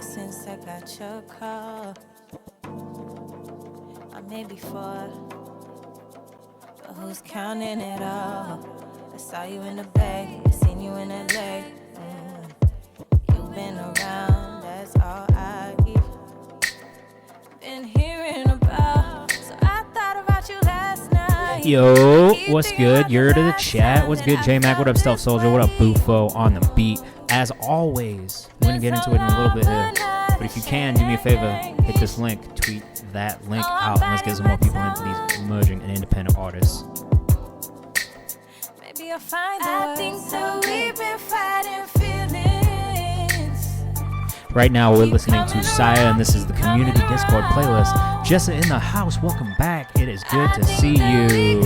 days since I got your call. Or maybe 4. But who's counting it all? I saw you in the Bay, I seen you in LA. You've been around, that's all I've been hearing about. So I thought about you last night. Yo, what's good? You're to the chat. What's good, J-Mac? What up, Stealth Soldier? What up, Bufo on the beat? As always, we're going to get into it in a little bit here. But if you can, do me a favor, hit this link, tweet that link out, and let's get some more people into these emerging and independent artists. Maybe I'll find I think that we've been fighting feelings. Right now, we're listening to Saya, and this is the Community Discord playlist. Jessa in the house, welcome back. It is good to see you.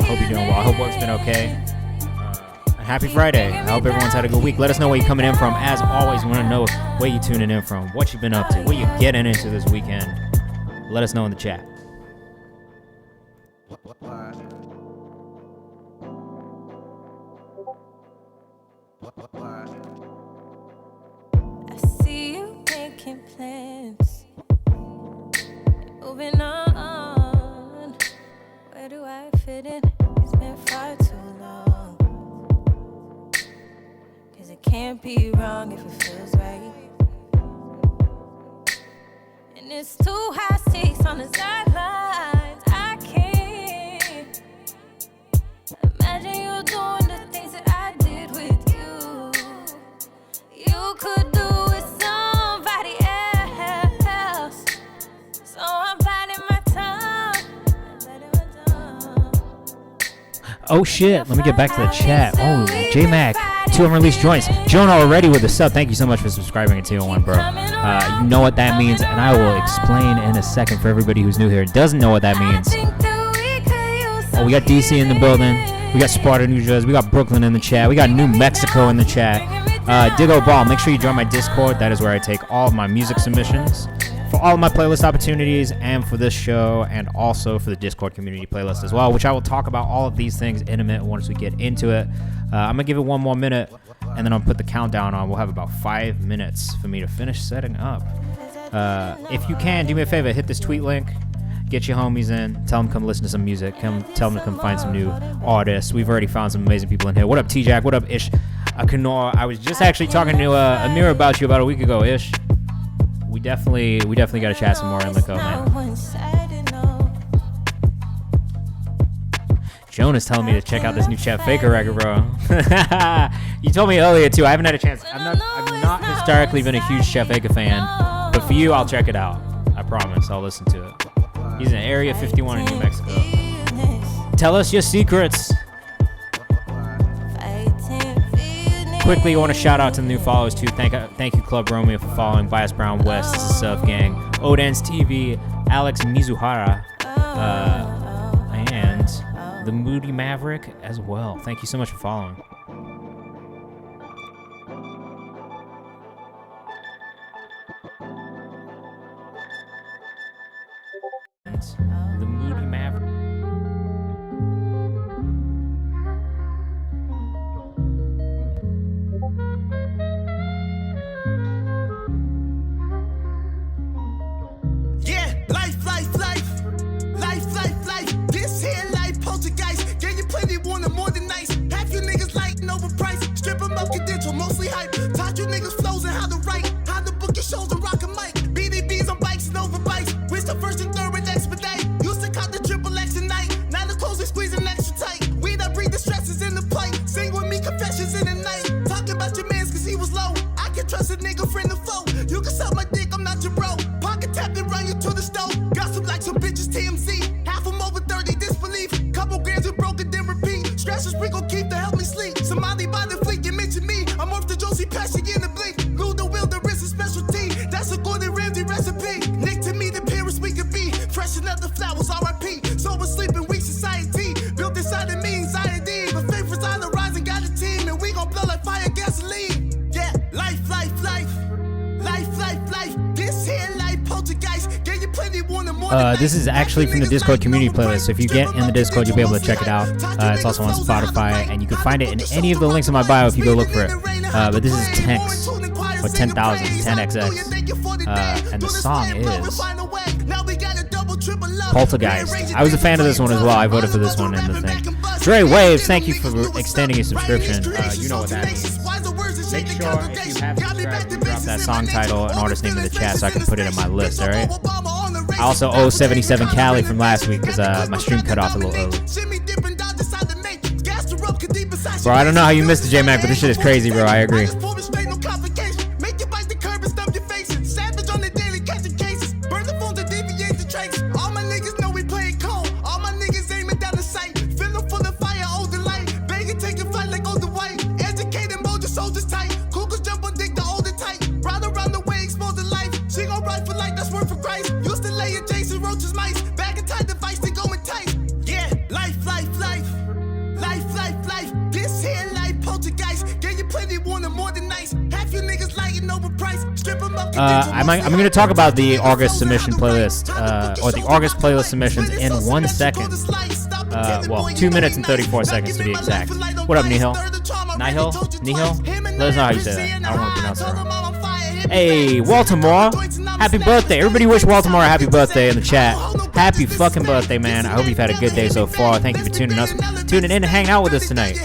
Hope you're doing well. I hope work's been okay. Happy Friday. I hope everyone's had a good week. Let us know where you're coming in from. As always, we want to know where you're tuning in from, what you've been up to, what you're getting into this weekend. Let us know in the chat. I see you making plans, moving on. Where do I fit in? It's been far too long. It can't be wrong if it feels right. And it's too high stakes on the sidelines. I can't imagine you doing the things that I did with you. You could do with somebody else. So I'm biding my time. Oh shit, let me get back to the chat. Oh, J-Mac. 2 unreleased joints. Jonah already with the sub. Thank you so much for subscribing to TO1, bro. You know what that means, and I will explain in a second for everybody who's new here and doesn't know what that means. Oh, we got DC in the building. We got Sparta, New Jersey. We got Brooklyn in the chat. We got New Mexico in the chat. Diggo Ball, make sure you join my Discord. That is where I take all of my music submissions for all of my playlist opportunities and for this show, and also for the Discord community playlist as well, which I will talk about all of these things in a minute once we get into it. I'm going to give it 1 more minute, and then I'll put the countdown on. We'll have about 5 minutes for me to finish setting up. If you can, do me a favor, hit this tweet link, get your homies in, tell them to come listen to some music, tell them to come find some new artists. We've already found some amazing people in here. What up, T-Jack? What up, Ish Akanor? I was just actually talking to Amir about you about a week ago, Ish. We definitely got to chat some more in Lico, man. Jonah's telling me to check out this new Chet Faker record, bro. You told me earlier too. I haven't had a chance. I've not historically been a huge Chet Faker fan, but for you, I'll check it out. I promise. I'll listen to it. He's in Area 51 in New Mexico. Tell us your secrets. Quickly, I want to shout out to the new followers too. Thank you, Club Romeo, for following. Bias Brown West, this is Surf Gang, Odens TV, Alex Mizuhara, and the Moody Maverick as well. Thank you so much for following. The Moody Maverick. This here life poltergeist. Yeah, you plenty wanted more than nice. Half you niggas lighting overpriced. Strip them up, credential, mostly hype. Taught you niggas flows and how to write. How to book your shows and rock a mic. BDBs on bikes and overbikes. Wish the first and third with expedite. Used to count the triple X a night. Now the clothes are squeezing extra tight. Weed up, breathe the stresses in the plate. Sing with me, confessions in the night. Talking about your mans cause he was low. I can trust a nigga, friend or foe. You can suck my dick, I'm not your bro. Pocket tap and run you to the stove. Got some like some bitches TMZ. Half them over 30 disbelief. Couple grams of broken then repeat. Stress and sprinkle keep to help me sleep. Somebody by the fleet, you mention me. I'm off the Josie Pesci in the blink. Glue the wheel, the wrist is specialty. That's a Gordon Ramsay recipe. Nick to me, the purest we could be. Freshen up the flowers, RIP. So we're sleeping, weak society. Built inside of me, anxiety. But faith is on the rise and got a team. And we gon' blow like fire gasoline. Yeah, life. This here life poltergeist. Yeah, you plenty wanted more than This is actually from the Discord community playlist, so if you get in the Discord, you'll be able to check it out. It's also on Spotify, and you can find it in any of the links in my bio if you go look for it. But this is Tanks. or 10,000, 10XX. And the song is Poltergeist. I was a fan of this one as well. I voted for this one in the thing. Dre Waves, thank you for extending your subscription. You know what that means. Make sure if you have subscribed, you drop that song title and artist name in the chat so I can put it in my list, alright? I also owe 77 Cali from last week because my stream cut off a little early. Bro, I don't know how you missed the J-Mac, but this shit is crazy, bro. I agree. I'm going to talk about the August submission playlist, or the August playlist submissions in 1 second. Well, 2 minutes and 34 seconds to be exact. What up, Nihil? Nihil? Let us know how you say that. I don't want to pronounce it wrong. Hey, Baltimore. Happy birthday. Everybody wish Baltimore a happy birthday in the chat. Happy fucking birthday, man. I hope you've had a good day so far. Thank you for tuning in and hanging out with us tonight.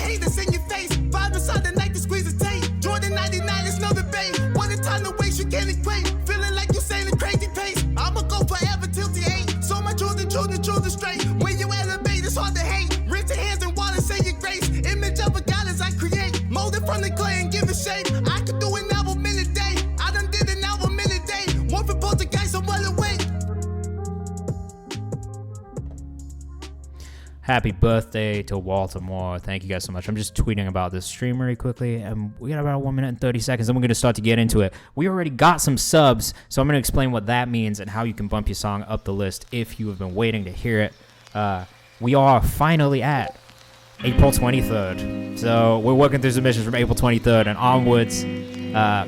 Happy birthday to Baltimore. Thank you guys so much. I'm just tweeting about this stream really quickly, and we got about 1 minute and 30 seconds, and we're going to start to get into it. We already got some subs, so I'm going to explain what that means and how you can bump your song up the list if you have been waiting to hear it. We are finally at April 23rd. So we're working through submissions from April 23rd and onwards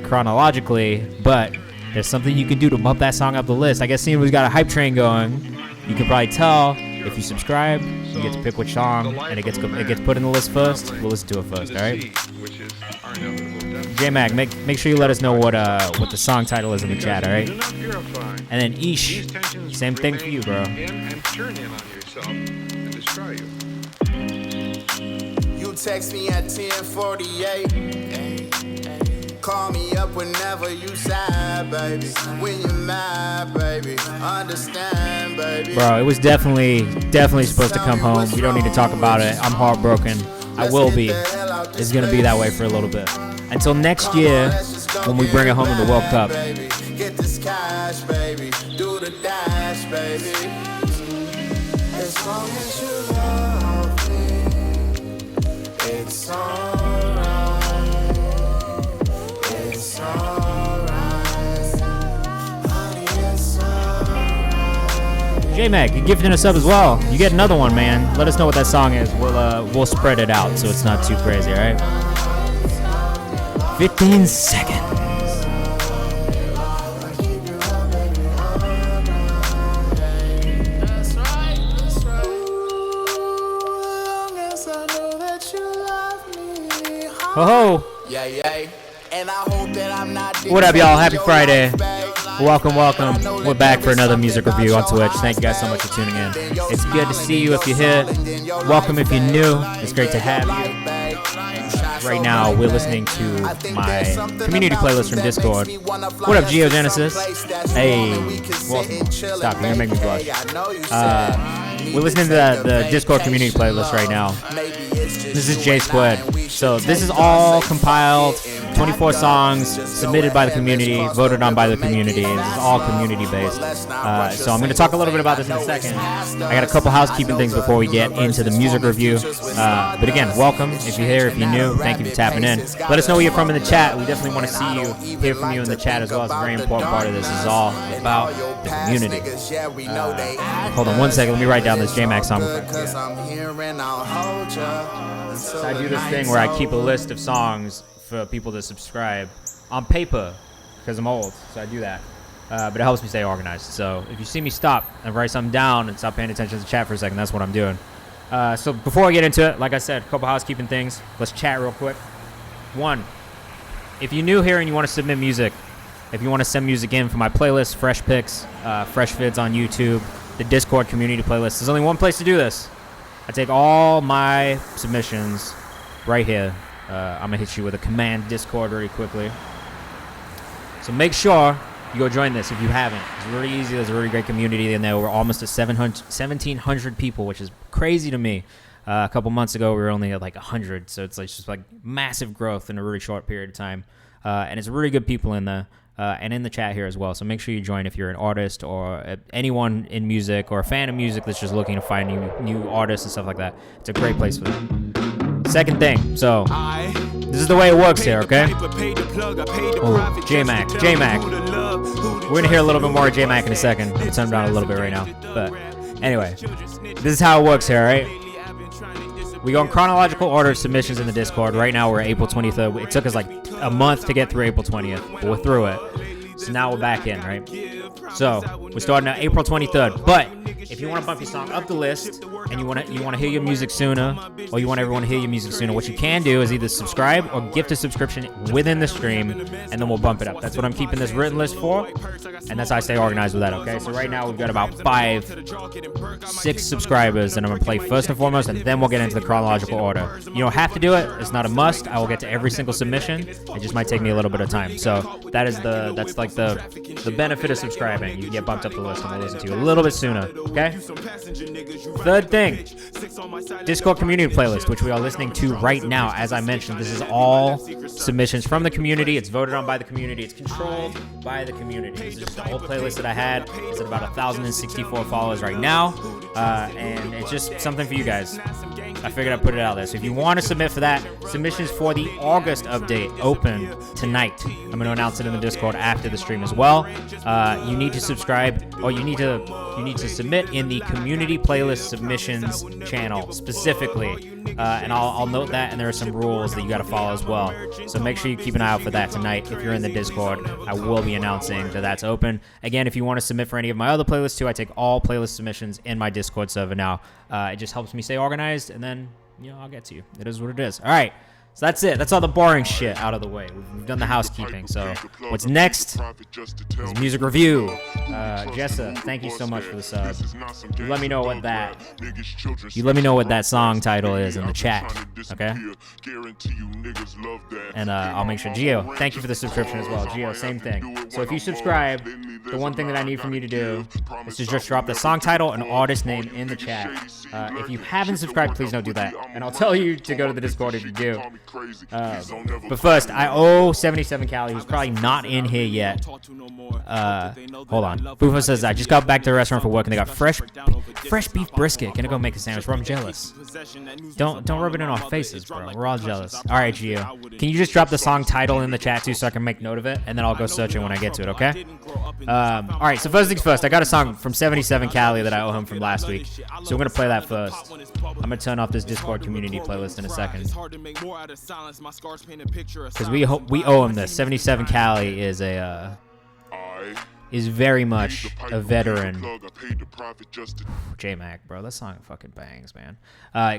chronologically, but there's something you can do to bump that song up the list. I guess seeing we've got a hype train going, you can probably tell if you subscribe, you get to pick which song, and it gets put in the list first. We'll listen to it first, all right? J-Mac, make sure you let us know what the song title is in the chat, all right? And then Ish, same thing for you, bro. You text me at 10:48. Call me up whenever you sad, baby. When you're mad, baby. Understand, baby. Bro, it was definitely supposed to come home. We don't need to talk about it. I'm heartbroken. I will be. It's gonna be that way for a little bit. Until next year, when we bring it home in the World Cup. Get this cash, baby. Do the dash, baby. As long as you love me, it's alright. It's alright. Honey, it's alright. J-Mac, you're gifting us up as well. You get another one, man. Let us know what that song is. We'll spread it out so it's not too crazy, all right? 15 seconds. Ho-ho! And I hope that I'm not. What up, y'all? Happy Friday. Welcome. We're back for another music review on Twitch. Thank you guys so much for tuning in. It's good to see you if you're here. Welcome if you're new. It's great to have you. Right now, we're listening to my community playlist from Discord. What up, Geogenesis? Hey, welcome. Stop, you're gonna make me blush. We're listening to the Discord community playlist right now. This is J Squared. So this is all compiled, 24 songs submitted by the community, voted on by the community. This is all community based. So I'm going to talk a little bit about this in a second. I got a couple housekeeping things before we get into the music review. But again, welcome. If you're here, if you're new, thank you for tapping in. Let us know where you're from in the chat. We definitely want to see you, hear from you in the chat as well. It's a very important part of this. This is all about the community. Hold on 1 second. Let me write down this J-Mac song before I forget. So I do this thing where I keep a list of songs for people to subscribe on paper because I'm old, so I do that. But it helps me stay organized. So if you see me stop and write something down and stop paying attention to the chat for a second, that's what I'm doing. So before I get into it, like I said, a couple housekeeping things. Let's chat real quick. 1, if you're new here and you want to submit music, if you want to send music in for my playlist, Fresh Picks, Fresh Vids on YouTube, the Discord community playlist, there's only one place to do this. I take all my submissions right here. I'm going to hit you with a command Discord really quickly. So make sure you go join this if you haven't. It's really easy. There's a really great community in there. We're almost at 1,700 people, which is crazy to me. A couple months ago, we were only at like 100. So it's like just like massive growth in a really short period of time. And it's really good people in there and in the chat here as well. So make sure you join if you're an artist or anyone in music or a fan of music that's just looking to find new artists and stuff like that. It's a great place for that. Second thing, so this is the way it works here, okay? Oh, J-Mac. We're going to hear a little bit more of J-Mac in a second. I'm going to turn him down a little bit right now. But anyway, this is how it works here, right? We go in chronological order of submissions in the Discord. Right now, we're at April 23rd. It took us like a month to get through April 20th, but we're through it. So now we're back in, right? So we're starting at April 23rd. But if you want to bump your song up the list and you want to hear your music sooner, or you want everyone to hear your music sooner, what you can do is either subscribe or gift a subscription within the stream, and then we'll bump it up. That's what I'm keeping this written list for, and that's how I stay organized with that, okay? So right now we've got about 6 subscribers, and I'm going to play first and foremost, and then we'll get into the chronological order. You don't have to do it. It's not a must. I will get to every single submission. It just might take me a little bit of time. So that's like the benefit of subscribing. You get bumped up the list, and we'll listen to you a little bit sooner, okay? Third thing, Discord community playlist, which we are listening to right now. As I mentioned, this is all submissions from the community. It's voted on by the community. It's controlled by the community. This is just the whole playlist that I had. It's at about 1,064 followers right now, and it's just something for you guys. I figured I'd put it out there. So if you want to submit for that, submissions for the August update open tonight. I'm going to announce it in the Discord after the stream as well. You need to subscribe, or you need to submit in the community playlist submissions channel specifically. And I'll note that, and there are some rules that you got to follow as well. So make sure you keep an eye out for that tonight. If you're in the Discord, I will be announcing that that's open. Again, if you want to submit for any of my other playlists too, I take all playlist submissions in my Discord server now. It just helps me stay organized, and then I'll get to you. It is what it is. All right. So that's it. That's all the boring shit out of the way. We've done the housekeeping. So what's next is music review. Jessa, thank you so much for the sub. You let me know what that song title is in the chat, okay? And I'll make sure. Gio, thank you for the subscription as well. Gio, same thing. So if you subscribe, the one thing that I need from you to do is to just drop the song title and artist name in the chat. If you haven't subscribed, please don't do that. And I'll tell you to go to the Discord if you do. But first, I owe 77 Cali, who's probably not in here yet. Hold on. Bufo says, I just got back to the restaurant for work and they got fresh beef brisket. Gonna go make a sandwich, bro. I'm jealous. Don't rub it in our faces, bro. We're all jealous. All right, Gio. Can you just drop the song title in the chat too so I can make note of it? And then I'll go search it when I get to it, okay? All right, so first things first. I got a song from 77 Cali that I owe him from last week. So we're gonna play that first. I'm gonna turn off this Discord community playlist in a second. Because we owe him this. 77 Cali is very much a veteran. J-Mac, bro, that song fucking bangs, man.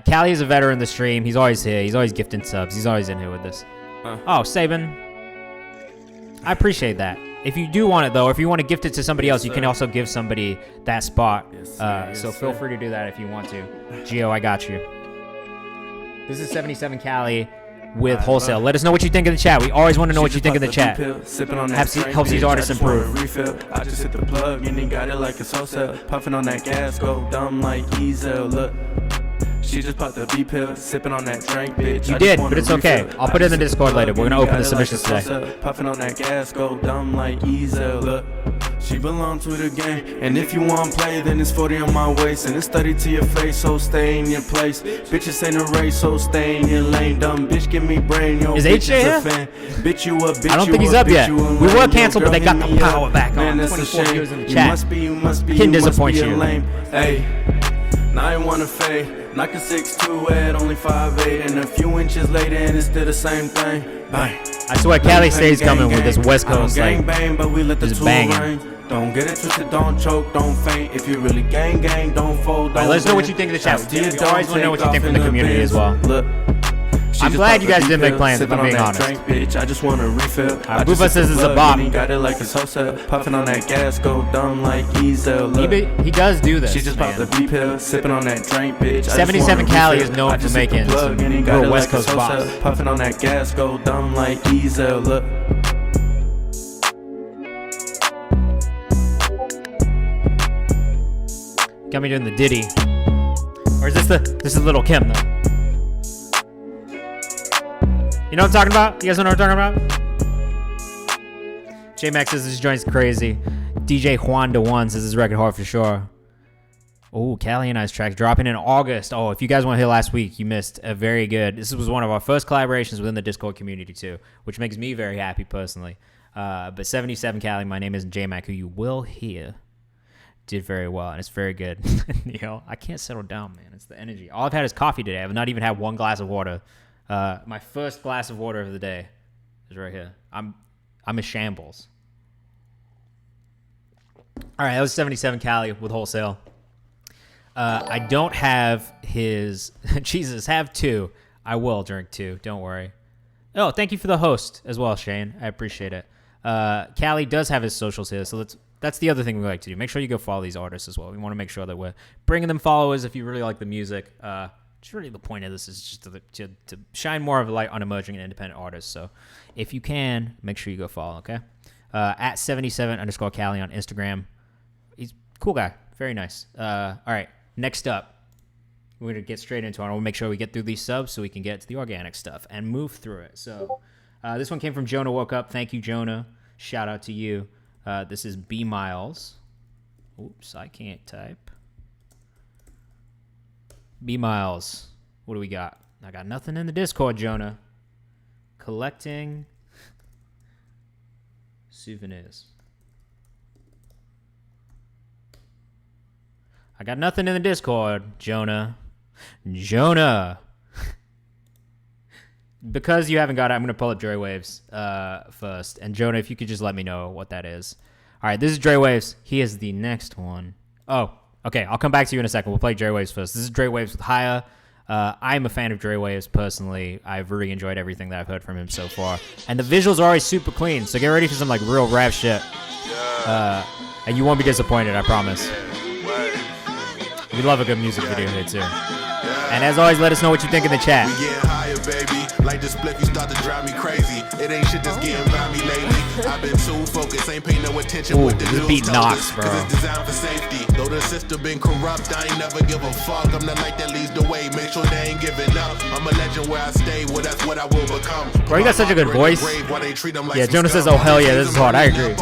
Cali is a veteran of the stream. He's always here. He's always gifting subs. He's always in here with this. Oh, Saban. I appreciate that. If you do want it, though, if you want to gift it to somebody else, you can also give somebody that spot. So feel free to do that if you want to. Gio, I got you. This is 77 Cali with Wholesale. Let us know what you think in the chat. We always want to know what you think in the chat. Helps these artists improve. I just hit the plug and then got it like it's wholesale. Puffing on that gas, go dumb like Ezel. Look, she just popped the B pill, sipping on that drink, bitch. You did, but it's okay. I'll put it in the Discord later. We're gonna open the submissions today. Puffing on that gas, go dumb like Ezel. Look, she belong to the game, and if you want play, then it's 40 on my waist, and it's 30 to your face, so stay in your place. Bitches ain't a race, so stay in your lane. Dumb bitch, give me brain, yo. Is HJ here? Bitch, you a bitch. I don't think he's up yet. We were canceled, but they got the power back on. 24 viewers in the chat. You must be. Can disappoint you. Hey, now I wanna fade. Knock a 6'2" at only 5'8", and a few inches later, and it's still the same thing. Bang. I swear, Cali stays coming with this West Coast like but we let the just banging. Don't get it twisted, don't choke, don't faint. If you really gang, don't fold. All right, let us know what you think in the chat. We always want to know what you think from the community as well. Look, I'm glad you guys didn't make plans, if I'm being honest. Drink, bitch. I just want to refill. Booba says it's a bop. He got it like it's wholesale. Puffing on that gas, go dumb like Ezel. He does do this. She just popped the B pill, sipping on that drink, bitch. 77 Cali is known for making some real West Coast bops. Puffing on that gas, go dumb like Ezel. Look. Got me doing the Diddy. Or is this is Little Kim though? You know what I'm talking about? You guys know what I'm talking about? J-Max says this joint's crazy. DJ Juan De One says this record hard for sure. Oh, Cali and I's track dropping in August. Oh, if you guys weren't here last week, you missed a very good. This was one of our first collaborations within the Discord community too, which makes me very happy personally. But 77 Cali, my name is J-Mac, who you will hear, did very well, and it's very good. You know, I can't settle down, man. It's the energy. All I've had is coffee today. I've not even had one glass of water. My first glass of water of the day is right here. I'm a shambles. All right, that was 77 Cali with Wholesale. I don't have his... Jesus, have two. I will drink two. Don't worry. Oh, thank you for the host as well, Shane. I appreciate it. Cali does have his socials here, so that's the other thing we like to do. Make sure you go follow these artists as well. We want to make sure that we're bringing them followers if you really like the music. Just really the point of this is just to shine more of a light on emerging and independent artists. So if you can, make sure you go follow, okay? At 77_Cali on Instagram. He's a cool guy. Very nice. All right, next up, we're going to get straight into it. I want to make sure we get through these subs so we can get to the organic stuff and move through it. So this one came from Jonah Woke Up. Thank you, Jonah. Shout out to you. This is B Miles. Oops, I can't type. B Miles. What do we got? I got nothing in the Discord, Jonah. Collecting souvenirs. I got nothing in the Discord, Jonah. Jonah. Because you haven't got it, I'm going to pull up Dre Waves first. And Jonah, if you could just let me know what that is. All right, this is Dre Waves. He is the next one. Oh, okay. I'll come back to you in a second. We'll play Dre Waves first. This is Dre Waves with Higher. I'm a fan of Dre Waves personally. I've really enjoyed everything that I've heard from him so far. And the visuals are always super clean, so get ready for some like real rap shit. And you won't be disappointed, I promise. We love a good music video here too. And as always, let us know what you think in the chat. We getting higher, baby. Like the split, you start to drive me crazy. It ain't shit that's getting by me lately. I've been too focused, ain't paying no attention with the this news beat told knocks, us, bro. 'cause it's designed for safety. Though the system been corrupt, I ain't never give a fuck. I'm the light that leads the way. Make sure they ain't giving up. I'm a legend where I stay. Well, that's what I will become. Bro, you got such a good voice. Yeah, Jonah says, oh, hell yeah, this is hard. I agree.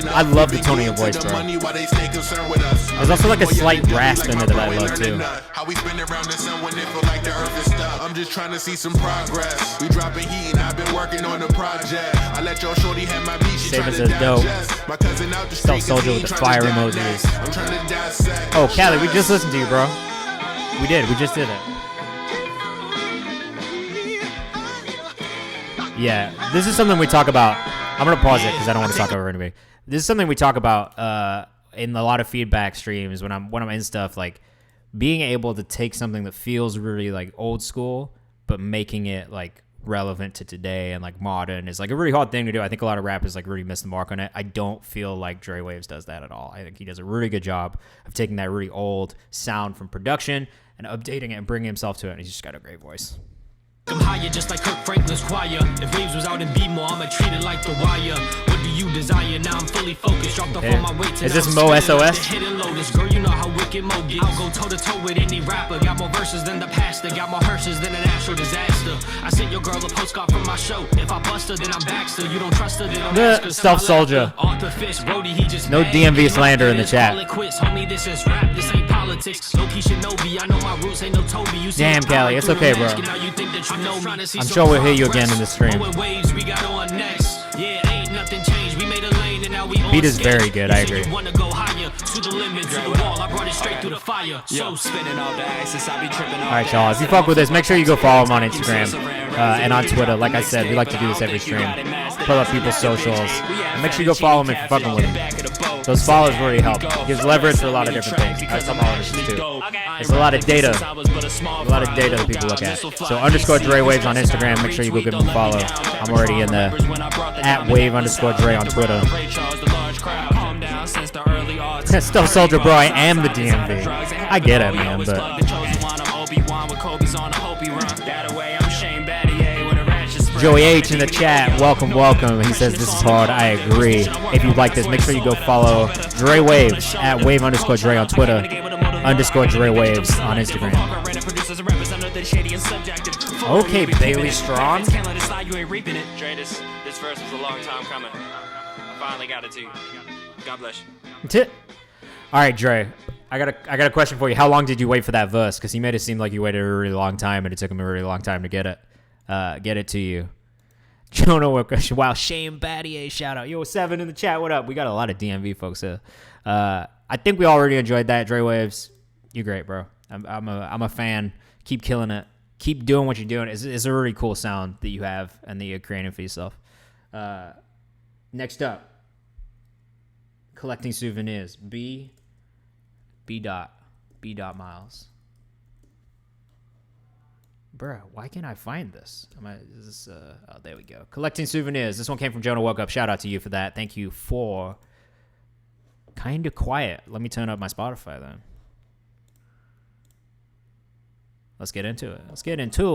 I love the tone of your voice, bro. There's also like a slight rasp in it that I love too. How we spin around the sun when it feel like the earth is stuck. I'm just trying to see some progress. We dropping heat and I've been working on the project. I let your shorty have my beat. She Saban trying to says dope. digest. My cousin out the Stealth street. Soldier with the fire emojis. I'm trying to dissect. Oh, Cali, we just listened to you, bro. We did. We just did it. Yeah, this is something we talk about. I'm going to pause it because I don't want to talk over anybody. This is something we talk about in a lot of feedback streams when I'm in stuff, like being able to take something that feels really like old school, but making it like relevant to today and like modern is like a really hard thing to do. I think a lot of rappers like really miss the mark on it. I don't feel like Dre Waves does that at all. I think he does a really good job of taking that really old sound from production and updating it and bringing himself to it. And he's just got a great voice. I'm higher just like Kirk Franklin's choir. If Waves was out in B-more, I'ma treat it like The Wire. What do you desire? Now I'm fully focused. Dropped off on my weight to Is this Mo SOS? Hidden lotus. Girl, you know how wicked Mo gets. I'll go toe-to-toe with any rapper. Got more verses than the pastor. Got more hearses than a natural disaster. I sent your girl a postcard from my show. If I bust her, then I'm Baxter. You don't trust her, then I'm ask her. Stealth Soldier. Arthur Fish, Brody, he just No DMV slander in the chat. Homie, this is rap. This ain't politics. Low-key Shinobi. I know my roots ain't no Toby. You Damn, Cali, it's okay, bro. I'm sure we'll hear you again in the stream. Beat is very good, I agree. Alright, y'all, if you fuck with this, make sure you go follow him on Instagram and on Twitter. Like I said, we like to do this every stream. Pull up people's socials. And make sure you go follow him if you're fucking with him. Those follows really help. Gives leverage for a lot of different things. Some artists too. It's a lot of data. A lot of data that people look at. So underscore Dre Waves on Instagram. Make sure you go give him a follow. I'm already in the at Wave underscore Dre on Twitter. Still Soldier Bro, I am the DMV. I get it, man, but Joey H in the chat, welcome. He says this is hard. I agree. If you like this, make sure you go follow Dre Waves at Wave underscore Dre on Twitter, underscore Dre Waves on Instagram. Okay, Bailey Strong. Dre, this verse was a long time coming. I finally got it to you. God bless you. All right, Dre. I got a question for you. How long did you wait for that verse? Because he made it seem like you waited a really long time, and it took him a really long time to get it to you. Jonah, wow, Shane Battier, shout out. Yo, 7 in the chat, what up? We got a lot of DMV folks here. I think we already enjoyed that, Dre Waves. You're great, bro. I'm a fan. Keep killing it. Keep doing what you're doing. It's a really cool sound that you have and that you're creating for yourself. Next up, collecting souvenirs. B. Miles. Bruh, why can't I find this? Oh, there we go. Collecting souvenirs. This one came from Jonah Woke Up. Shout out to you for that. Thank you for Kinda Quiet. Let me turn up my Spotify then. Let's get into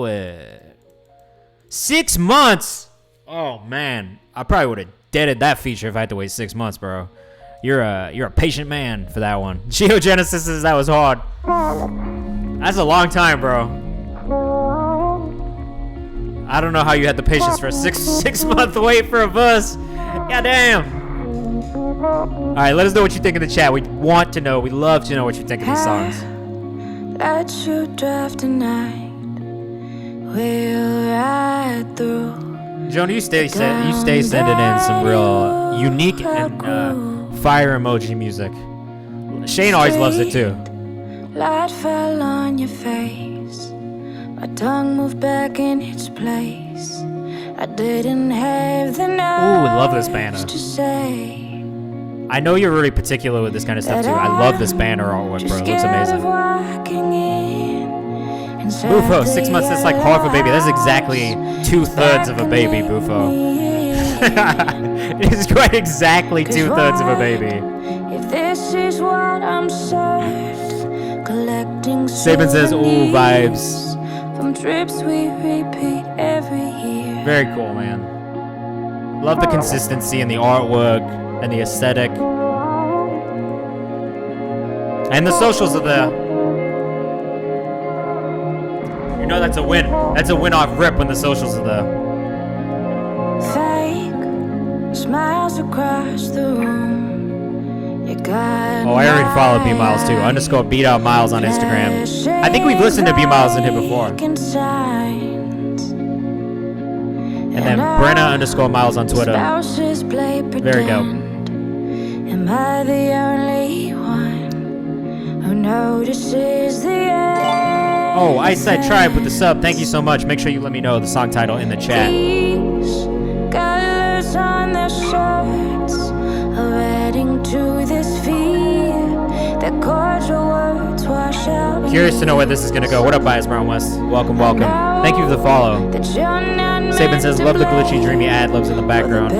it. 6 months! Oh, man. I probably would have deaded that feature if I had to wait 6 months, bro. You're a patient man for that one. Geogenesis says that was hard. That's a long time, bro. I don't know how you had the patience for a six month wait for a verse. Goddamn. All right, let us know what you think in the chat. We want to know. We love to know what you think of these songs. Let you drive tonight. We'll ride through. Jonah, you stay sending in some real unique and fire emoji music. Shane always loves it too. Light fell on your face. My tongue moved back in its place. I didn't have the nerve. Ooh, love this banner. To say I know you're really particular with this kind of stuff too. I love this banner artwork, bro. It looks amazing. Bufo, 6 months, that's like half a baby. That's exactly 2/3 of a baby, Bufo. It is quite exactly 2/3 of a baby. If this is what I'm served, collecting Saban says, ooh, vibes. From trips we repeat every year. Very cool, man. Love the consistency and the artwork and the aesthetic. And the socials are there. You know that's a win. That's a win off rip when the socials are there. Fake smiles across the room. Oh, I already followed B Miles too. Underscore beat out Miles on Instagram. I think we've listened to B Miles in here before. And then Brenna underscore Miles on Twitter. Very dope. Am I the only one who notices the end? Oh, Ice Side Tribe with the sub. Thank you so much. Make sure you let me know the song title in the chat. Colors on their shirts are adding to this fear that cordial words wash out. Curious to know where this is going to go. What up, Bias Brown West? Welcome. Thank you for the follow. Saban says, love the glitchy, dreamy ad-libs in the background.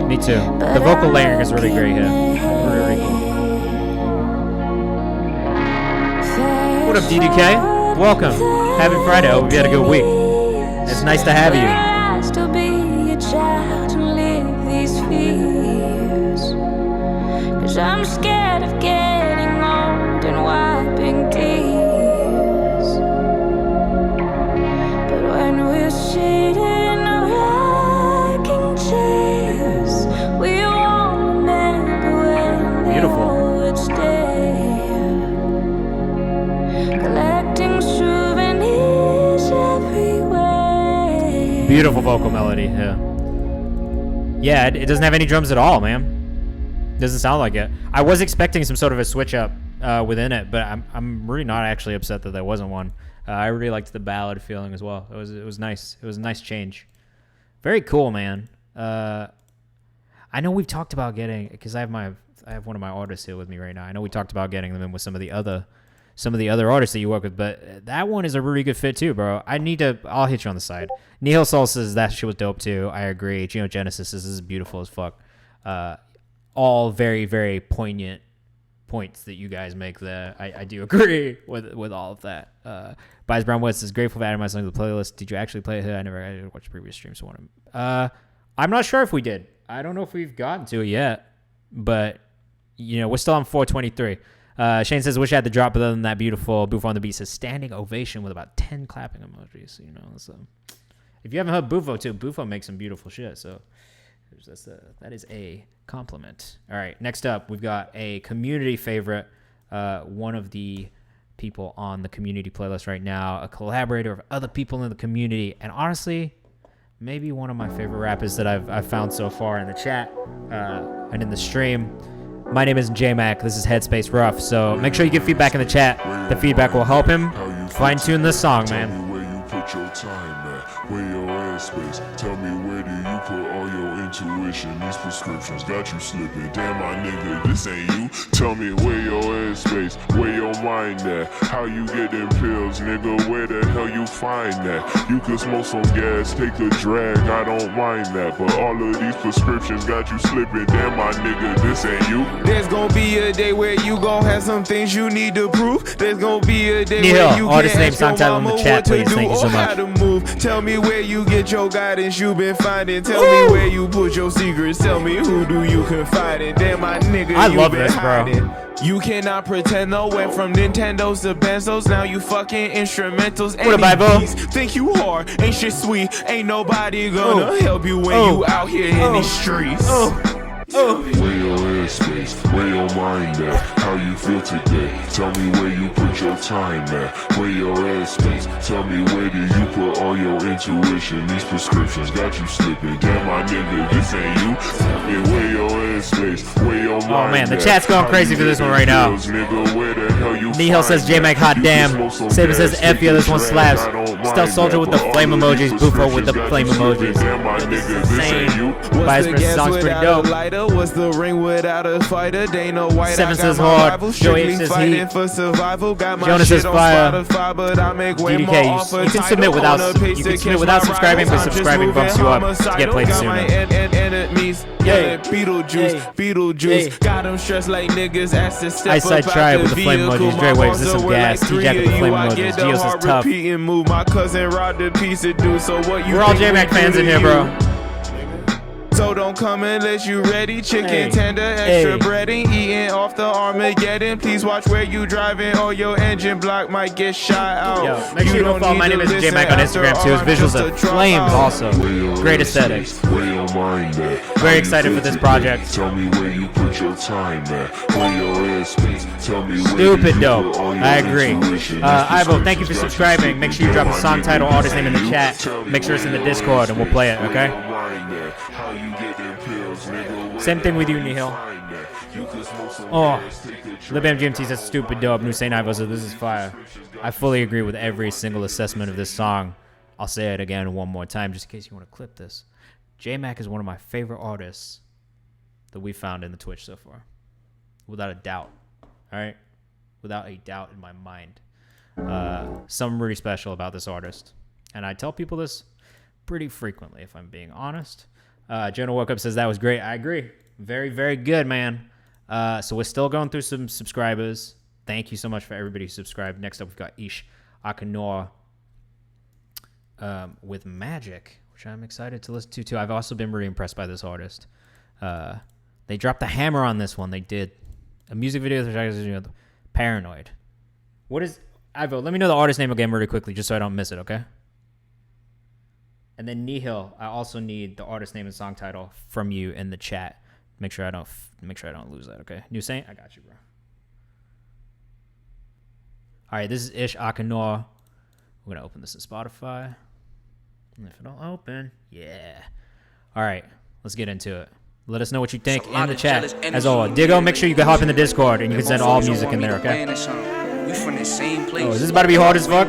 Me too. The vocal layering is really great here. Really cool. What up, DDK? Welcome. Happy Friday. I hope you had a good week. It's nice to have you. I'm scared of getting old and wiping tears. But when we're sitting in rocking chairs, we won't remember when they would stare. Collecting souvenirs everywhere. Beautiful vocal melody. Yeah, it doesn't have any drums at all, man. Doesn't sound like it. I was expecting some sort of a switch up within it, but I'm really not actually upset that there wasn't one. I really liked the ballad feeling as well. It was nice. It was a nice change. Very cool, man. I I know we've talked about getting, because I have one of my artists here with me right now. I know we talked about getting them in with some of the other artists that you work with, but that one is a really good fit too, bro. I'll hit you on the side. Nihil Soul says that shit was dope too. I agree. Geogenesis says this is beautiful as fuck. All very, very poignant points that you guys make there. I do agree with all of that. Bias Brown West is grateful for adding my song to the playlist. Did you actually play it here? I didn't watch previous streams. So I'm not sure if we did. I don't know if we've gotten to it yet, but we're still on 423. Shane says, wish I had the drop, but other than that, beautiful. Bufo on the beat says, standing ovation with about 10 clapping emojis. So if you haven't heard Bufo too, Bufo makes some beautiful shit. So that is a compliment. All right, next up, we've got a community favorite. One of the people on the community playlist right now, a collaborator of other people in the community, and honestly, maybe one of my favorite rappers that I've found so far in the chat and in the stream. My name is J-Mac. This is Headspace Rough. So make sure you give feedback in the chat. The feedback will help him fine-tune this song, man. Where you put your time at, where your airspace. Tell me, where do you put all your intuition? These prescriptions got you slipping. Damn, my nigga, this ain't you. Tell me where your airspace, where your mind at. How you get them pills, nigga, where the hell you find that? You can smoke some gas, take a drag, I don't mind that. But all of these prescriptions got you slipping. Damn, my nigga, this ain't you. There's gonna be a day where you gon' have some things you need to prove. There's gonna be a day Nihil, where you artist can't name, ask song your title in the mama chat, what to please. do Thank you so or much. how to move. Tell me where you get your guidance you've been finding. Tell me where you put your secrets. Tell me who do you confide in. Damn, my nigga, I you love been this, bro. hiding. You cannot pretend no. Went from Nintendos to Benzos. Now you fucking instrumentals. What up, Bible? Think you hard, ain't shit sweet. Ain't nobody gonna help you when you out here in these streets. Where your airspace, where your mind at, how you feel today. Tell me where you put your time at, where your airspace. Tell me where do you put all your intuition. These prescriptions got you slipping. Damn, my nigga, this ain't you. Tell me where your airspace, where your mind at. Oh man, the chat's going crazy for this one right now. Nihil says J-Mac hot damn. Saber says F yeah, this one slaps. Stealth Soldier with the flame emojis. Bufo with the flame emojis. This is insane. Bias versus song's pretty dope. What's the ring without a fighter? Dana White. Seven says hard. Joey says heat. For survival. Got my Jonas shit says on fire. Spotify, but I make way more DDK, off a you can title submit without on a pace you to can submit catch without my subscribing, but rivals. I'm just subscribing bumps you up to get homicidal. played Got sooner. my enemies. Yay. Beetlejuice. Got them stressed like niggas asked to step Eyesight up Tribe out with the the flame vehicle. emojis. Dre My Waves, this balls some are gas. like T-Jack with the three flame of you. I emojis. get the Geos is hard tough. repeating move. My cousin robbed a piece of do. So what you We're all think J-Mac we do fans to in here, you? bro. So don't come unless you ready. Chicken Hey. tender, extra Hey. breading. Eating off the Armageddon. Please watch where you driving or your engine block might get shot out. Yo, make sure you go don't follow need My to name is listen J-Mac on after Instagram too. His all, visuals just are a drop flames out. also. Great aesthetics. Where your mind at, Very excited for this project. Tell me where you put your time at, where your airspace. Tell me where Stupid you dope. put all your I agree. intuition. Ivo, thank you for subscribing. Make sure you drop a song title, artist name in the chat. Make sure it's in the Discord and we'll play it, okay? Same thing with you, Nihil. Oh, LibM GMT says stupid dope. New Saint Ivo says this is fire. I fully agree with every single assessment of this song. I'll say it again one more time just in case you want to clip this. J-Mac is one of my favorite artists that we found in the Twitch so far. Without a doubt. All right? Without a doubt in my mind. Something really special about this artist. And I tell people this pretty frequently, if I'm being honest. Jonah Woke Up says that was great. I agree. Very, very good, man. So we're still going through some subscribers. Thank you so much for everybody who subscribed. Next up, we've got Ish Akanor with Magic, which I'm excited to listen to, too. I've also been really impressed by this artist. They dropped the hammer on this one. They did. A music video, Paranoid. What is... Ivo, let me know the artist name again really quickly, just so I don't miss it, okay? And then Nihil, I also need the artist name and song title from you in the chat. Make sure I don't lose that, okay? New Saint, I got you, bro. All right, this is Ish Akanor. We're gonna open this in Spotify. And if it don't open, yeah. All right, let's get into it. Let us know what you think in the chat. As always, Diggo, make sure you can hop in the Discord and you can send all music in there, okay? We from the same place. Oh, is this about to be hard as fuck?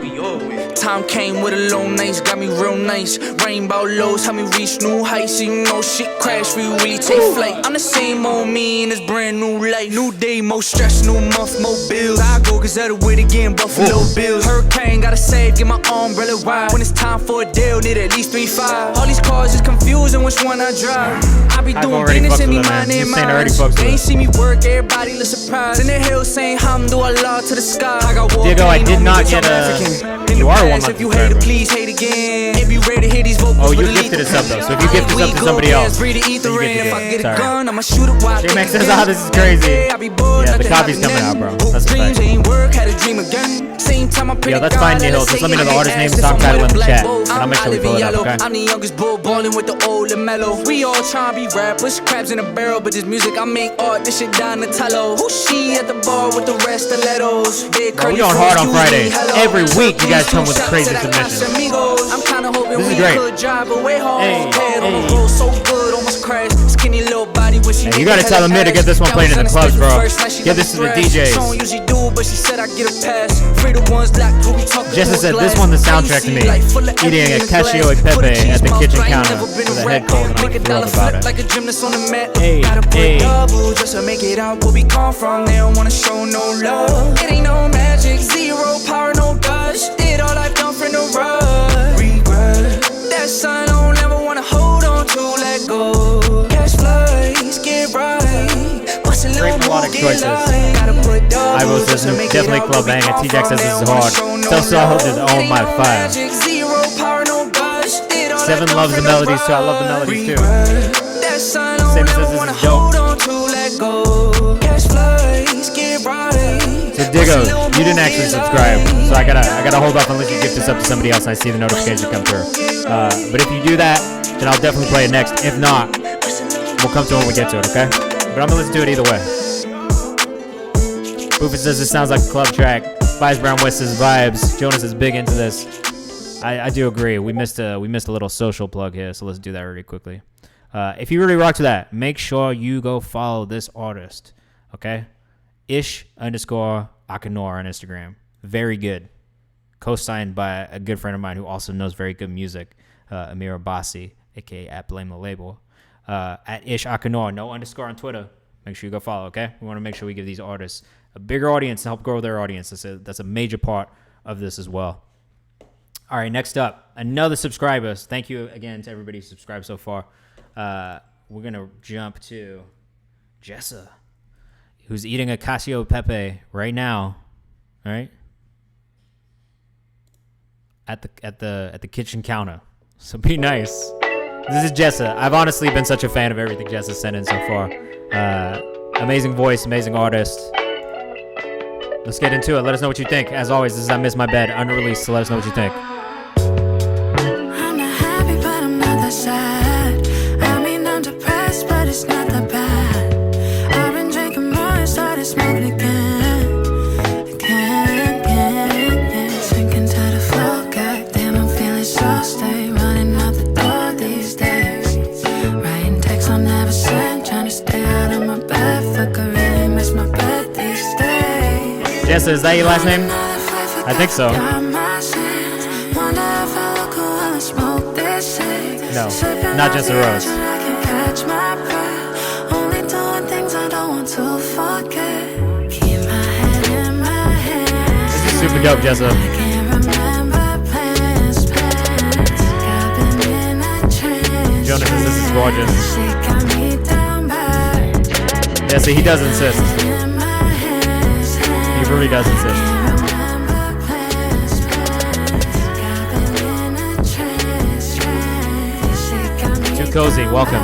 Time came with a low nights, got me real nice. Rainbow lows, help me reach new heights. So you know shit crash, we really take flight. I'm the same old me in this brand new life. New day, more stress, new month, more bills. I go cause that'll wait again, Buffalo Bills. Hurricane, gotta save, get my umbrella wide. When it's time for a deal, need at least 3-5. All these cars is confusing, which one I drive. I be doing business in me mind and mine. They ain't see me work, everybody look surprised. In the hills saying hamdulillah to the sky. I got war Diego, I did not get you are one if you hate it, please hate again. If you ready to hear these vocals, oh, you gifted us up though. So if you gift us up to somebody else, then you get to do it. Sorry. J-Max says, "Ah, this is crazy." Yeah, the copy's coming out, bro. That's a fact. Yo, that's fine, Nihil. Just let me know the artist name and song title in the chat, and I'll make sure we pull it up, okay? I'm the youngest bull balling with the old and mellow. We all tryna be rappers, crabs in a barrel, but this music I make art, this shit Donatello. Who she at the bar with the rest of stilettos? Bro, we going hard on Friday. Every week you guys come with crazy submissions. I'm kinda hoping this is we great. could drive away home. Hey, so good, almost crashed. Skinny little body when she. Hey, you gotta tell them to get this one played in the clubs, bro. Get this to the DJs. Jessica said this one the soundtrack to me. Eating a cashew e pepe at the kitchen counter with a head cold, and I'm thrilled about it. Hey, hey. Just to make it out where we come from, they don't wanna show no love. It ain't no magic, zero power, no gush. Did all I've done for no rush. Regret. That sign I don't ever wanna hold on to, let go. Cash flies, get right. Great melodic choices. Ivo says definitely club banger. T-Jack says this is hard. Self-Soul is on my 5. 7 loves the melodies too. I love the melodies too. Sam says this is dope. So Diggo, you didn't actually subscribe, so I gotta hold off unless you gift this up to somebody else and I see the notification come through. But if you do that, then I'll definitely play it next. If not, we'll come to it when we get to it, okay? But I'm gonna listen to it either way. Boofus says this sounds like a club track. Vice Brown West says vibes. Jonas is big into this. I do agree. We missed a little social plug here, so let's do that really quickly. If you really rock to that, make sure you go follow this artist, okay? Ish_Akanor on Instagram. Very good. Co-signed by a good friend of mine who also knows very good music, Amir Abbasi, aka at Blame the Label. At Ish_Akanor, no underscore on Twitter. Make sure you go follow, okay? We want to make sure we give these artists a bigger audience and help grow their audience. That's a major part of this as well. All right, next up, another subscriber. Thank you again to everybody who subscribed so far. We're going to jump to Jessa, who's eating a cashew pepe right now, all right? At the kitchen counter. So be nice. This is Jessa. I've honestly been such a fan of everything Jessa sent in so far. Amazing voice, amazing artist. Let's get into it. Let us know what you think. As always, this is I Miss My Bed, unreleased, so let us know what you think. I'm not happy, but I'm not that sad. I mean, I'm depressed, but it's not that bad. I've been drinking more and started smoking again. Sinking to the floor, goddamn, I'm feeling so stay. Running out the door these days. Writing texts I'll never send. Trying to stay out of my bed. Fuck, I really miss my bed these days. Jessa, is that your last name? I think so. No, not Jessa Rose. This is super dope, Jessa. Jonas says this is gorgeous. Yeah, see, he does insist. He really does insist. Too cozy, welcome.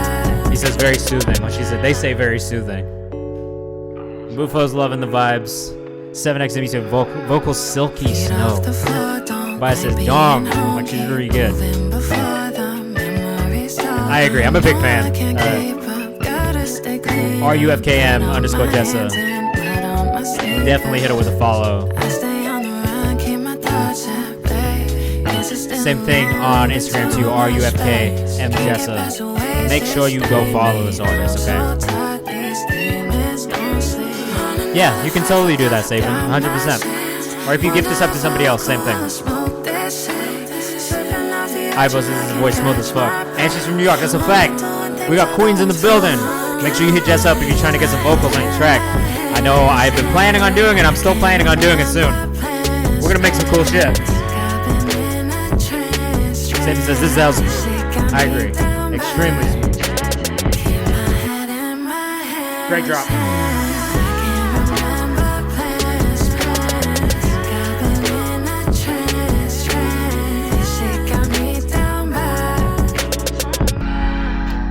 He says very soothing. Well, she said they say very soothing. Bufo's loving the vibes. 7XM said vocal silky snow. Bias says dong, like she's really good. I agree, I'm a big fan. RUFKM_Jessa. Definitely hit her with a follow. Same thing on Instagram too, RUFKMJessa. Make sure you go follow this artist, okay? Yeah, you can totally do that, Saban, 100%. Or if you gift this up to somebody else, same thing. Ibos, this is his voice smooth as fuck. And she's from New York, that's a fact. We got Queens in the building. Make sure you hit Jess up if you're trying to get some vocals on your track. I know I've been planning on doing it. I'm still planning on doing it soon. We're gonna make some cool shit. Satan says this is smooth. I agree. Extremely smooth. Great drop.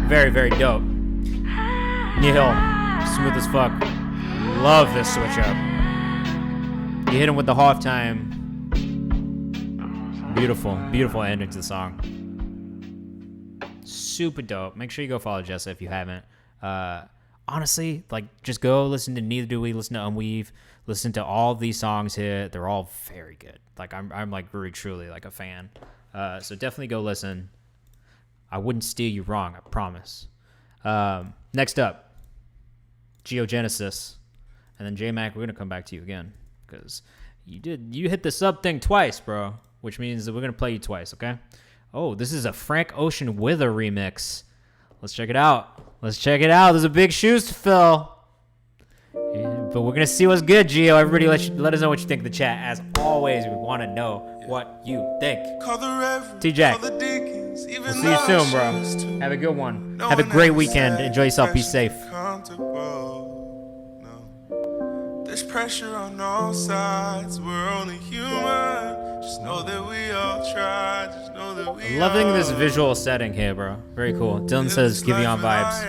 Very, very dope. Nihil, smooth as fuck. Love this switch up. You hit him with the halftime. Beautiful, beautiful ending to the song. Super dope. Make sure you go follow Jessa if you haven't. Honestly, like, just go listen to Neither Do We, listen to Unweave, listen to all of these songs here. They're all very good. Like, I'm like really truly like a fan. So definitely go listen. I wouldn't steer you wrong, I promise. Next up, Geogenesis. And then J-Mac, we're going to come back to you again. Because you hit the sub thing twice, bro. Which means that we're going to play you twice, okay? Oh, this is a Frank Ocean Wither remix. Let's check it out. Let's check it out. There's a big shoes to fill. Yeah, but we're going to see what's good, Geo. Everybody let us know what you think in the chat. As always, we want to know what you think. T-Jack, we'll see you soon, bro. Have a good one. Have a great weekend. Enjoy yourself. Be safe. There's pressure on all sides. We're only human. Just know that we all try. Just know that we loving this visual setting here, bro. Very cool. Dylan says, give you on vibes.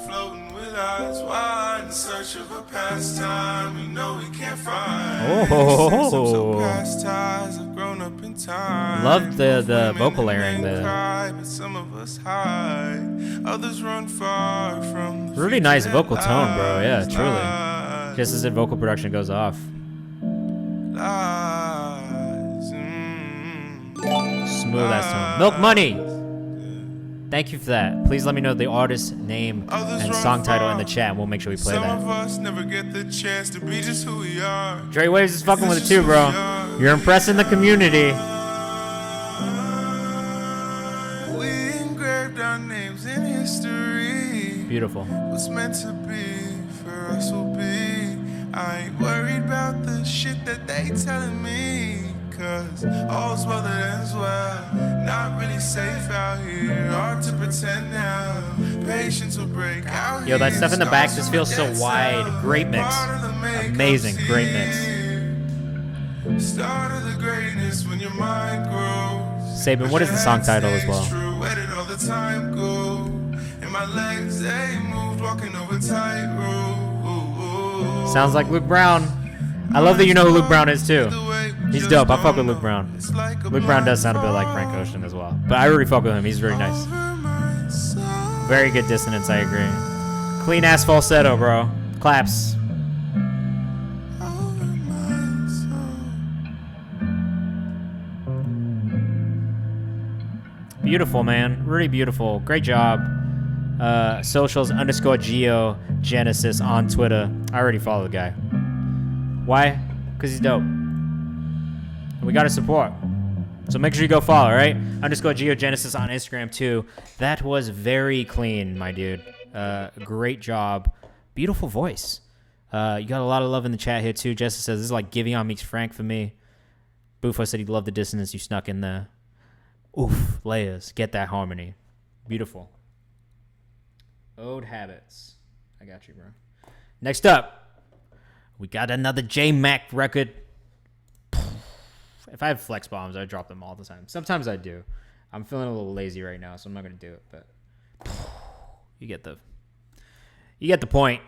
Floating with eyes wide in search of a pastime. We know we can't find. Oh. Love the vocal layering there. Some of us hide. Others run far from. Really nice vocal tone, bro. Yeah, truly. Just as the vocal production goes off. Smooth ass tone. Milk Money! Thank you for that. Please let me know the artist name and song title in the chat, and we'll make sure we play that. Some of us never get the chance to be just who we are. Dre Waves is fucking with it too, bro. You're impressing the community. We engraved our names in history. Beautiful. What's meant to be for us will be. I ain't worried about the shit that they telling me. Cause all's well that ends well. Not really safe out here. Hard to pretend now. Patience will break out. Yo, that stuff in the back just feels so wide. Great mix. Amazing. Great mix. Start of the greatness when your mind grows. Sabin, what is the song title as well? Where did all the time go? And my legs, they moved walking over tightrope. Sounds like Luke Brown. I love that you know who Luke Brown is too. He's dope. I fuck with Luke Brown. Luke Brown does sound a bit like Frank Ocean as well. But I really fuck with him. He's really nice. Very good dissonance, I agree. Clean ass falsetto, bro. Claps. Beautiful, man. Really beautiful. Great job. Socials _Geo Genesis on Twitter. I already follow the guy. Why? Because he's dope. And we got to support. So make sure you go follow, right? _Geo Genesis on Instagram too. That was very clean, my dude. Great job. Beautiful voice. You got a lot of love in the chat here too. Jessica says this is like Giveon meets Frank for me. Bufo said he loved the dissonance you snuck in there. Oof, layers. Get that harmony. Beautiful. Ode Habits. I got you, bro. Next up, we got another J-Mac record. If I have flex bombs, I drop them all the time. Sometimes I do. I'm feeling a little lazy right now, so I'm not going to do it. But you get the point.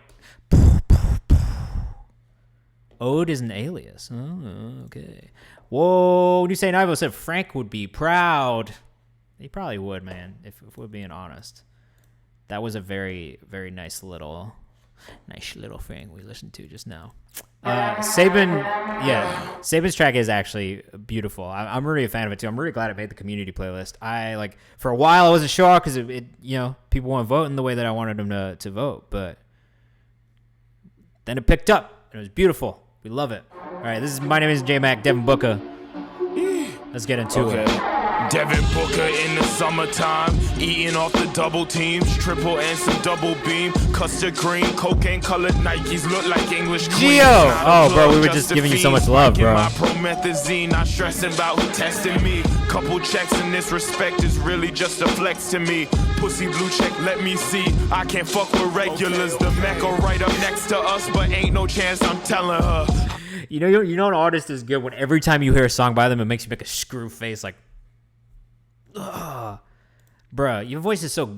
Ode is an alias. Oh, okay. Whoa, what do you say? Ivo said Frank would be proud. He probably would, man, if we're being honest. That was a very, very nice little thing we listened to just now. Sabin's track is actually beautiful. I'm really a fan of it too. I'm really glad it made the community playlist. For a while I wasn't sure because it people weren't voting the way that I wanted them to vote, but then it picked up. It was beautiful. We love it. All right, my name is J-Mac, Devin Booker. Let's get into it. Devin Booker in the summertime, eating off the double teams, triple and some double beam, custard green, cocaine colored Nikes look like English queens. Gio! Oh, bro, we were just giving you so much love, bro. My promethazine, not stressing about who testing me. Couple checks in this respect is really just a flex to me. Pussy blue check, let me see. I can't fuck with regulars. The Mecca right up next to us, but ain't no chance I'm telling her. You know an artist is good when every time you hear a song by them, it makes you make a screw face like, ugh. Bruh, your voice is so,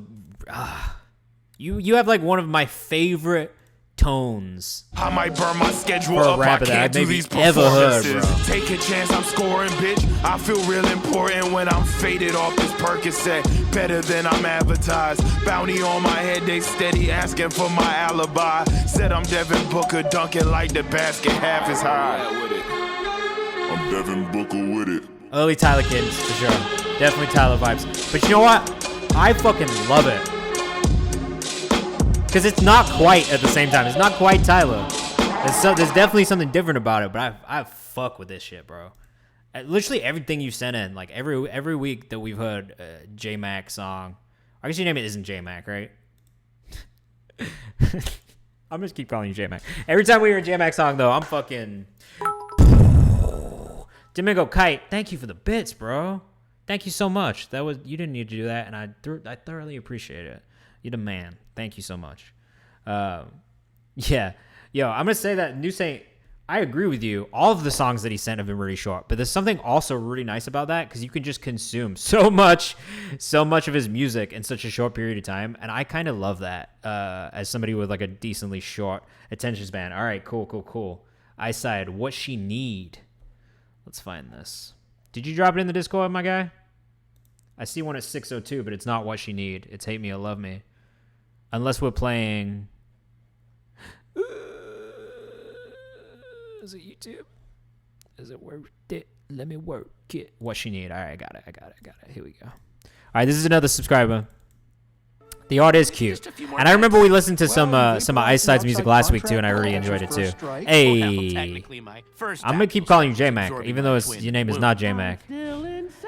you have like one of my favorite tones. I might burn my schedule for a up. rapper I can't that do I these maybe ever heard, performances. bro. Take a chance, I'm scoring, bitch. I feel real important when I'm faded off this Percocet. Better than I'm advertised. Bounty on my head, they steady asking for my alibi. Said I'm Devin Booker, dunking like the basket half is high. I'm Devin Booker with it. Early Tyler Kiddens, for sure. Definitely Tyler vibes. But you know what? I fucking love it. Because it's not quite at the same time. It's not quite Tyler. There's definitely something different about it, but I fuck with this shit, bro. Literally everything you sent in, like every week that we've heard a J-Mac song. I guess your name isn't J-Mac, right? I'm just keep calling you J-Mac. Every time we hear a J-Mac song, though, I'm fucking... Domingo Kite, thank you for the bits, bro. Thank you so much. You didn't need to do that, and I thoroughly appreciate it. You're the man. Thank you so much. Yeah. Yo, I'm going to say that New Saint, I agree with you. All of the songs that he sent have been really short, but there's something also really nice about that because you can just consume so much of his music in such a short period of time, and I kind of love that as somebody with like a decently short attention span. All right, cool. I side, what she need. Let's find this. Did you drop it in the Discord, my guy? I see one at 6:02, but it's not what she need. It's Hate Me or Love Me. Unless we're playing... Is it YouTube? Is it worth it? Let me work it. What she need. All right, I got it. Here we go. All right, this is another subscriber. The art is cute. And I remember we listened to some of Ice Side's music last week, too, and I really enjoyed it, too. Hey. I'm going to keep calling you J-Mac, even though your name is not J-Mac.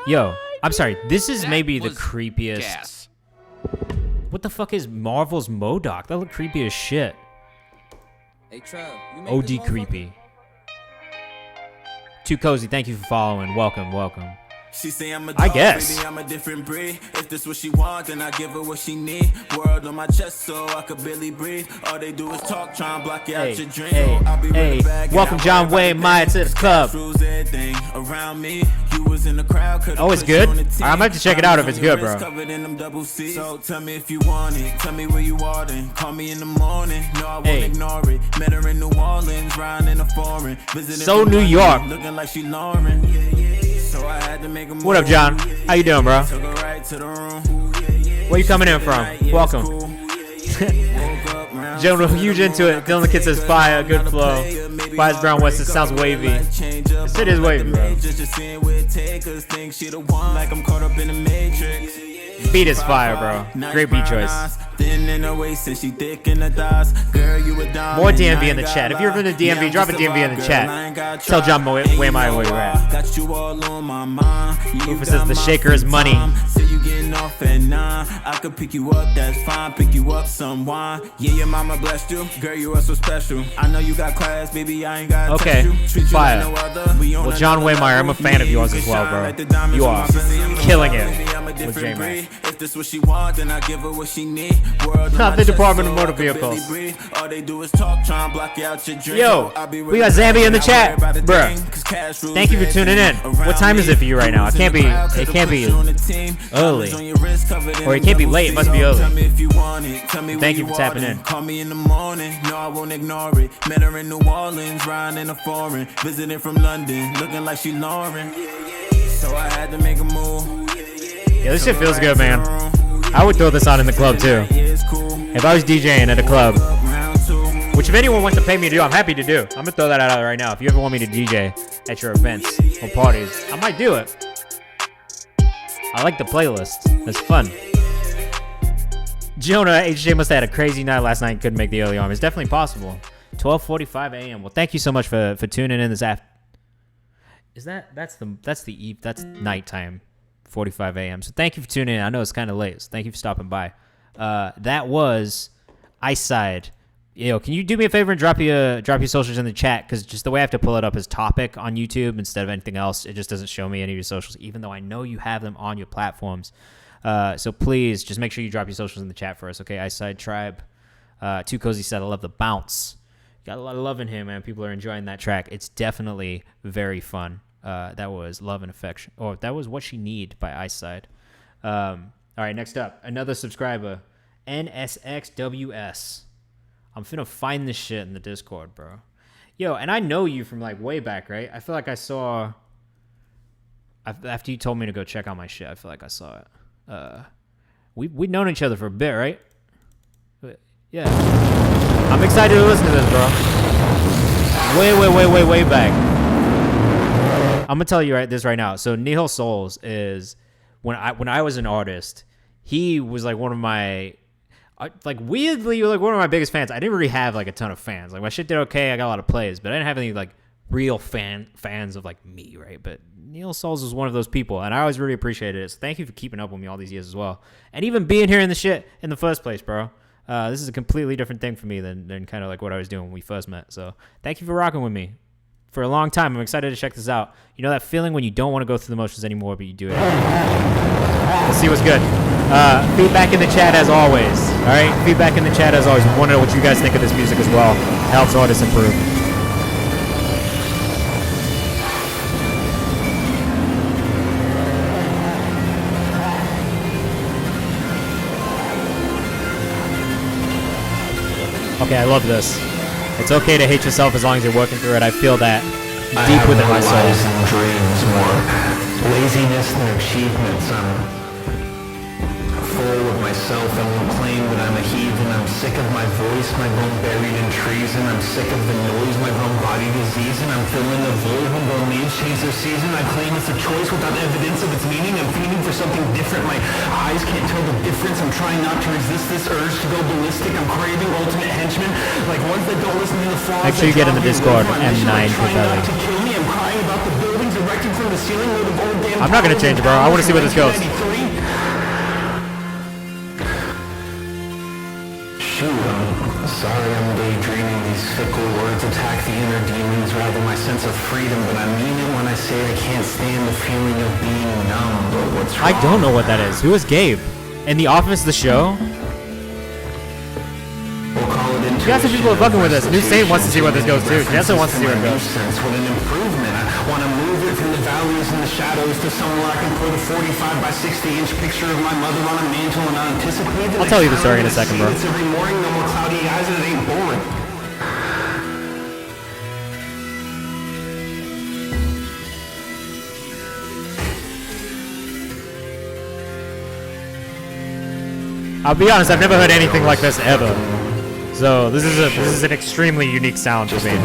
Yo, I'm sorry. This is maybe the creepiest... What the fuck is Marvel's MODOK? That look creepy as shit. OD creepy. Too Cozy, thank you for following. Welcome. She say I'm a I dog, guess. baby, I'm a different breed. If this what she want, then I give her what she need. World on my chest so I could barely breathe. All they do is talk, try and block you out your dream. Welcome John Wayne Meyer to the club. Oh, it's good? I'm gonna have to check it out if it's good, bro. So tell me if you want it. Tell me where you are then. Call me in the morning. No, I won't ignore it. Met her in New Orleans, riding in a foreign. So New York. Looking like she Lauren. So I had to make a move. What up, John? How you doing, bro? Took her right to the room. Where you coming in from? Welcome. Jonah, huge into it. Dylan the Kid says fire, good flow. Bias Brown West, it sounds wavy. This shit is wavy, bro. Beat is fire, bro. Great beat choice. More DMV in the chat. If you're from the DMV, drop a DMV in the chat. Tell John Waymeyer where you're at. Rufus says the shaker is money. I could pick you up, that's fine. Pick you up some wine. Yeah, your mama blessed you. Girl, you are so special. I know you got class, baby. I ain't got okay, fire. Well, John Waymeyer, I'm a fan of yours as well, bro. You are killing it with J-Mac. If this what she want, then I give her what she need. Not the Department of Motor Vehicles. All they do is talk, try and block you out your dream. Yo, we got Zambi in the chat, bruh. Thank you for tuning in. What time is it for you right now? It can't be early, or it can't be late. It must be early. Thank you for tapping in. Call me in the morning. No, I won't ignore it. Met her in New Orleans, riding in a foreign, visiting from London, looking like she Lauren. So I had to make a move. Yeah, this shit feels good, man. I would throw this on in the club too. If I was DJing at a club, which if anyone wants to pay me to do, I'm happy to do. I'm gonna throw that out right now. If you ever want me to DJ at your events or parties, I might do it. I like the playlist. It's fun. Jonah, HJ must have had a crazy night last night and couldn't make the early arm. It's definitely possible. 12:45 a.m. Well, thank you so much for tuning in this afternoon. That's nighttime 11:45 a.m. So thank you for tuning in. I know it's kind of late, so thank you for stopping by. That was Ice Side. Yo, can you do me a favor and drop your socials in the chat? Because just the way I have to pull it up as topic on YouTube instead of anything else, it just doesn't show me any of your socials, even though I know you have them on your platforms. So please just make sure you drop your socials in the chat for us, okay? Ice Side Tribe. Too Cozy said, I love the bounce. Got a lot of love in here, man. People are enjoying that track. It's definitely very fun. That was Love and Affection. Or that was What She Need by Ice Side. All right, next up, another subscriber, NSXWS. I'm finna find this shit in the Discord, bro. Yo, and I know you from like way back, right? I feel like I saw, after you told me to go check out my shit, I feel like I saw it. We've known each other for a bit, right? But, yeah. I'm excited to listen to this, bro. Way back. I'm gonna tell you this right now. So Nihil Souls is, when I was an artist, he was like one of my, like weirdly, like one of my biggest fans. I didn't really have like a ton of fans. Like my shit did okay. I got a lot of plays, but I didn't have any like real fans of like me, right? But Nihil Souls was one of those people, and I always really appreciated it. So thank you for keeping up with me all these years as well, and even being here in the shit in the first place, bro. This is a completely different thing for me than kind of like what I was doing when we first met. So thank you for rocking with me for a long time. I'm excited to check this out. You know that feeling when you don't want to go through the motions anymore, but you do it. Let's see what's good. Feedback in the chat as always. All right, feedback in the chat as always. We want to know what you guys think of this music as well. It helps artists improve. Okay, I love this. It's okay to hate yourself as long as you're working through it. I feel that deep within my soul. Dreams, more laziness than achievements. I'm full of myself and will claim that I'm a heathen. I'm sick of my voice, my bone buried in treason. I'm sick of the noise, my bone body disease. And I'm filling the void when bone leaves change their season. I claim it's a choice without evidence of its meaning. I'm feeding for something different. My eyes can't tell the difference. I'm trying not to resist this urge to go ballistic. I'm craving ultimate henchmen, like ones that don't listen to the flaws. Make sure you get in the Discord, M9 to kill me. I'm crying about the buildings erected from the ceiling. I'm not gonna change it, bro. I want to see where this goes. Shoot, I'm sorry I'm daydreaming. These fickle words attack the inner demons, rather my sense of freedom. But I mean it when I say I can't stand the feeling of being numb. But what's wrong? I don't know what that is. Who is Gabe? In The Office, the show? We'll call it You got some people fucking with us. New Saint wants to see where this goes too. Jessa wants to see where it goes. What an improvement. I want to move it from the valleys and the shadows to somewhere I can put a 45 by 60-inch picture of my mother on a mantle and anticipate the I'll tell you the story in a second, bro. It's every morning, no more cloudy eyes, and it ain't boring. I'll be honest, I've never heard anything like this ever. So this is an extremely unique sound for me. I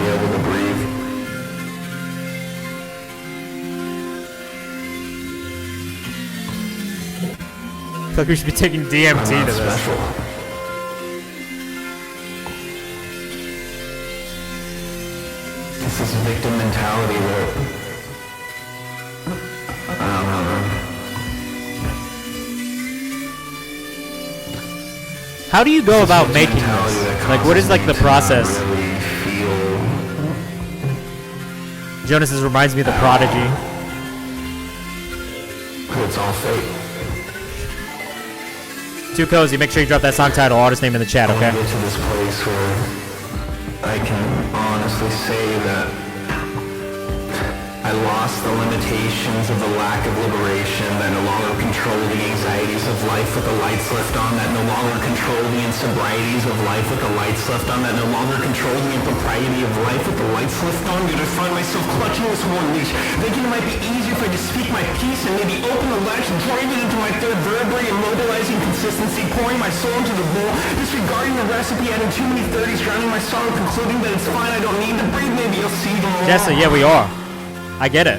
feel like we should be taking DMT to this. This is victim mentality that I don't know. How do you go about making this? Like, what is like the process? Jonas, this reminds me of The Prodigy. It's all fake. Too Cozy, make sure you drop that song title, artist name in the chat, okay? I get to this place where I can honestly say that I lost the limitations of the lack of liberation, that no longer control the anxieties of life with the lights left on, that no longer control the insobrieties of life with the lights left on, that no longer control the impropriety of life with the lights left on. Yet I find myself clutching this one leash, thinking it might be easier if I just speak my piece and maybe open the latch, drive it into my third vertebrae, immobilizing consistency, pouring my soul into the bowl, disregarding the recipe, adding too many 30s, drowning my sorrow, concluding that it's fine, I don't need to breathe, maybe you'll see tomorrow. Jessa, yeah, we are. I get it.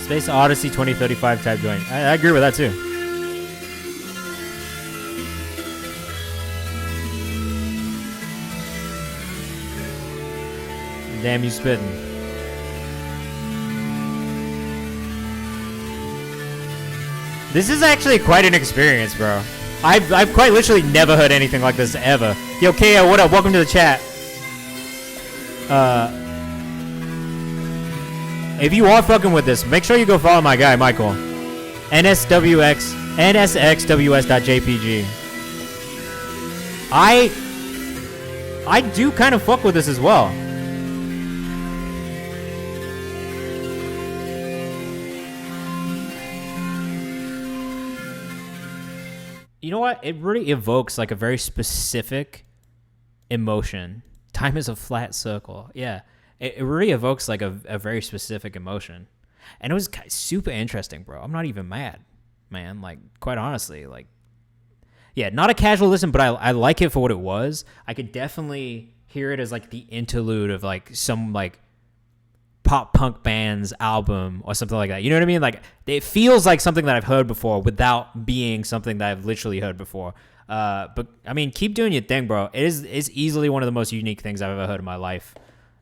Space Odyssey 2035 type joint. I agree with that too. Damn, you spitting. This is actually quite an experience, bro. I've quite literally never heard anything like this ever. Yo, KO, what up? Welcome to the chat. If you are fucking with this, make sure you go follow my guy, Michael. NSXWS.jpg. I do kind of fuck with this as well. You know what? It really evokes like a very specific emotion. Time is a flat circle. Yeah. It really evokes like a very specific emotion. And it was super interesting, bro. I'm not even mad, man. Like, quite honestly, like, yeah, not a casual listen, but I like it for what it was. I could definitely hear it as like the interlude of like some like pop punk band's album or something like that. You know what I mean? Like, it feels like something that I've heard before without being something that I've literally heard before. But I mean, keep doing your thing, bro. It's easily one of the most unique things I've ever heard in my life.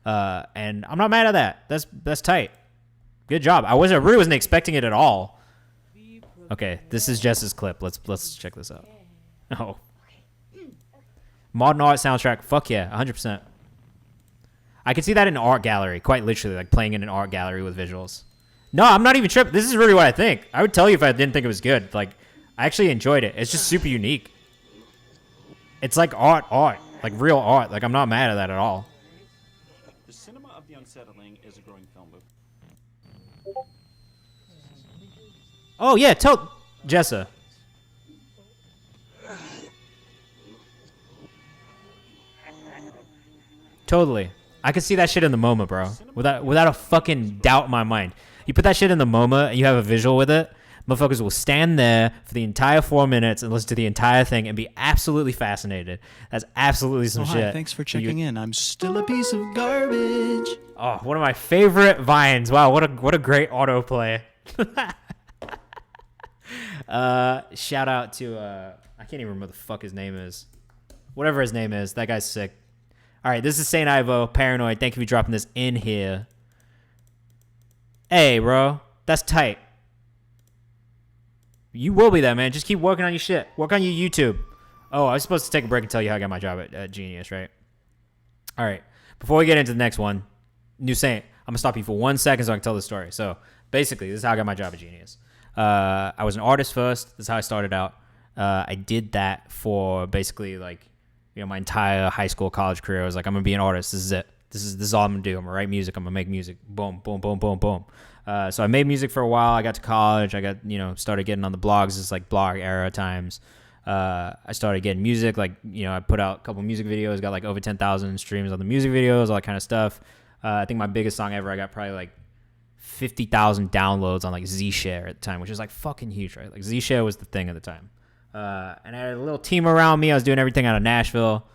And I'm not mad at that. That's tight. Good job. I really wasn't expecting it at all. Okay, this is Jess's clip. Let's check this out. Oh. Modern art soundtrack. Fuck yeah, 100%. I could see that in an art gallery, quite literally, like playing in an art gallery with visuals. No, I'm not even tripping. This is really what I think. I would tell you if I didn't think it was good. Like, I actually enjoyed it. It's just super unique. It's like art, like real art. Like, I'm not mad at that at all. The cinema of the unsettling is a growing film movement. Oh yeah, tell Jessa. Totally. I could see that shit in the MoMA, bro. Without a fucking doubt in my mind. You put that shit in the MoMA and you have a visual with it, motherfuckers will stand there for the entire 4 minutes and listen to the entire thing and be absolutely fascinated. That's absolutely some shit. Hi, thanks for checking in. I'm still a piece of garbage. Oh, one of my favorite vines. Wow, what a great autoplay. Shout out to I can't even remember what the fuck his name is. Whatever his name is, that guy's sick. All right, this is Saint Ivo, Paranoid. Thank you for dropping this in here. Hey, bro, that's tight. You will be there, man. Just keep working on your shit. Work on your YouTube. Oh, I was supposed to take a break and tell you how I got my job at Genius, right? All right. Before we get into the next one, New Saint, I'm going to stop you for 1 second so I can tell the story. So, basically, this is how I got my job at Genius. I was an artist first. This is how I started out. I did that for basically, like, you know, my entire high school, college career. I was like, I'm going to be an artist. This is it. This is all I'm going to do. I'm going to write music. I'm going to make music. Boom, boom, boom, boom, boom. So I made music for a while. I got to college. I got, started getting on the blogs. It's like blog era times. I started getting music. Like, I put out a couple music videos, got like over 10,000 streams on the music videos, all that kind of stuff. I think my biggest song ever, I got probably like 50,000 downloads on like Zshare at the time, which is like fucking huge, right? Like Zshare was the thing at the time. And I had a little team around me. I was doing everything out of Nashville.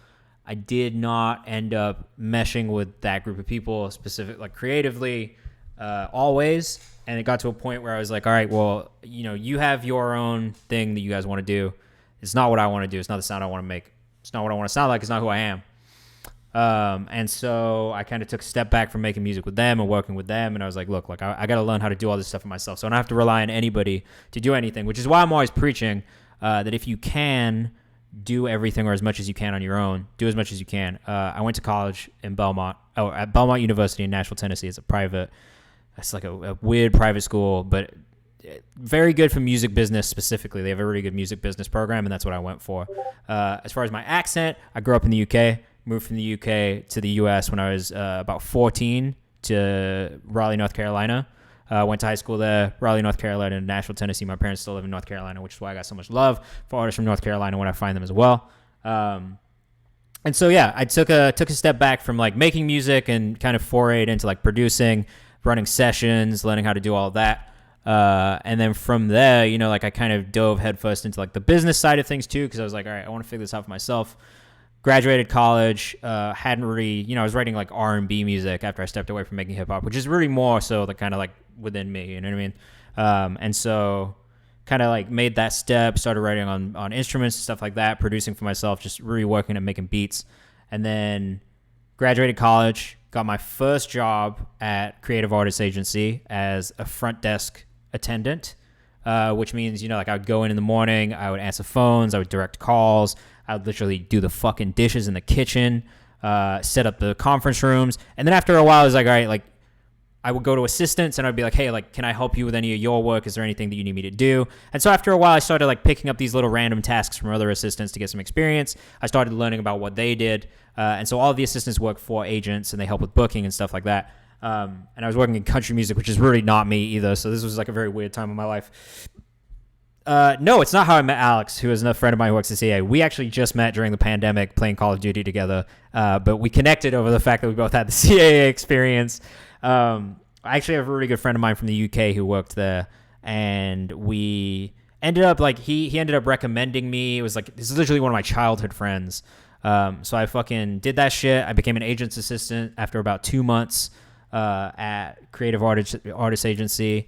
I did not end up meshing with that group of people like creatively, always. And it got to a point where I was like, all right, well, you have your own thing that you guys want to do. It's not what I want to do. It's not the sound I want to make. It's not what I want to sound like. It's not who I am. And so I kind of took a step back from making music with them and working with them. And I was like, look, I got to learn how to do all this stuff for myself. So I don't have to rely on anybody to do anything, which is why I'm always preaching that if you can do everything or as much as you can on your own, do as much as you can. I went to college in at Belmont University in Nashville, Tennessee. It's like a weird private school, but very good for music business specifically. They have a really good music business program, and that's what I went for. As far as my accent, I grew up in the UK, moved from the UK to the US when I was about 14 to Raleigh, North Carolina. Went to high school there, Raleigh, North Carolina, and Nashville, Tennessee. My parents still live in North Carolina, which is why I got so much love for artists from North Carolina when I find them as well. And so, yeah, I took a step back from like making music and kind of forayed into like producing, running sessions, learning how to do all of that. And then from there, I kind of dove headfirst into like the business side of things too, because I was like, all right, I want to figure this out for myself. Graduated college, hadn't really, I was writing like R&B music after I stepped away from making hip hop, which is really more so the kind of like within me, you know what I mean? And so kind of like made that step, started writing on instruments and stuff like that, producing for myself, just really working at making beats. And then graduated college, got my first job at Creative Artists Agency as a front desk attendant. which means, like I would go in the morning, I would answer phones, I would direct calls, I would literally do the fucking dishes in the kitchen, set up the conference rooms. And then after a while, I was like, all right, like I would go to assistants and I'd be like, hey, like, can I help you with any of your work? Is there anything that you need me to do? And so after a while, I started like picking up these little random tasks from other assistants to get some experience. I started learning about what they did. And so all of the assistants work for agents and they help with booking and stuff like that. And I was working in country music, which is really not me either. So this was like a very weird time in my life. No, it's not how I met Alex, who is another friend of mine who works at CA. We actually just met during the pandemic playing Call of Duty together. But we connected over the fact that we both had the CAA experience. I actually have a really good friend of mine from the UK who worked there, and we ended up like he ended up recommending me. It was like, this is literally one of my childhood friends. So I fucking did that shit. I became an agent's assistant after about 2 months at Creative Artist Agency,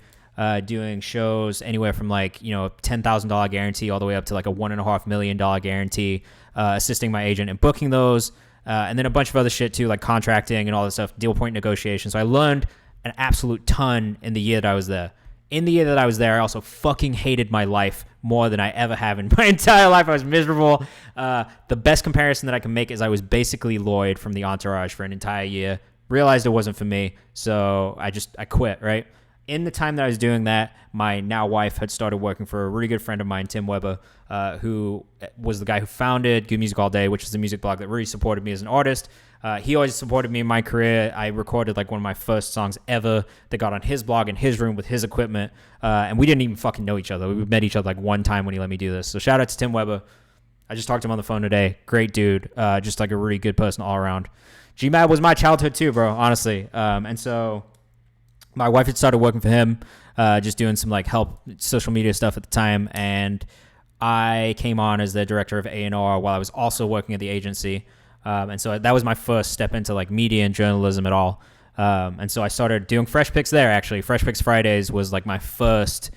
doing shows anywhere from like, $10,000 guarantee all the way up to like a $1.5 million guarantee, assisting my agent in booking those. And then a bunch of other shit too, like contracting and all this stuff, deal point negotiation. So I learned an absolute ton in the year that I was there. In the year that I was there, I also fucking hated my life more than I ever have in my entire life. I was miserable. The best comparison that I can make is I was basically Lloyd from The Entourage for an entire year. Realized it wasn't for me, so I quit, right? In the time that I was doing that, my now wife had started working for a really good friend of mine, Tim Weber, who was the guy who founded Good Music All Day, which is a music blog that really supported me as an artist. He always supported me in my career. I recorded like one of my first songs ever that got on his blog in his room with his equipment, and we didn't even fucking know each other. We met each other like one time when he let me do this. So shout out to Tim Weber. I just talked to him on the phone today. Great dude. Just like a really good person all around. GMAD was my childhood too, bro, honestly. And so my wife had started working for him, just doing some like help social media stuff at the time. And I came on as the director of A&R while I was also working at the agency. And so that was my first step into like media and journalism at all. And so I started doing Fresh Picks there, actually. Fresh Picks Fridays was like my first,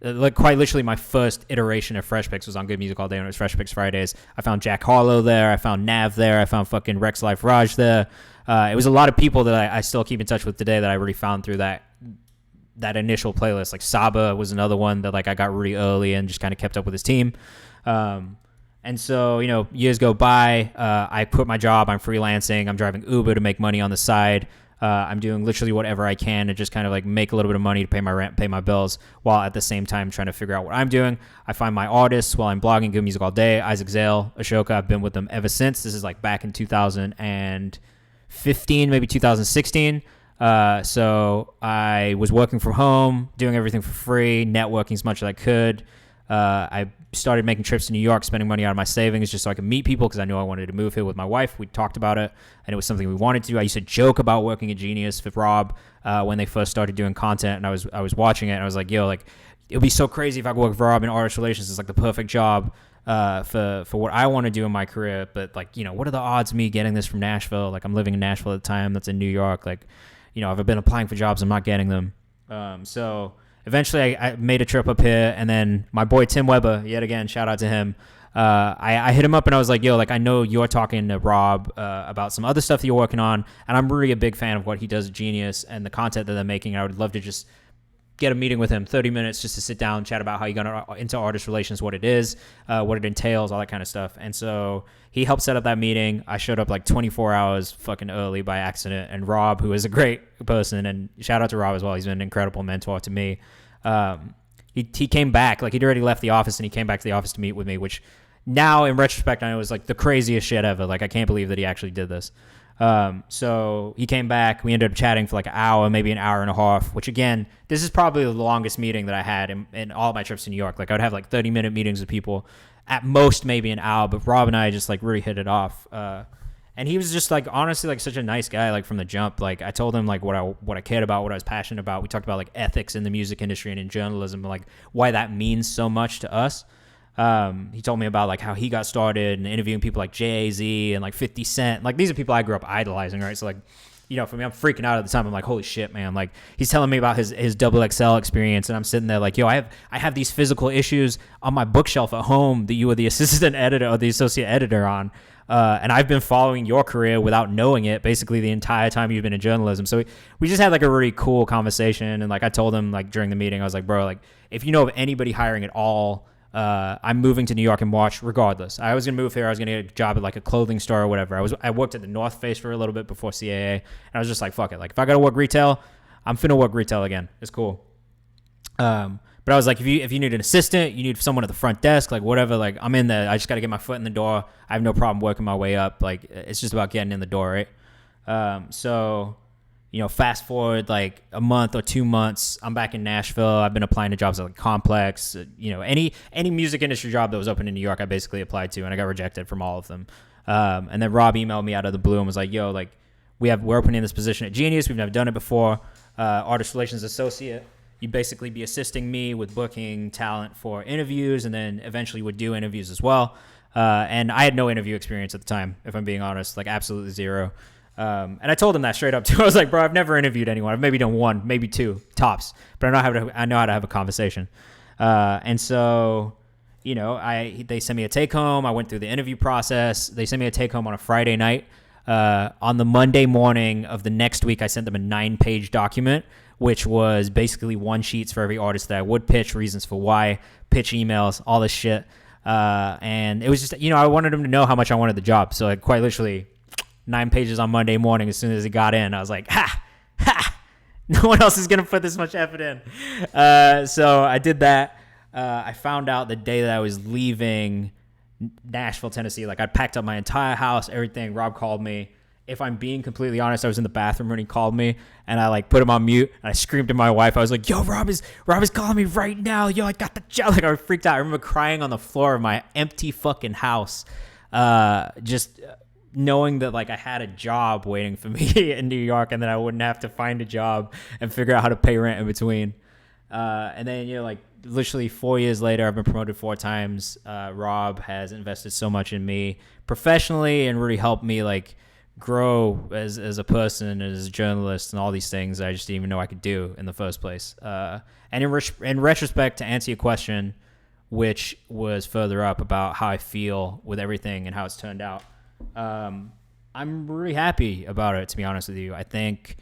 like quite literally my first iteration of Fresh Picks was on Good Music All Day when it was Fresh Picks Fridays. I found Jack Harlow there. I found Nav there. I found fucking Rex Life Raj there. It was a lot of people that I still keep in touch with today that I really found through that initial playlist. Like Saba was another one that like I got really early and just kind of kept up with his team. And so, years go by, I quit my job, I'm freelancing, I'm driving Uber to make money on the side. I'm doing literally whatever I can to just kind of like make a little bit of money to pay my rent, pay my bills, while at the same time trying to figure out what I'm doing. I find my artists while I'm blogging Good Music All Day, Isaac Zale, Ashoka. I've been with them ever since. This is like back in 2015, maybe 2016. So I was working from home, doing everything for free, networking as much as I could. I started making trips to New York, spending money out of my savings just so I could meet people because I knew I wanted to move here with my wife. We talked about it, and it was something we wanted to do. I used to joke about working at Genius with Rob when they first started doing content, and I was watching it, and I was like, yo, like, it would be so crazy if I could work for Rob in artist relations. It's like the perfect job for what I want to do in my career. But, like, what are the odds of me getting this from Nashville? Like, I'm living in Nashville at the time. That's in New York. Like, I've been applying for jobs. I'm not getting them. So eventually I made a trip up here, and then my boy Tim Weber, yet again, shout out to him. I hit him up and I was like, yo, like, I know you're talking to Rob about some other stuff that you're working on, and I'm really a big fan of what he does at Genius and the content that they're making. I would love to just get a meeting with him, 30 minutes just to sit down and chat about how you got into artist relations, what it is, what it entails, all that kind of stuff. And so he helped set up that meeting. I showed up like 24 hours fucking early by accident. And Rob, who is a great person, and shout out to Rob as well, he's been an incredible mentor to me. He came back, like he'd already left the office and he came back to the office to meet with me, which now in retrospect, I know was like the craziest shit ever. Like, I can't believe that he actually did this. So he came back, we ended up chatting for like an hour, maybe an hour and a half, which again, this is probably the longest meeting that I had in all my trips to New York. Like, I would have like 30-minute meetings with people, at most maybe an hour, but Rob and I just like really hit it off. And he was just like, honestly, like such a nice guy, like from the jump. Like, I told him like what I cared about, what I was passionate about. We talked about like ethics in the music industry and in journalism, and like why that means so much to us. He told me about like how he got started and interviewing people like Jay-Z and like 50 Cent. Like, these are people I grew up idolizing, right? So like for me, I'm freaking out at the time. I'm like, holy shit, man. Like, he's telling me about his double XL experience, and I'm sitting there like, yo, I have these physical issues on my bookshelf at home that you were the assistant editor or the associate editor on. And I've been following your career without knowing it basically the entire time you've been in journalism. So we just had like a really cool conversation. And like I told him like during the meeting, I was like, bro, like if you know of anybody hiring at all, I'm moving to New York in March regardless. I was going to move here. I was going to get a job at like a clothing store or whatever. I worked at the North Face for a little bit before CAA. And I was just like, fuck it. Like if I got to work retail, I'm finna work retail again. It's cool. But I was like, if you need an assistant, you need someone at the front desk, like whatever, like I'm in there. I just got to get my foot in the door. I have no problem working my way up. Like it's just about getting in the door, right? So, fast forward like a month or 2 months, I'm back in Nashville. I've been applying to jobs at like Complex, any music industry job that was open in New York, I basically applied to, and I got rejected from all of them. And then Rob emailed me out of the blue and was like, yo, like we're opening this position at Genius. We've never done it before. Artist Relations Associate. You'd basically be assisting me with booking talent for interviews, and then eventually would do interviews as well. And I had no interview experience at the time, if I'm being honest, like absolutely zero. And I told him that straight up too. I was like, bro, I've never interviewed anyone. I've maybe done one, maybe two tops, but I know how to have a conversation. And so, they sent me a take home. I went through the interview process. They sent me a take home on a Friday night. On the Monday morning of the next week, I sent them a 9-page document, which was basically one sheets for every artist that I would pitch, reasons for why, pitch emails, all this shit. And it was just, I wanted them to know how much I wanted the job. So like quite literally 9 pages on Monday morning. As soon as it got in, I was like, ha, no one else is going to put this much effort in. So I did that. I found out the day that I was leaving Nashville, Tennessee, like I packed up my entire house, everything. Rob called me. If I'm being completely honest, I was in the bathroom when he called me, and I like put him on mute, and I screamed to my wife. I was like, yo, Rob is calling me right now. Yo, I got the job. Like I was freaked out. I remember crying on the floor of my empty fucking house, just knowing that like I had a job waiting for me in New York, and that I wouldn't have to find a job and figure out how to pay rent in between. And then, like literally 4 years later, I've been promoted 4 times. Rob has invested so much in me professionally and really helped me like grow as a person, as a journalist, and all these things I just didn't even know I could do in the first place. And in retrospect, to answer your question, which was further up about how I feel with everything and how it's turned out, I'm really happy about it, to be honest with you. I think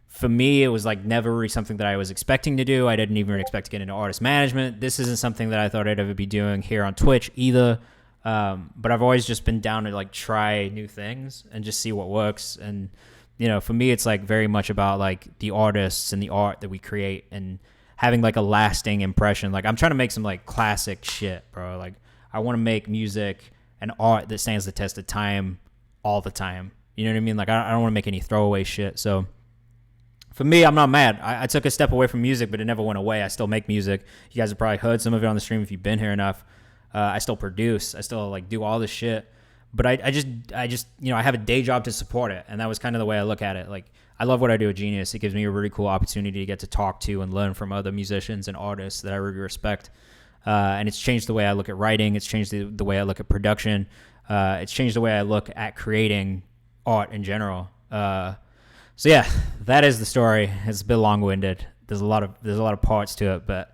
for me, it was like never really something that I was expecting to do. I didn't even expect to get into artist management. This isn't something that I thought I'd ever be doing here on Twitch either. But I've always just been down to like try new things and just see what works. And, for me, it's like very much about like the artists and the art that we create and having like a lasting impression. Like I'm trying to make some like classic shit, bro. Like I want to make music and art that stands the test of time all the time. You know what I mean? Like I don't want to make any throwaway shit. So for me, I'm not mad. I took a step away from music, but it never went away. I still make music. You guys have probably heard some of it on the stream if you've been here enough. I still produce. I still like do all this shit. But I just I have a day job to support it, and that was kind of the way I look at it. Like I love what I do at Genius. It gives me a really cool opportunity to get to talk to and learn from other musicians and artists that I really respect. And it's changed the way I look at writing. It's changed the way I look at production. It's changed the way I look at creating art in general. So yeah, that is the story. It's a bit long-winded. There's a lot of parts to it, but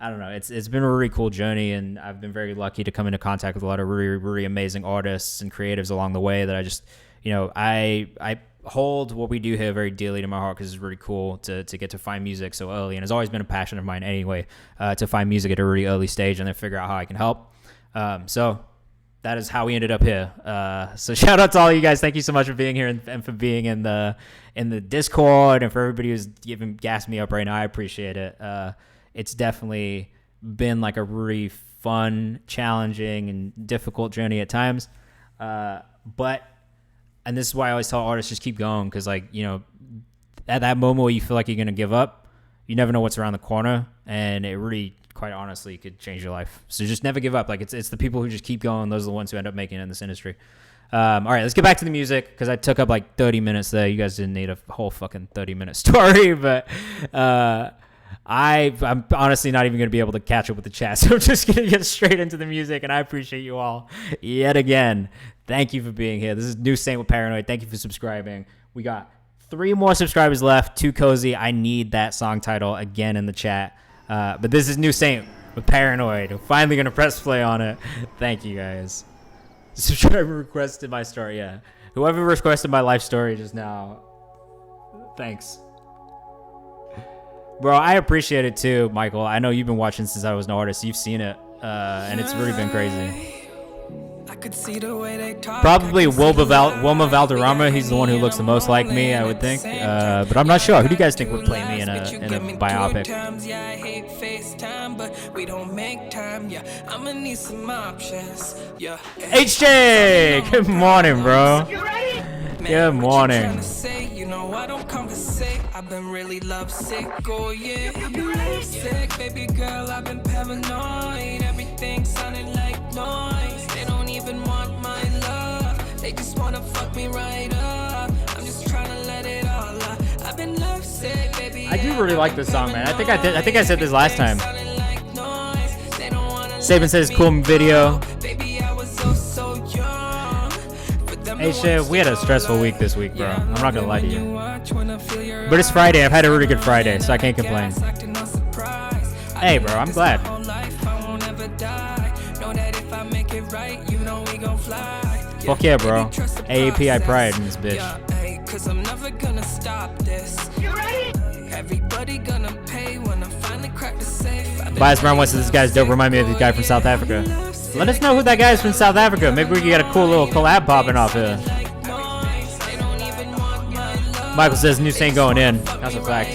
I don't know. It's been a really cool journey, and I've been very lucky to come into contact with a lot of really, really amazing artists and creatives along the way that I just, I hold what we do here very dearly to my heart because it's really cool to get to find music so early, and it's always been a passion of mine anyway, to find music at a really early stage and then figure out how I can help. So that is how we ended up here. So shout out to all you guys. Thank you so much for being here and for being in the Discord, and for everybody who's gassed me up right now. I appreciate it. It's definitely been like a really fun, challenging, and difficult journey at times. And this is why I always tell artists just keep going, because at that moment where you feel like you're going to give up, you never know what's around the corner, and it really, quite honestly, could change your life. So just never give up. Like it's the people who just keep going. Those are the ones who end up making it in this industry. All right, let's get back to the music, because I took up like 30 minutes there. You guys didn't need a whole fucking 30-minute story, but I'm honestly not even going to be able to catch up with the chat, so I'm just going to get straight into the music, and I appreciate you all yet again. Thank you for being here. This is New Saint with Paranoid. Thank you for subscribing. We got 3 more subscribers left. Too Cozy. I need that song title again in the chat. But this is New Saint with Paranoid. I'm finally going to press play on it. Thank you, guys. Subscriber requested my story. Yeah. Whoever requested my life story just now. Thanks. Bro, I appreciate it too, Michael. I know you've been watching since I was an artist. You've seen it. And it's really been crazy. Probably Wilma Valderrama. He's the one who looks the most like me, I would think. But I'm not sure. Who do you guys think would play me in a biopic? HJ! Good morning, bro. Good morning. I've been really lovesick, oh yeah. I've been lovesick, baby girl. I've been paranoid. Everything sounding like noise. They don't even want my love. They just wanna fuck me right up. I'm just trying to let it all out. I've been lovesick, baby. I do really like this song, man. I think I said this last time. Saban says cool video. Hey, Shiv, we had a stressful week this week, bro. I'm not gonna lie to you. But it's Friday. I've had a really good Friday, so I can't complain. Hey, bro, I'm glad. Fuck yeah, bro. AAP, I pride in this bitch. Bias Brown wants this guy's dope. Remind me of this guy from South Africa. Let us know who that guy is from South Africa. Maybe we can get a cool little collab popping off here. Michael says New Saint going in. That's a fact.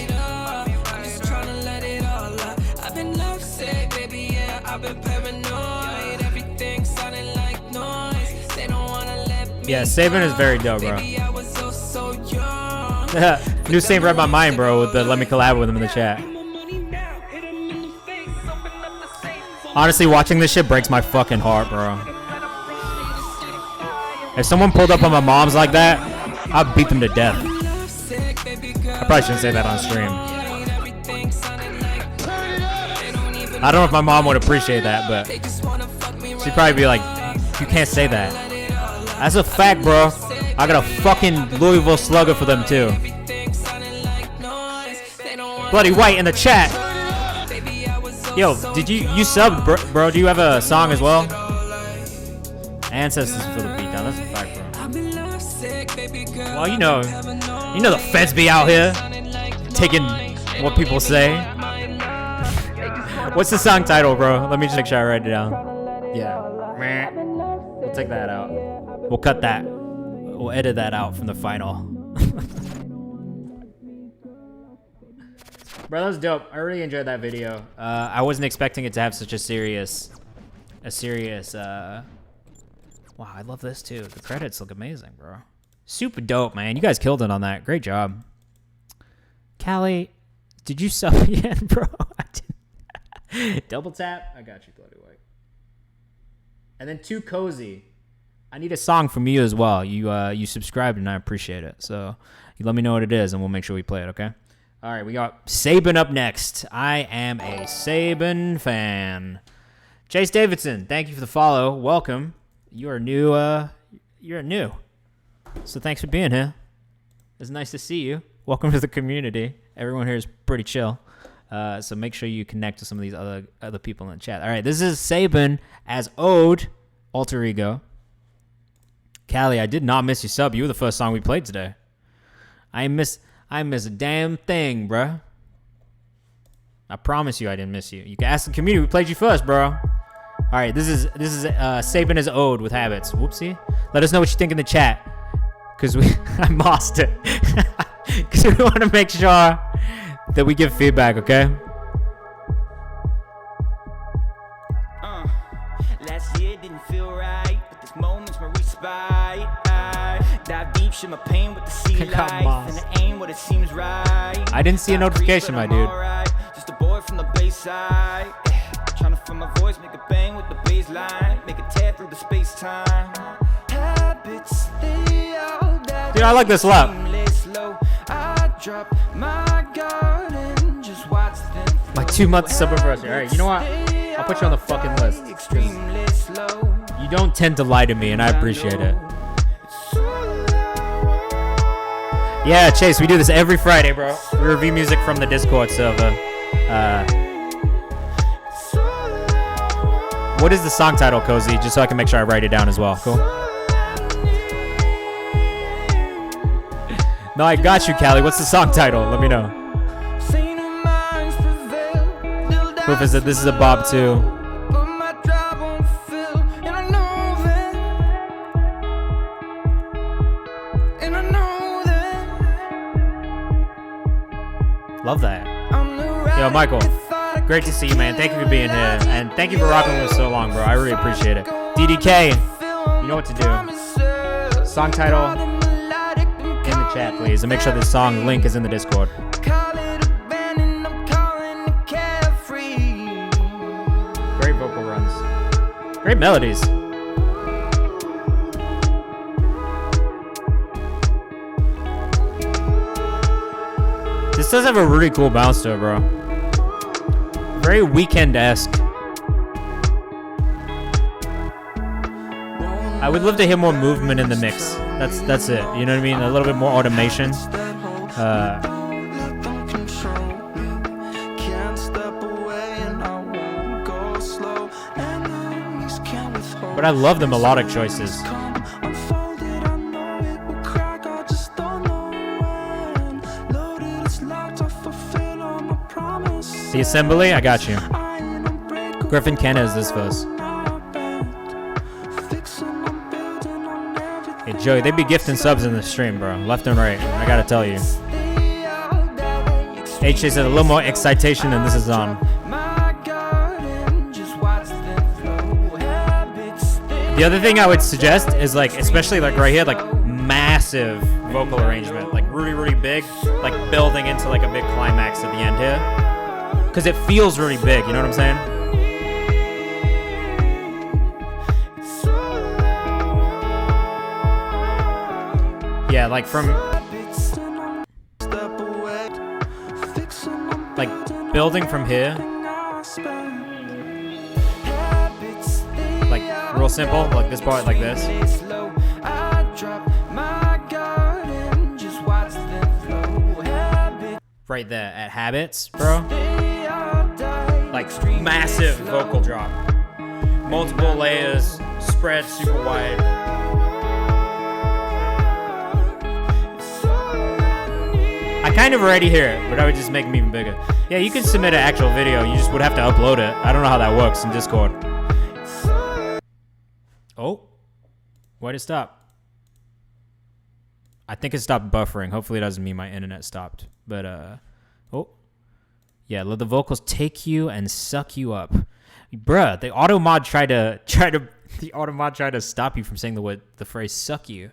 Yeah, Saban is very dope, bro. New Saint read my mind, bro, with the let me collab with him in the chat. Honestly, watching this shit breaks my fucking heart, bro. If someone pulled up on my moms like that, I'd beat them to death. I probably shouldn't say that on stream. I don't know if my mom would appreciate that, but she'd probably be like, you can't say that. That's a fact, bro. I got a fucking Louisville slugger for them, too. Bloody White in the chat. Yo, did you sub, bro? Do you have a song as well? Ancestors for the beatdown. That's a fact, bro. Well, you know the feds be out here taking what people say. What's the song title, bro? Let me just make sure I write it down. Yeah. We'll take that out. We'll cut that. We'll edit that out from the final. Bro, that was dope. I really enjoyed that video. I wasn't expecting it to have such a serious, wow, I love this too. The credits look amazing, bro. Super dope, man. You guys killed it on that. Great job. Callie, did you sub again, bro? I didn't. Double tap. I got you, Bloody White. And then Too Cozy. I need a song from you as well. You subscribed and I appreciate it. So you let me know what it is and we'll make sure we play it, okay? All right, we got Saban up next. I am a Saban fan. Chase Davidson, thank you for the follow. Welcome. You're new. You're new. So thanks for being here. It's nice to see you. Welcome to the community. Everyone here is pretty chill. So make sure you connect to some of these other people in the chat. All right, this is Saban as Ode, Alter Ego. Callie, I did not miss your sub. You were the first song we played today. I miss a damn thing, bruh. I promise you I didn't miss you. You can ask the community who played you first, bro. All right, this is Saban as Ode with Habits. Whoopsie. Let us know what you think in the chat. Because I lost it. Because we want to make sure that we give feedback, okay? Last year didn't feel right, but this moment's my respite. Dive deep, share my pain with the sea life, and it ain't what it seems right. I didn't see a notification, my dude. Just a boy from the bayside, trying to find my voice, make a bang with the bass line, make a tear through the space time. Habits, they all that. Dude, I like this a lot. I drop my guard and just watch them. My 2-month sub anniversary. All right, you know what? I'll put you on the fucking list. You don't tend to lie to me, and I appreciate it. Yeah, Chase, we do this every Friday, bro. We review music from the Discord server. What is the song title, Cozy? Just so I can make sure I write it down as well. Cool. No, I got you, Callie. What's the song title? Let me know. Rufus said this is a Bob too. Love that. Yo, Michael. Great to see you, man. Thank you for being here. And thank you for rocking with us so long, bro. I really appreciate it. DDK, you know what to do. Song title in the chat, please. And make sure the song link is in the Discord. Great vocal runs. Great melodies. This does have a really cool bounce to it, bro. Very Weekend-esque. I would love to hear more movement in the mix. That's it. You know what I mean? A little bit more automation. But I love the melodic choices. The assembly, I got you. Griffin Kenna is this verse. Hey Joey, they be gifting subs in the stream, bro. Left and right. I gotta tell you. HJ said a little more excitation than this is on. The other thing I would suggest is like, especially like right here, like massive vocal arrangement, like really big, like building into like a big climax at the end here. Because it feels really big, you know what I'm saying? Yeah, like from... like, building from here. Like, real simple, like this part, like this. Right there, at Habits, bro. Like massive vocal drop, multiple layers, spread super wide. I kind of already hear it, but I would just make them even bigger. Yeah, you could submit an actual video. You just would have to upload it. I don't know how that works in Discord. Oh, why'd it stop? I think it stopped buffering. Hopefully it doesn't mean my internet stopped. But oh. Yeah, let the vocals take you and suck you up. Bruh, the auto mod tried to stop you from saying the phrase suck you.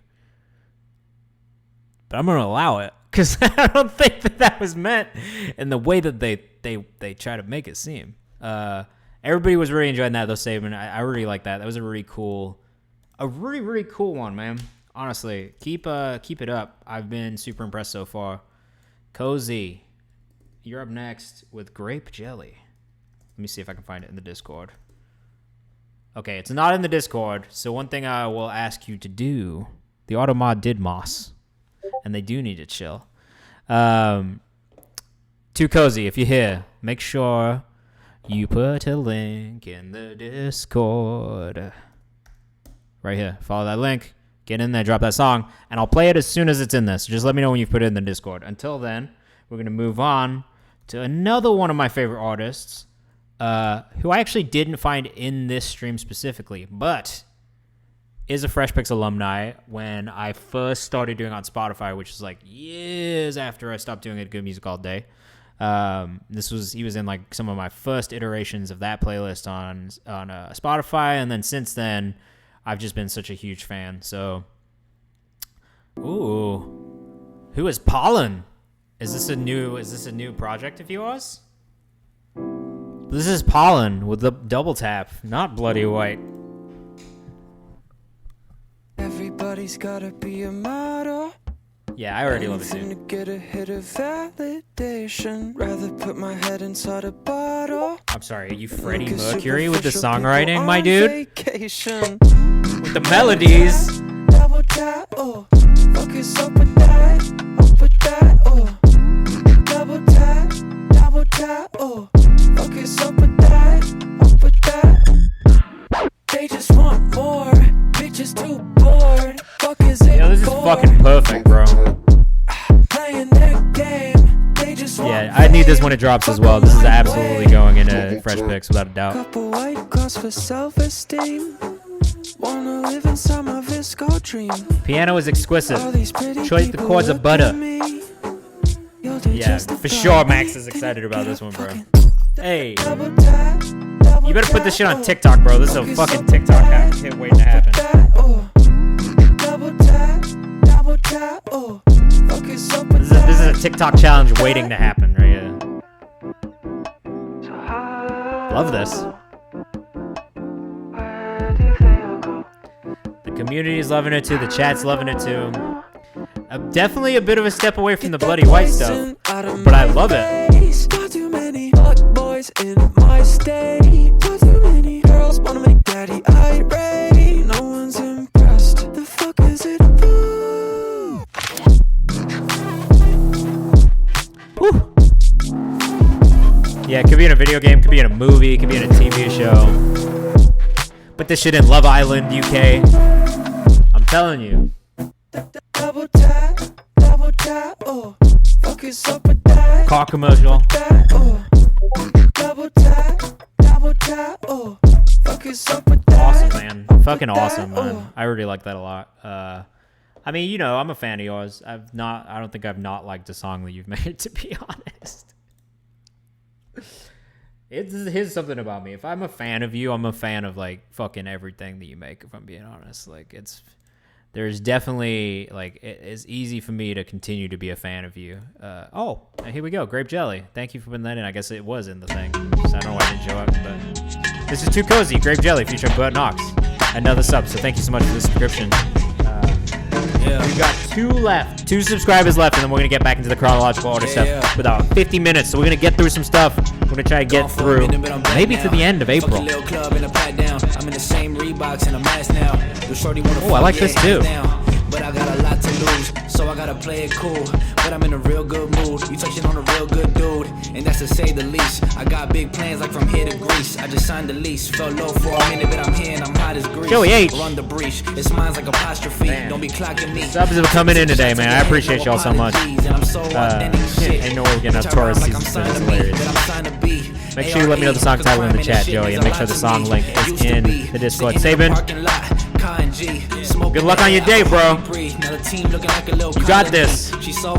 But I'm gonna allow it. Cause I don't think that was meant in the way that they try to make it seem. Everybody was really enjoying that though, Saban. I really like that. That was a really cool one, man. Honestly. Keep it up. I've been super impressed so far. Cozy. You're up next with Grape Jelly. Let me see if I can find it in the Discord. Okay, it's not in the Discord, so one thing I will ask you to do, the Automod did Moss, and they do need to chill. Too Cozy, if you're here, make sure you put a link in the Discord. Right here. Follow that link, get in there, drop that song, and I'll play it as soon as it's in this. Just let me know when you've put it in the Discord. Until then, we're going to move on to another one of my favorite artists, who I actually didn't find in this stream specifically, but is a Fresh Picks alumni when I first started doing it on Spotify, which is like years after I stopped doing it Good Music All Day. He was in like some of my first iterations of that playlist on Spotify, and then since then, I've just been such a huge fan. So, ooh, who is Pollen? Is this a new project of yours? This is Pollen with the double tap, not Bloody White. Everybody's gotta be a model. Yeah, I already love it too. To get a hit of validation, rather put my head inside a bottle. I'm sorry, are you Freddie Mercury with the songwriting, my dude? Vacation. With the melodies. Double tap, oh, focus up with that. Up with bored. Fuck is it? Yo, this is fucking perfect, bro. Playing that game. They just Yeah, I need this when it drops as well. This is absolutely going into Fresh Picks without a doubt. couple white claws for self-esteem. Wanna live inside my visco dream. Piano is exquisite. All these pretty Choice the people chords of look butter. at me. Yo, they Yeah, just for a sure thought. Max is excited about this one, bro. Hey, Double tap, double you better put this shit tap, on TikTok, bro. This is a fucking TikTok hit waiting to happen. double tap, double tap, oh. Focus up with This is a TikTok challenge waiting to happen right here. Love this. The community is loving it too. The chat's loving it too. Definitely a bit of a step away from the bloody white stuff, but I love it. Far too many fuck boys in my state. Far too many girls wanna make daddy irate. No one's impressed. The fuck is it about? Woo. Yeah, it could be in a video game, could be in a movie, could be in a TV show. Put this shit in Love Island, UK. I'm telling you. Double tap, oh. Focus up with that. Car commercial. Oh. Double tap, oh. Focus up with that. Awesome, man. Fucking awesome, man. I really like that a lot. I mean, you know, I'm a fan of yours. I don't think I've not liked a song that you've made, to be honest. Here's something about me. If I'm a fan of you, I'm a fan of like fucking everything that you make, if I'm being honest. Like there's definitely like it's easy for me to continue to be a fan of you. Oh, here we go. Grape jelly. Thank you for putting that in. I guess it was in the thing. So I don't know why it didn't show up, but this is Too Cozy. Grape jelly featuring Bud Knox. Another sub. So thank you so much for the subscription. Yeah. We got 2 subscribers left, and then we're gonna get back into the chronological order stuff with about 50 minutes. So we're gonna get through some stuff. We're gonna try to get through maybe to the end of April. I'm in the same Reeboks and a mask now. Oh, I like this too. But I got a lot to lose, so I gotta play it cool. But I'm in a real good mood. You touching on a real good dude, and that's to say the least. I got big plans like from here to Greece. I just signed the lease. Felt low for a minute, but I'm here and I'm hot as grease. Joey H. Run the breach. It's mine's like apostrophe. Don't be clocking me. Subs are coming in today, man. I appreciate y'all so much. Ain't no way we're getting enough Taurus seasons, but it's hilarious. Make sure you let me know the song title in the chat, Joey, and make sure the song link is in the Discord. Sabin, good luck on your day, bro. You got this.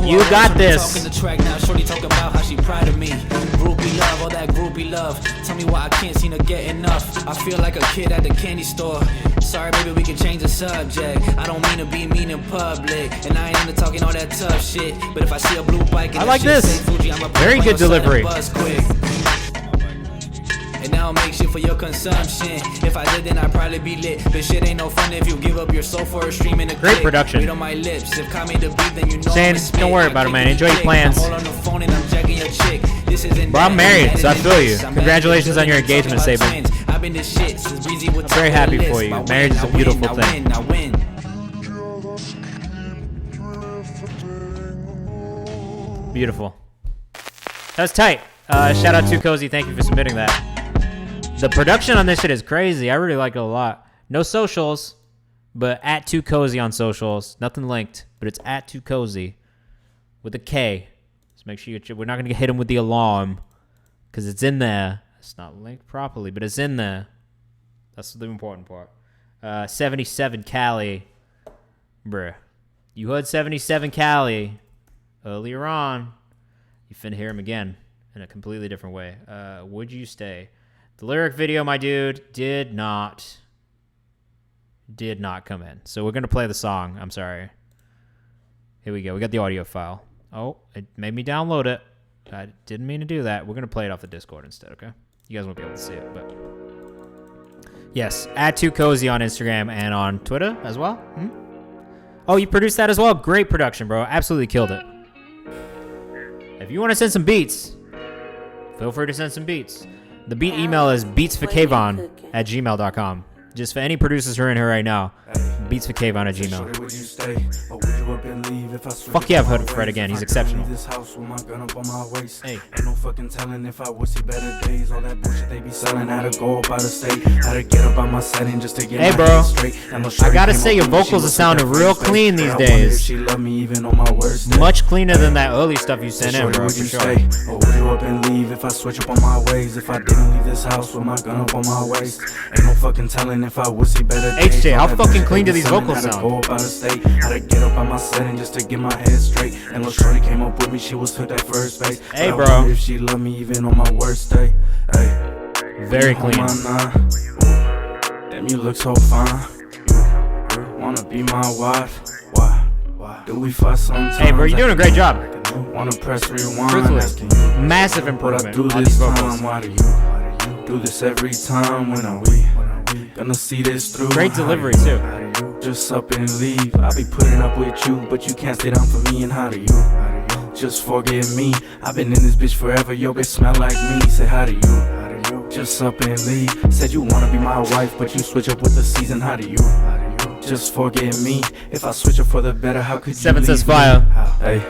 You got this. Groupie love, all that groupie love. Tell me why I can't seem to get enough. I feel like a kid at the candy store. Sorry, baby, we can change the subject. I don't mean to be mean in public, and I ain't into talking all that tough shit. But if I see a blue bike, I like this. Very good delivery. And now I'll make shit for your consumption. If I did, then I'd probably be lit. But shit ain't no fun if you give up your soul for a stream in a great production. Read on my lips. If call me the beat, then you know Shane, don't worry about it, man. Enjoy your plans. I'm on the phone and I'm checking your chick. This isn't Bro, I'm married, so I feel you. Congratulations on your engagement, Sabin. I've been this shit since Breezy was I'm very happy for you. Marriage is a beautiful thing. I win. Beautiful. That was tight. Shout out to Cozy. Thank you for submitting that. The production on this shit is crazy. I really like it a lot. No socials, but at 2Cozy on socials. Nothing linked, but it's at 2Cozy with a K. So make sure we're not going to hit him with the alarm because it's in there. It's not linked properly, but it's in there. That's the important part. 77 Cali. Bruh. You heard 77 Cali earlier on. You finna hear him again in a completely different way. Would you stay? The lyric video, my dude, did not come in. So we're going to play the song. I'm sorry. Here we go. We got the audio file. Oh, it made me download it. I didn't mean to do that. We're going to play it off the Discord instead, okay? You guys won't be able to see it, but... Yes, at 2Cozy on Instagram and on Twitter as well. Oh, you produced that as well? Great production, bro. Absolutely killed it. If you want to send some beats, feel free to send some beats. The beat email is beatsforkayvan@gmail.com. Just for any producers who are in here right now, Beats for Kayvan at Gmail. Would you stay or would you up and leave if I switch Fuck yeah, up I've heard my of Fred ways? again. If He's I exceptional. leave this house with my gun up on my waist. Hey. Ain't no fucking telling if I would see better days. All that bullshit they be selling. How to go up out of state. How to get up on my setting just to get Hey, my bro. head straight. And I gotta say, your vocals are sounding real clean these days. She love me even on my worst day. Much cleaner than that early stuff you sent in, Shorty, bro, would for you sure. stay or would you up and leave if I switch up on my ways? If I didn't leave this house with my gun up on my waist. Ain't no fucking telling if I would see better days. HJ, how All that fucking bullshit clean they do be these selling. vocals How to sound? go up out of state. How to get up on my setting just to get my head straight. And little shorty came up with me, she was hooked at first base. Hey, But I bro. wonder if she love me even on my worst day. Hey. Very You hold clean. my nine. Ooh. Damn, you look so fine. You wanna be my wife? Why? Do we fuss sometimes? Hey, bro, you're doing a great job. Wanna press rewind? Truthfully, Asking you massive what I improvement do on this these vocals. time. Why do you do this every time? When are we gonna see this through? Great How do delivery, you too. Just up and leave. I be putting up with you, but you can't stay down for me. And how do you just forget me? I've been in this bitch forever. Yo, bitch smell like me. Say how do you just up and leave? Said you wanna be my wife, but you switch up with the season. How do you just forget me? If I switch up for the better, how could you Seven says leave me? fire. Hey.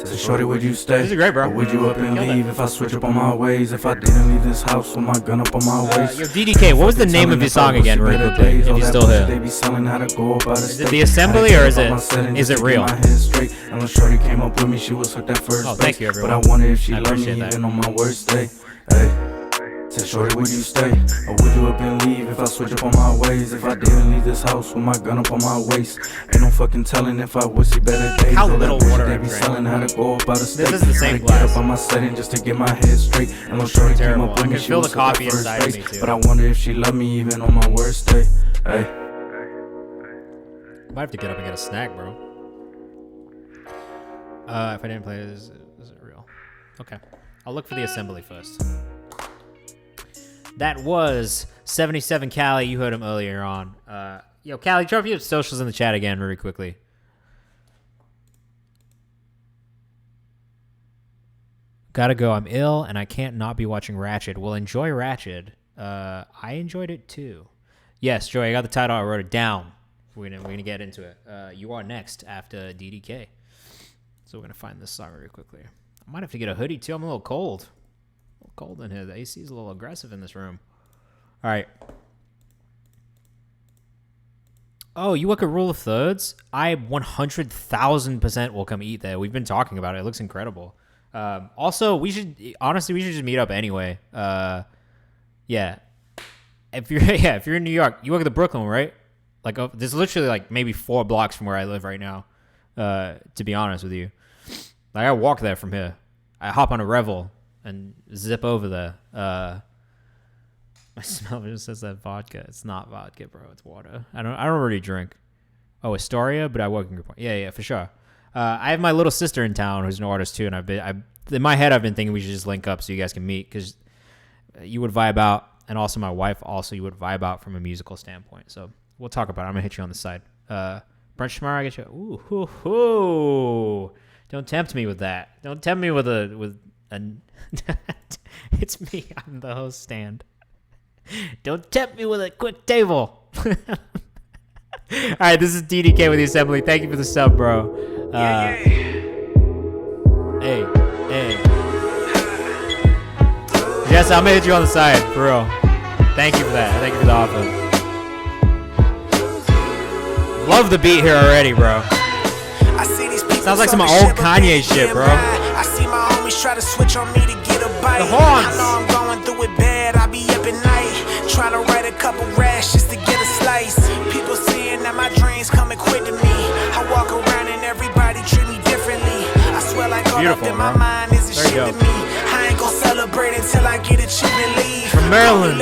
So shorty, would you stay? This is great, bro. Or would you up and Killed it. leave if I switch up on my ways? If I didn't leave this house with my gun up on my waist? Yo, DDK, what was the name of your song again, real quickly, if you're still here? They be selling how to go about Is it The Assembly or is it real? And shorty came up with me, she was hooked at first. Oh, thank you, base. everyone. But I wonder if she I loved me appreciate that. even on my worst day. Hey. Said shorty, would you stay? Or would you up and leave if I switch up on my ways? If I didn't leave this house with my gun up on my waist. Ain't no fucking telling if I would see better days. How All that little bullshit water they I be drank. selling how to go up out of state. This is the same How to get glass. up on my setting just to get my head straight. And little shorty came Terrible. up with I me, can she feel was the hooked at coffee first inside of base. me, too. But I wonder if she loved me even on my worst day. Hey. Might have to get up and get a snack, bro. If I didn't play, is it real? Okay. I'll look for the assembly first. That was 77 Cali. You heard him earlier on. Yo, Cali, drop your socials in the chat again very quickly. Gotta go. I'm ill and I can't not be watching Ratchet. Well, enjoy Ratchet. I enjoyed it too. Yes, Joey, I got the title. I wrote it down. We're gonna get into it. You are next after DDK. So we're gonna find this song really quickly. I might have to get a hoodie too. I'm a little cold. A little cold in here. The AC is a little aggressive in this room. All right. Oh, you work at Rule of Thirds? I 100,000% will come eat there. We've been talking about it. It looks incredible. Also, we should just meet up anyway. Yeah. If you're in New York, you work at the Brooklyn, right? Like, there's literally like maybe 4 blocks from where I live right now. To be honest with you, like I walk there from here. I hop on a Revel and zip over there. My smell just says that vodka. It's not vodka, bro. It's water. I don't really drink. Oh, Astoria, but I work in Group. Yeah, for sure. I have my little sister in town who's an artist too, and in my head I've been thinking we should just link up so you guys can meet because you would vibe out, and also my wife also you would vibe out from a musical standpoint. So we'll talk about it. I'm gonna hit you on the side. Brunch tomorrow. I get you. Ooh, hoo, hoo. Don't tempt me with that. Don't tempt me with a. It's me. I'm the host stand. Don't tempt me with a quick table. All right, this is DDK with the Assembly. Thank you for the sub, bro. Hey. Jess, I'm gonna hit you on the side, for real. Thank you for that. Thank you for the offer. Love the beat here already, bro. Sounds like some old Kanye shit, bro. I see my homies try to switch on me to get a bite. The horns. I know I'm going through it bad. I be up at night trying to write a couple raps just to get a slice. People saying that my dreams coming quick to me. I walk around and everybody treat me differently. I swear like all up in my mind is a shit to me. I ain't gon' celebrate until I get a chip and leave. From Maryland.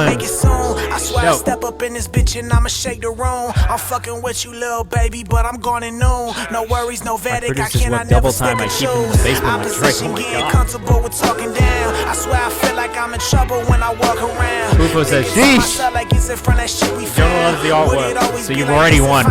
Make it soon. I swear I step up in this bitch and I'ma shake the room. I'm fucking with you, little baby, but I'm gone at noon. No worries, no Vedic. I cannot never stick and choose. Opposition getting comfortable with talking down. I swear I feel like I'm in trouble when I walk around. Rufo says, sheesh. Like it's in front of that shit we Jonah loves the artwork, so you've already won.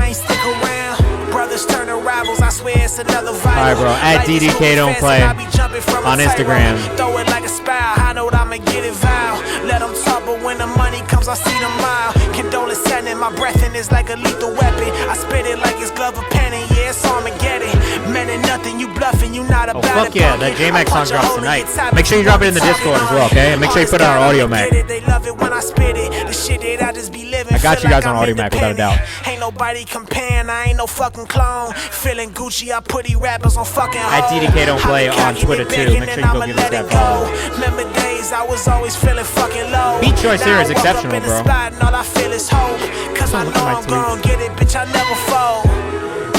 Brothers turn to rivals, I swear it's another vibe. Alright, bro. At DDK Don't Play on Instagram. Throw it like a spile. I know I'ma get it vile. Let them talk, but when the money comes, I see them mile. Condolence sending my my breath and it's like a lethal weapon. I spit it like it's glove or pen, and yeah, it's Armageddon. Men and nothing, you bluffing, you not about fuck yeah, that J-Mac song drops tonight. Make sure you drop it in the Discord as well, okay? And make sure you put it on Audio Mac. They love it when I spit it. The shit that I just be living. I got you guys on Audio Mac without a doubt. Ain't nobody comparing, I ain't no fucking clone. Feeling Gucci, I put these rappers on fucking hold. At DDK Don't Play on Twitter too. Make sure you go give us that follow. Remember days I was always feeling fucking low. Beat choice here is exceptional, bro. All I feel is hope. Cause I know I'm gon' get it, bitch, I never fold.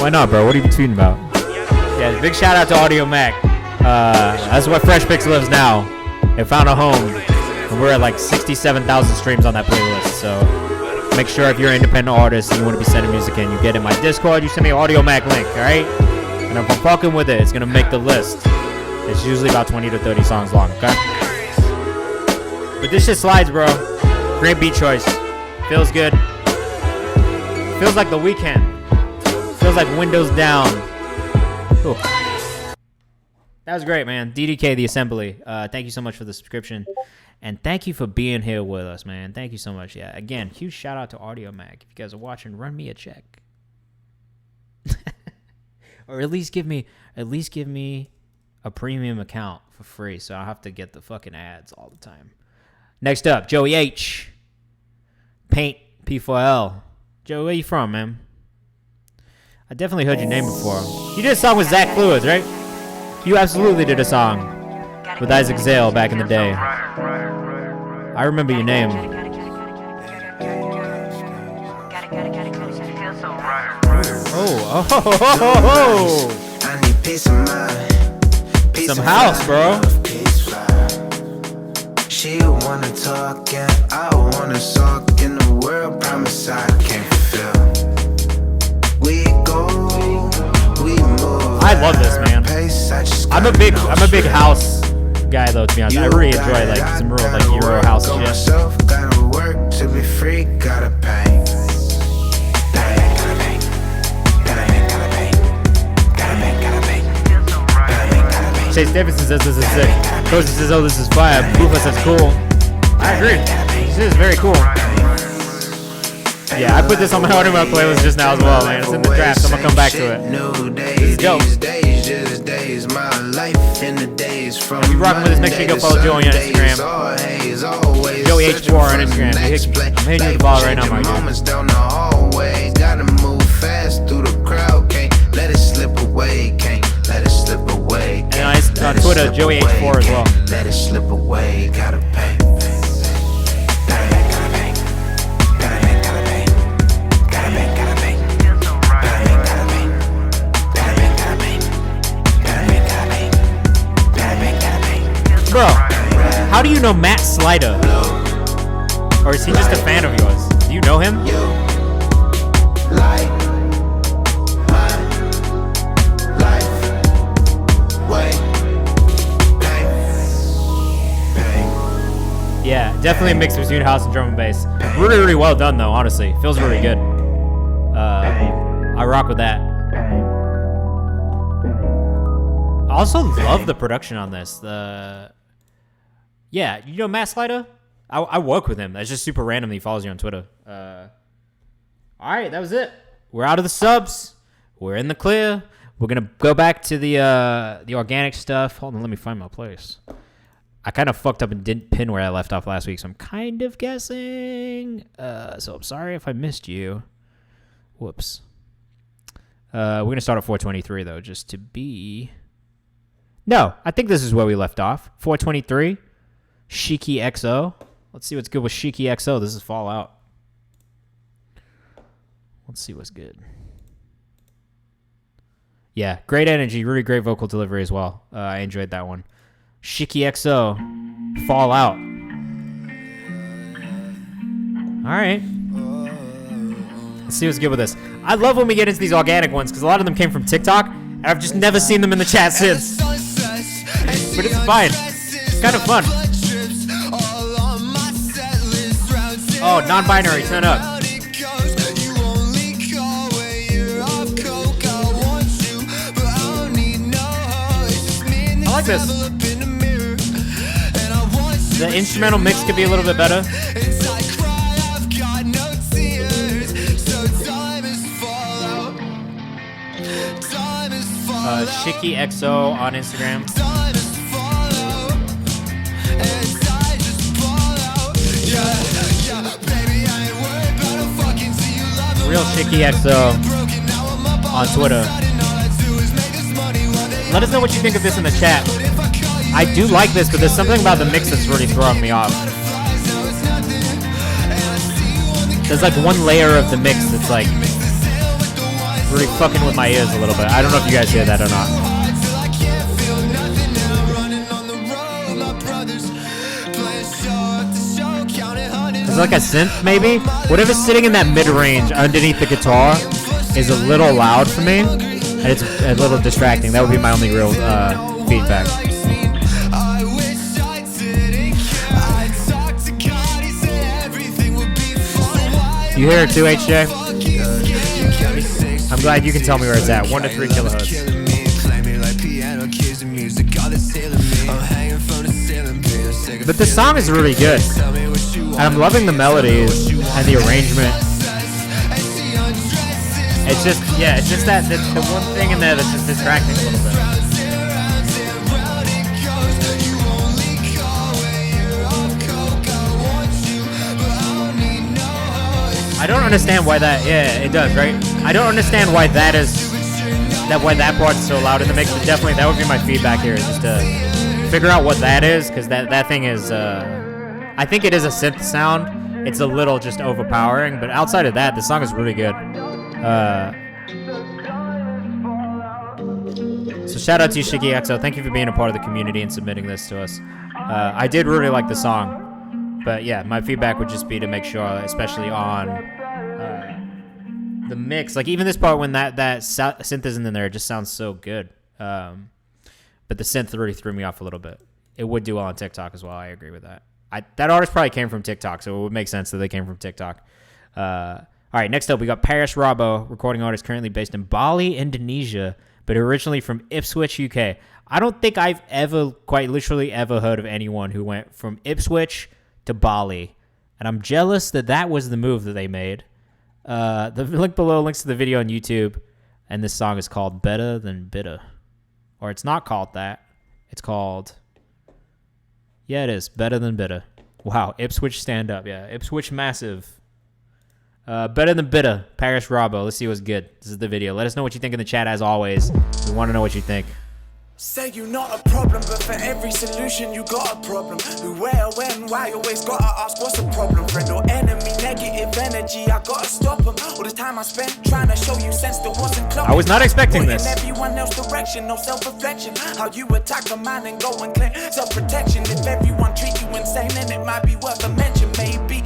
Why not, bro? What are you tweeting about? Yeah, big shout out to Audio Mac. That's where Fresh Picks lives now. It found a home. And we're at like 67,000 streams on that playlist. So make sure if you're an independent artist and you want to be sending music in, you get in my Discord, you send me an Audio Mac link, alright? And if I'm fucking with it, it's gonna make the list. It's usually about 20 to 30 songs long, okay? But this shit slides, bro. Great beat choice. Feels good. Feels like the weekend. Feels like windows down. Ooh. That was great, man. DDK, the Assembly. Thank you so much for the subscription. And thank you for being here with us, man. Thank you so much. Yeah, again, huge shout out to Audio Mac. If you guys are watching, run me a check. Or at least give me a premium account for free so I don't have to get the fucking ads all the time. Next up, Joey H. Paint P4L. Joey, where you from, man? I definitely heard your name before. You did a song with Zach Fluids, right? You absolutely did a song with Isaac Zale back in the day. I remember your name. Oh. I need peace of mind. Some house, bro. She wanna talk and I wanna suck in the world. Promise I can't fulfill. We go, we move. I love this, man. I'm a big house guy though, to be honest. I really enjoy like some real like Euro house shit. Gotta work to be free, gotta pay. Chase Davidson says this is sick. Coach says, oh, this is fire. Bufa says cool. I agree. This is very cool. Yeah, I put this on my Audio Mac playlist just now as well, man. It's in the draft, so I'm gonna come back to it. This is dope. If you rocking with us, make sure you go follow Joey on Instagram. Joey H4 on Instagram. I'm hitting you with the ball right now, my dude. Gotta move fast through the crowd. Can't let it slip away. Can't let it slip away. And on Twitter, Joey H4 as well. Let it slip away. Gotta pay. Bro, how do you know Matt Slider? Or is he just a fan of yours? Do you know him? Yeah, definitely a mix between house and drum and bass. Really, really well done though, honestly. Feels really good. I rock with that. I also love the production on this. Yeah, you know Matt Slider? I work with him. That's just super random that he follows you on Twitter. Alright, that was it. We're out of the subs. We're in the clear. We're going to go back to the organic stuff. Hold on, let me find my place. I kind of fucked up and didn't pin where I left off last week, so I'm kind of guessing. So I'm sorry if I missed you. Whoops. We're going to start at 423, though, just to be... No, I think this is where we left off. 423. Shiki XO. Let's see what's good with Shiki XO. This is Fallout. Let's see what's good. Yeah, great energy. Really great vocal delivery as well. I enjoyed that one. Shiki XO. Fallout. Alright. Let's see what's good with this. I love when we get into these organic ones because a lot of them came from TikTok and I've just never seen them in the chat since. But it's fine. It's kind of fun. Oh, non-binary, turn up. I like this. The instrumental mix could be a little bit better. Shiki XO on Instagram. Real Shiki XO on Twitter. Let us know what you think of this in the chat. I do like this, but there's something about the mix that's really throwing me off. There's like one layer of the mix that's like really fucking with my ears a little bit. I don't know if you guys hear that or not. It's like a synth, maybe? Whatever's sitting in that mid-range underneath the guitar is a little loud for me, and it's a little distracting. That would be my only real feedback. You hear it too, HJ? I'm glad you can tell me where it's at. 1 to 3 kilohertz. But the song is really good. And I'm loving the melodies and the arrangement. It's just, yeah, it's just that the one thing in there that's just distracting a little bit. I don't understand why that, yeah, it does, right? I don't understand why that part's so loud in the mix, but definitely that would be my feedback here, is just to figure out what that is, because that thing is, I think it is a synth sound. It's a little just overpowering, but outside of that, the song is really good. So shout out to you, Shiki XO. Thank you for being a part of the community and submitting this to us. I did really like the song. But yeah, my feedback would just be to make sure, especially on the mix, like even this part when that synth isn't in there, it just sounds so good. But the synth really threw me off a little bit. It would do well on TikTok as well. I agree with that. That artist probably came from TikTok, so it would make sense that they came from TikTok. All right, next up, we got Paris Robbo, recording artist currently based in Bali, Indonesia, but originally from Ipswich, UK. I don't think I've ever, quite literally ever heard of anyone who went from Ipswich to Bali, and I'm jealous that was the move that they made. The link below links to the video on YouTube, and this song is called Better Than Bitter. Or it's not called that. It's called... Yeah, it is. Better Than Bitter. Wow, Ipswich stand up. Yeah, Ipswich massive. Better Than Bitter, Paris Robbo. Let's see what's good. This is the video. Let us know what you think in the chat, as always. We want to know what you think. Say you're not a problem, but for every solution you got a problem. Who, where, when, why? Always gotta ask what's the problem. Friend or enemy, negative energy, I gotta stop them. All the time I spent trying to show you sense that wasn't close. I was not expecting this. Everyone else direction, no self-reflection. How you attack a man and go and claim self-protection. If everyone treat you insane, then it might be worth a mention. Maybe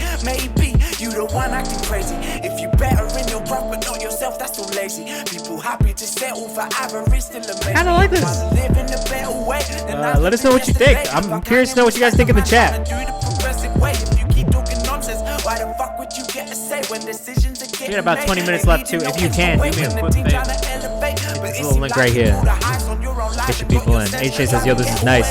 you the one acting crazy. If you better in your craft but not yourself, that's so lazy. People happy to settle for average, still amazing. Kinda like this. Let us know what you think. I'm curious to know what you guys think in the chat. We got about 20 minutes left too. If you can, do me a quick favor. Hit this little link right here. Get your people in. HJ says, yo, this is nice.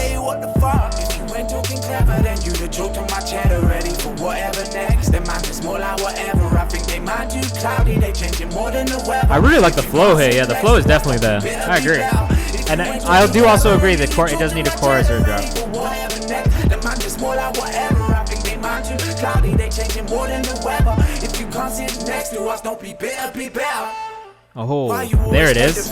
I really like the flow here. Yeah, the flow is definitely there. I agree. And I do also agree that it does need a chorus or a drop. Oh, there it is.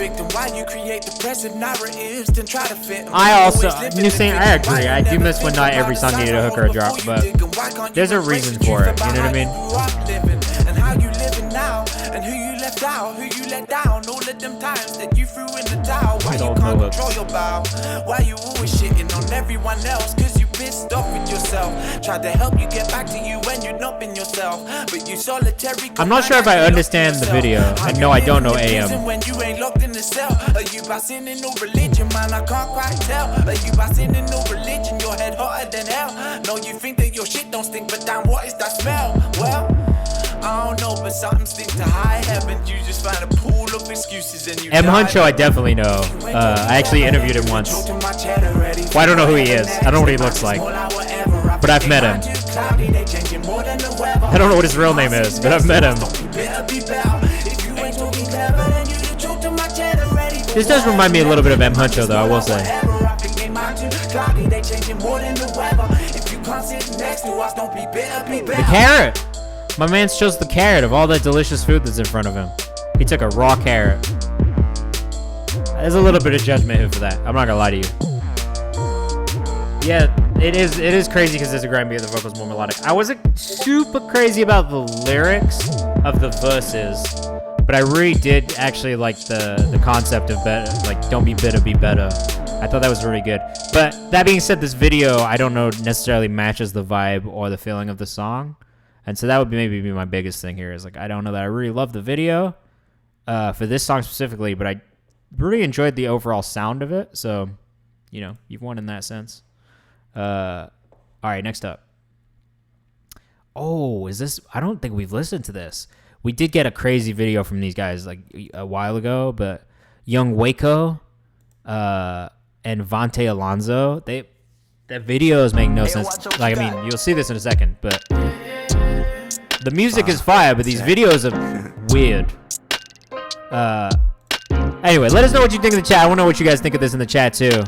I also, new saying, I agree. I do miss when not every song needed a hook or a drop, but there's a reason for it. You know what I mean? And who you left out, who you let down, all of them times that you threw in the towel. Why you can't control your bow? Why you always shitting on everyone else? Cause you pissed off with yourself. Tried to help you get back to you when you're not been yourself. But you solitary. I'm not sure if I understand the video. And no, I don't know AM. When you ain't locked in the cell. Are you passing in no religion, man? I can't quite tell. Are you passing in no religion? Your head hotter than hell. No, you think that your shit don't stink, but damn, what is that smell? Well, I don't know, but something stinks to high heaven. You just find a pool of excuses and you M. Huncho, I definitely know. I actually interviewed him once. Well, I don't know who he is. I don't know what he looks like. But I've met him. I don't know what his real name is, but I've met him. This does remind me a little bit of M Huncho, though, I will say. The carrot. My man chose the carrot of all that delicious food that's in front of him. He took a raw carrot. There's a little bit of judgment here for that. I'm not gonna lie to you. Yeah, it is crazy because there's a grind beat, the vocals more melodic. I wasn't super crazy about the lyrics of the verses, but I really did actually like the concept of better, like don't be bitter, be better. I thought that was really good. But that being said, this video I don't know necessarily matches the vibe or the feeling of the song, and so that would maybe be my biggest thing here. Is like I don't know that I really love the video for this song specifically, but I really enjoyed the overall sound of it. So, you know, you've won in that sense. All right, next up. Oh, is this? I don't think we've listened to this. We did get a crazy video from these guys like a while ago, but Young Waco and Vante Alonso, the videos make no sense. Like, I mean, you'll see this in a second, but the music is fire, but these videos are weird. Anyway, let us know what you think in the chat. I want to know what you guys think of this in the chat too.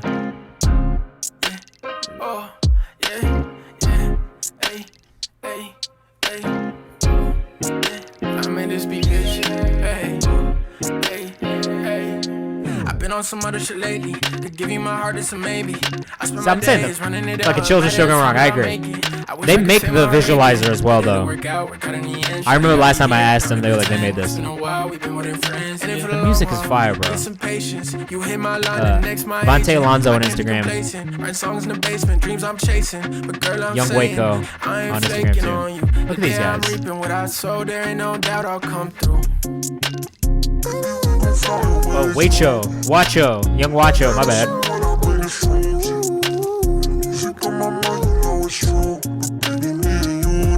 On some other shit lately. To give you my heart, it's a maybe. So I'm saying that like a children's show going wrong. I agree. They make the visualizer as well, though. I remember last time I asked them, they were like, they made this. The music is fire, bro. Vante Alonso on Instagram. Young Waco on Instagram too. Look at these guys. Oh, Wacho, Young Wacho, my bad.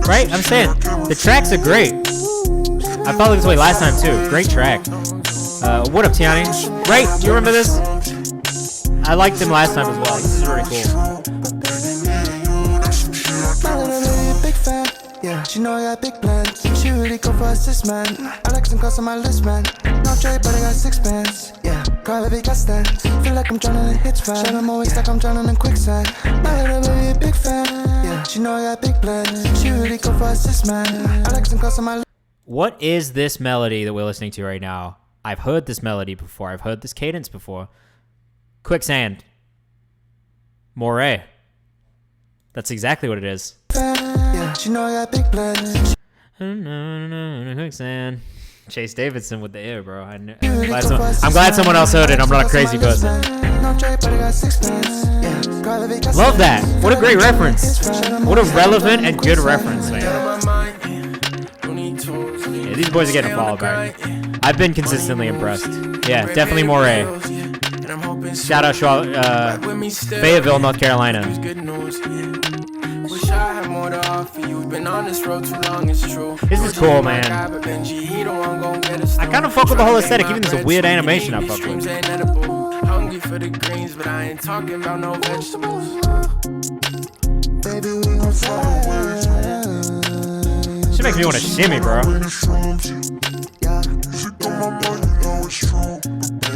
Right? I'm saying, the tracks are great. I felt this way last time too. Great track. What up, Tiani? Right? Do you remember this? I liked him last time as well. This is really cool. Yeah, she know I got big plans. She really go for assist, man. I like some cars on my list, man. No trade, but I got 6 pants. Yeah, car baby got stand. Feel like I'm drowning in hits, fan. Shine my waist like I'm drowning in quicksand. My little baby a big fan. Yeah, she know I got big plans. She really go for assist, man. I like some cars on my list. What is this melody that we're listening to right now? I've heard this melody before. I've heard this cadence before. Quicksand. Moray. That's exactly what it is. Yeah, she know I got big plans. Quicksand. Chase Davidson with the air, bro. I'm glad someone else heard it. I'm not a crazy person. Love that. What a great reference. What a relevant and good reference, man. Yeah, these boys are getting a follow back. I've been consistently impressed. Yeah, definitely Moray. Shout out Fayetteville, North Carolina. This is cool, man. I kind of fuck with the whole aesthetic, even this weird animation I fuck with. She makes me want to shimmy, bro.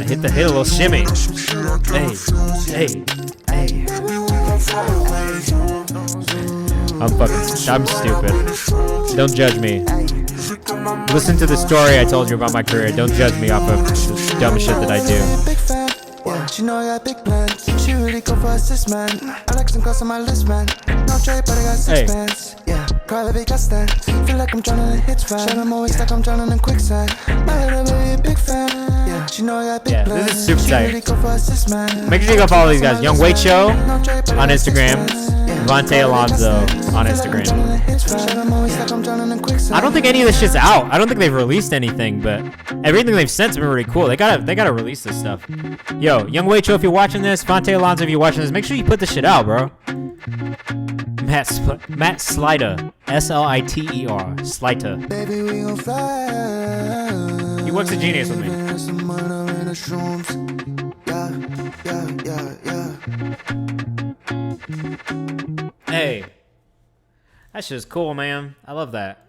Hit a little shimmy. Hey. I'm stupid. Don't judge me. Listen to the story I told you about my career. Don't judge me off of the dumb shit that I do. Yeah, she know I got big plans. She really go for assist, man. I like some cars on my list, man. No trade, but I got 6 pants. Yeah, car baby got stand. Feel like I'm drowning in hits, fan. Shine my waist like I'm drowning in quicksand. My little baby a big fan. Yeah, she know I got big plans. This is super tight. Make sure you go follow these guys. Young Wait Show on Instagram. Vante Alonso on Instagram. I don't think any of this shit's out. I don't think they've released anything, but everything they've sent's been really cool. They gotta release this stuff. Yo, Young Wait Show, if you're watching this, Vante Alonso, if you're watching this, make sure you put this shit out, bro. Matt Sliter, Sliter, Sliter. He works a genius with me. Hey, that shit's cool, man. I love that.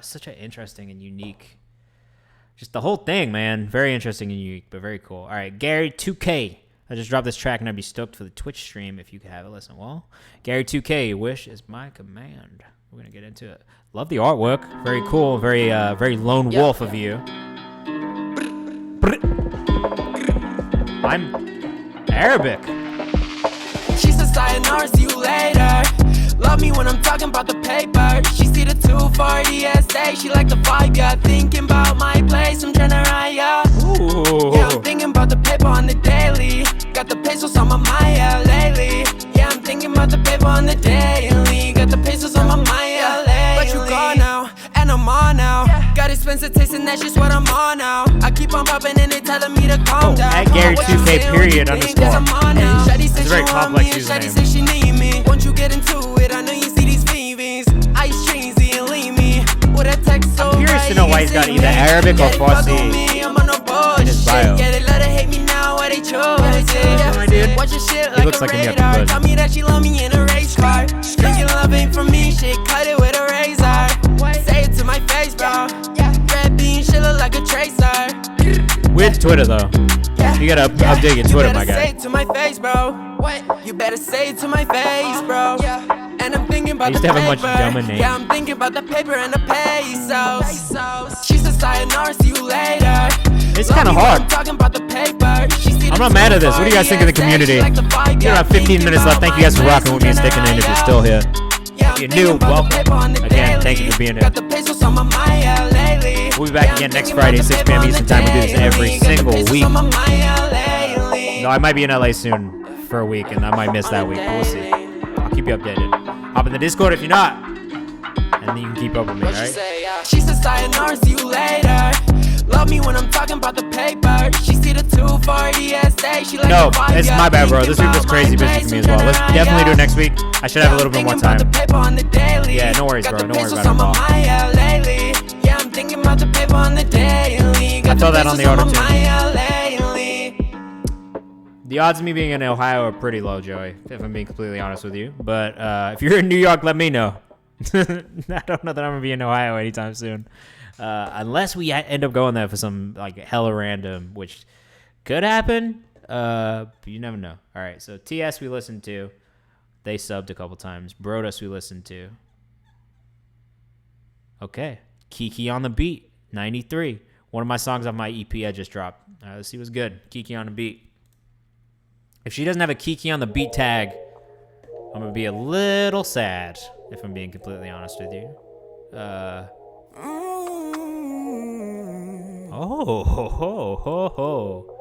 Such an interesting and unique Just the whole thing, man. Very interesting and unique, but very cool. All right, Gary 2K. I just dropped this track, and I'd be stoked for the Twitch stream if you could have it. Listen, well, Gary 2K, wish is my command. We're gonna get into it. Love the artwork. Very cool. Very lone wolf of you. I'm Arabic. She said, sayonara, see you later. Love me when I'm talking about the paper. She see the 240 SA, she like the vibe, yeah. Thinking about my place, I'm tryna ride, yeah. Ooh. Yeah, I'm thinking about the paper on the daily. Got the pesos on my mind, yeah, lately. Yeah, I'm thinking about the paper on the daily. Got the pesos on my mind, yeah, lately. But you gone now, and I'm on now. Got expensive taste and that's just what I'm on now. I keep on popping and they telling me to calm down. At Gary 2K period underscore. It's a very complex username. Say she need me. Once you get into it, I know you see these feelings. Ice treesy and leave me. With a text so I'm curious to know why he's got either Arabic or Farsi in his bio. Yeah, they let her hate me now, why they chose it. Watch your shit like looks a like him, radar. yeah, Tell me that she love me in a race car. Thinking love ain't for me, shit, cut it with a razor. Say it to my face, bro. Red bean, shit look like a tracer. With Twitter, though. You gotta update your Twitter, my You better say guy. it to my face, bro. What? You better say it to my face, bro. And I'm thinking about I used the to have a paper. much dumber name. Yeah, I'm thinking about the paper and the pesos. She said, sayonara, see you later. It's kind of hard. I'm talking about the paper. I'm not mad at this. What do you guys think of the community? We got about 15 minutes left. Thank you guys for rocking with me and sticking in if you're still here. If you're new, welcome. Again, thank you for being here. We'll be back again next Friday, 6 p.m. Eastern Time. We do this every single week. No, I might be in LA soon for a week, and I might miss that week, but we'll see. I'll keep you updated. Hop in the Discord if you're not, and then you can keep up with me, alright? She said, sayonara, see you later. Love me when I'm talking about the paper. She see the 240 SA, she like No, the vibe, it's my bad, bro. This week was crazy busy for me as well. Let's definitely do it next week. I should have a little bit more time. Yeah, no worries, bro. No worries about it at all. Yeah, I'm thinking about the paper on the daily. I saw that on the auto tune. The odds of me being in Ohio are pretty low, Joey, if I'm being completely honest with you. But if you're in New York, let me know. I don't know that I'm going to be in Ohio anytime soon. Unless we end up going there for some like hella random, which could happen. But you never know. All right, so TS we listened to. They subbed a couple times. Brodus we listened to. Okay. Kiki on the Beat, 93. One of my songs on my EP I just dropped. Let's see what's good. Kiki on the Beat. If she doesn't have a Kiki on the Beat tag, I'm going to be a little sad, if I'm being completely honest with you. Oh, ho, ho, ho, ho.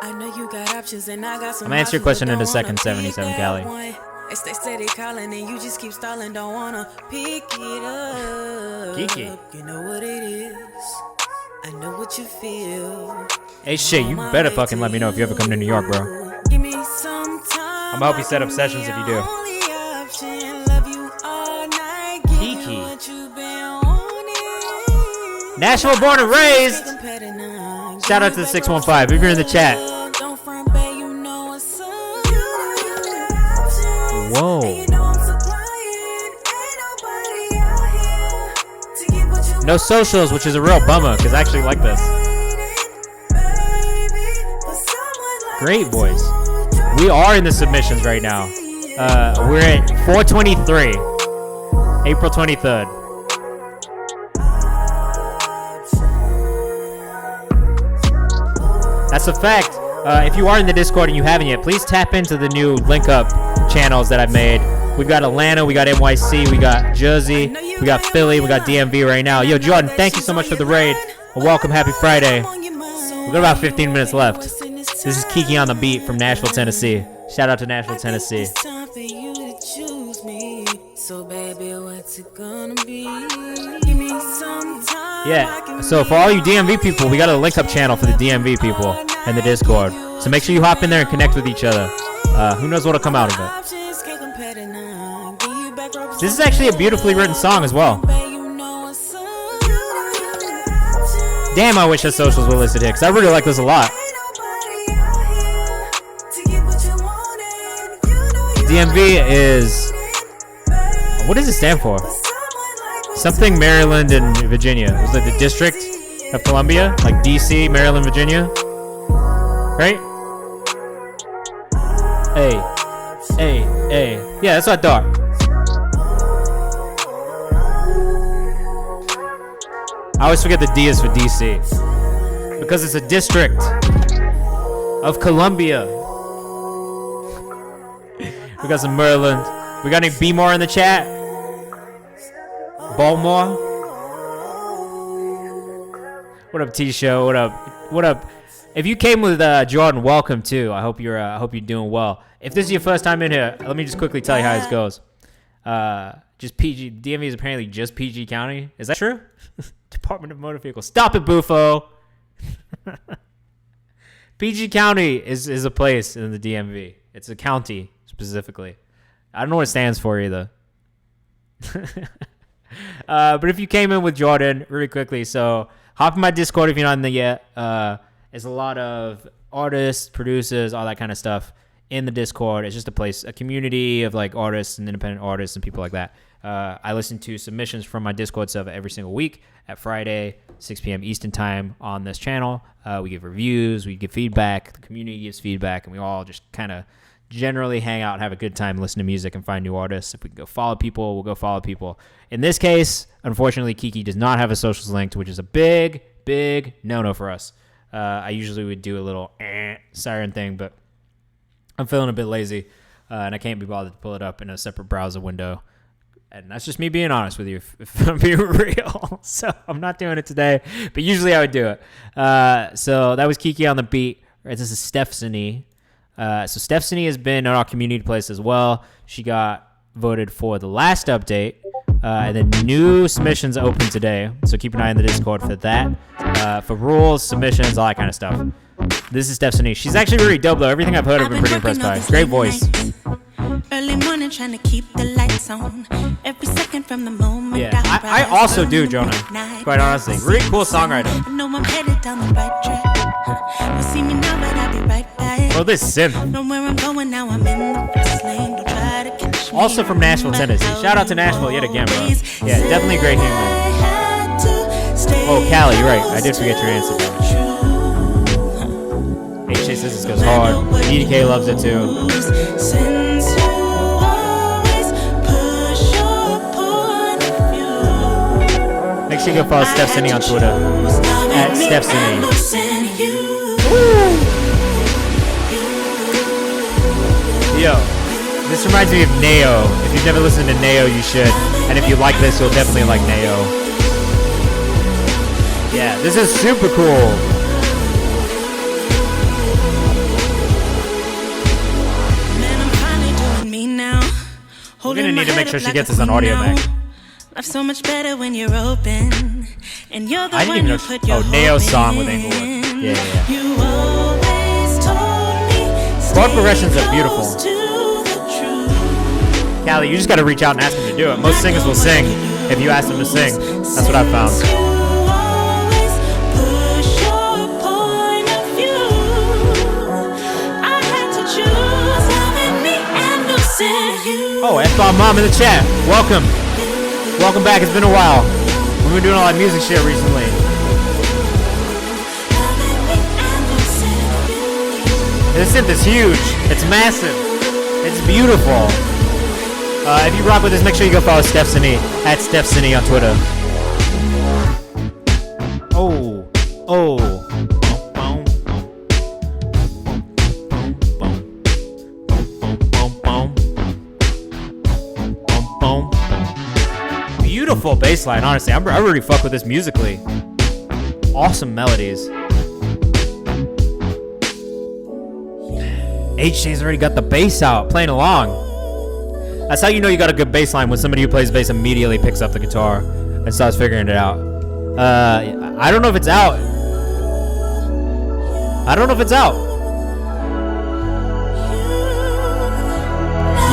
I know you got options and I got some. I'm gonna answer your question in a second, 77 Cali. They stay steady calling and you just keep stalling, don't wanna pick it up. Kiki. You know what it is. I know what you feel. Hey, shit, you better fucking let me know if you ever come to New York, bro. Give me some time. I'm gonna help you set up sessions if you do. Kiki. Nashville born and raised. Shout out to the 615 if you're in the chat. Whoa. No socials, which is a real bummer because I actually like this. Great voice. We are in the submissions right now. We're at 423, April 23rd. That's a fact. If you are in the Discord and you haven't yet, please tap into the new link up channels that I've made. We've got Atlanta, we got NYC, we got Jersey, we got Philly, we got DMV right now. Yo, Jordan, thank you so much for the raid. Well, welcome, happy Friday. We've got about 15 minutes left. This is Kiki on the Beat from Nashville, Tennessee. Shout out to Nashville, Tennessee. Yeah, so for all you DMV people, we got a link up channel for the DMV people in the Discord. So make sure you hop in there and connect with each other. Who knows what'll come out of it. This is actually a beautifully written song as well. Damn, I wish the socials were listed here, because I really like this a lot. DMV is What does it stand for? Something Maryland and Virginia. It was like the District of Columbia, like DC, Maryland, Virginia, right? Hey. Yeah, that's what I thought. I always forget the D is for DC because it's a district of Columbia. We got some Maryland. We got any B-more in the chat? Baltimore? What up, T-Show? What up? If you came with Jordan, welcome too. I hope you're doing well. If this is your first time in here, let me just quickly tell you how this goes. Just PG. DMV is apparently just PG County. Is that true? Department of Motor Vehicles. Stop it, Bufo. PG County is a place in the DMV. It's a county specifically. I don't know what it stands for either. But if you came in with Jordan, really quickly, so hop in my Discord if you're not in there yet. There's a lot of artists, producers, all that kind of stuff in the Discord. It's just a place, a community of like artists and independent artists and people like that. I listen to submissions from my Discord server every single week at Friday, 6 p.m. Eastern time on this channel. We give reviews, we give feedback, the community gives feedback, and we all just kind of generally hang out, have a good time, listen to music, and find new artists. If we can go follow people, we'll go follow people. In this case, unfortunately, Kiki does not have a socials linked, which is a big no-no for us. I usually would do a little siren thing, but I'm feeling a bit lazy, and I can't be bothered to pull it up in a separate browser window. And that's just me being honest with you, if I'm being real. So I'm not doing it today, but usually I would do it. So that was Kiki on the beat. Right, this is Stephanie. So Stephanie has been on our community place as well. She got voted for the last update. And then new submissions open today. So keep an eye on the Discord for that. For rules, submissions, all that kind of stuff. This is Stephanie. She's actually really dope though. Everything I've heard I've been pretty impressed by. Great voice. Early morning trying to keep the lights on. Every second from the moment. Yeah, I also do, Jonah. Quite honestly. Really cool songwriter. I know I'm headed down the right track. You'll see me now, but I'll be right back. Oh, this synth. Know where I'm going now, I'm in the fast lane. Don't try to catch me. Also from Nashville, Tennessee. Shout out to Nashville yet again, bro. Yeah, definitely a great human. Oh, Callie, you're right. I did forget your answer, bro. HJ says this goes hard. DDK loves it too. Make sure you go follow Stephanie on Twitter at Stephanie. Yo, this reminds me of Neo. If you've never listened to Neo, you should. And if you like this, you'll definitely like Neo. Yeah, this is super cool. We're gonna need to make sure she gets this on audio back. Life's so much better when you're open, and you're the I didn't even know. Oh, Neo's song with Englewood. Yeah. You always told me. Chord progressions are beautiful. Callie, you just gotta reach out and ask them to do it. Most singers will sing if you ask them to sing. That's what I've found. Oh, F-Bomb Mom in the chat. Welcome back. It's been a while. We've been doing all that music shit recently. This synth is huge. It's massive. It's beautiful. If you rock with this, make sure you go follow Stephanie at Stephanie on Twitter. Oh. Beautiful bass line, honestly. I really fuck with this musically. Awesome melodies. HJ's already got the bass out, playing along. That's how you know you got a good bass line, when somebody who plays bass immediately picks up the guitar and starts figuring it out. I don't know if it's out.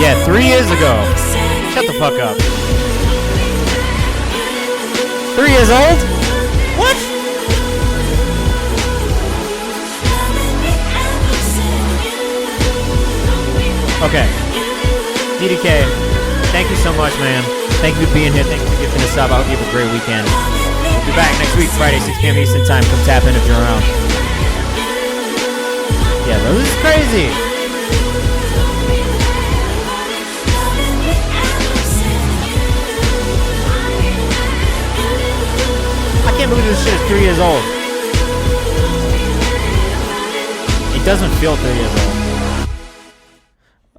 Yeah, 3 years ago. Shut the fuck up. 3 years old? What? Okay. DDK, thank you so much, man. Thank you for being here. Thank you for gifting us up. I hope you have a great weekend. We'll be back next week, Friday, 6 p.m. Eastern Time. Come tap in if you're around. Yeah, bro, this is crazy. I can't believe this shit is 3 years old. It doesn't feel 3 years old.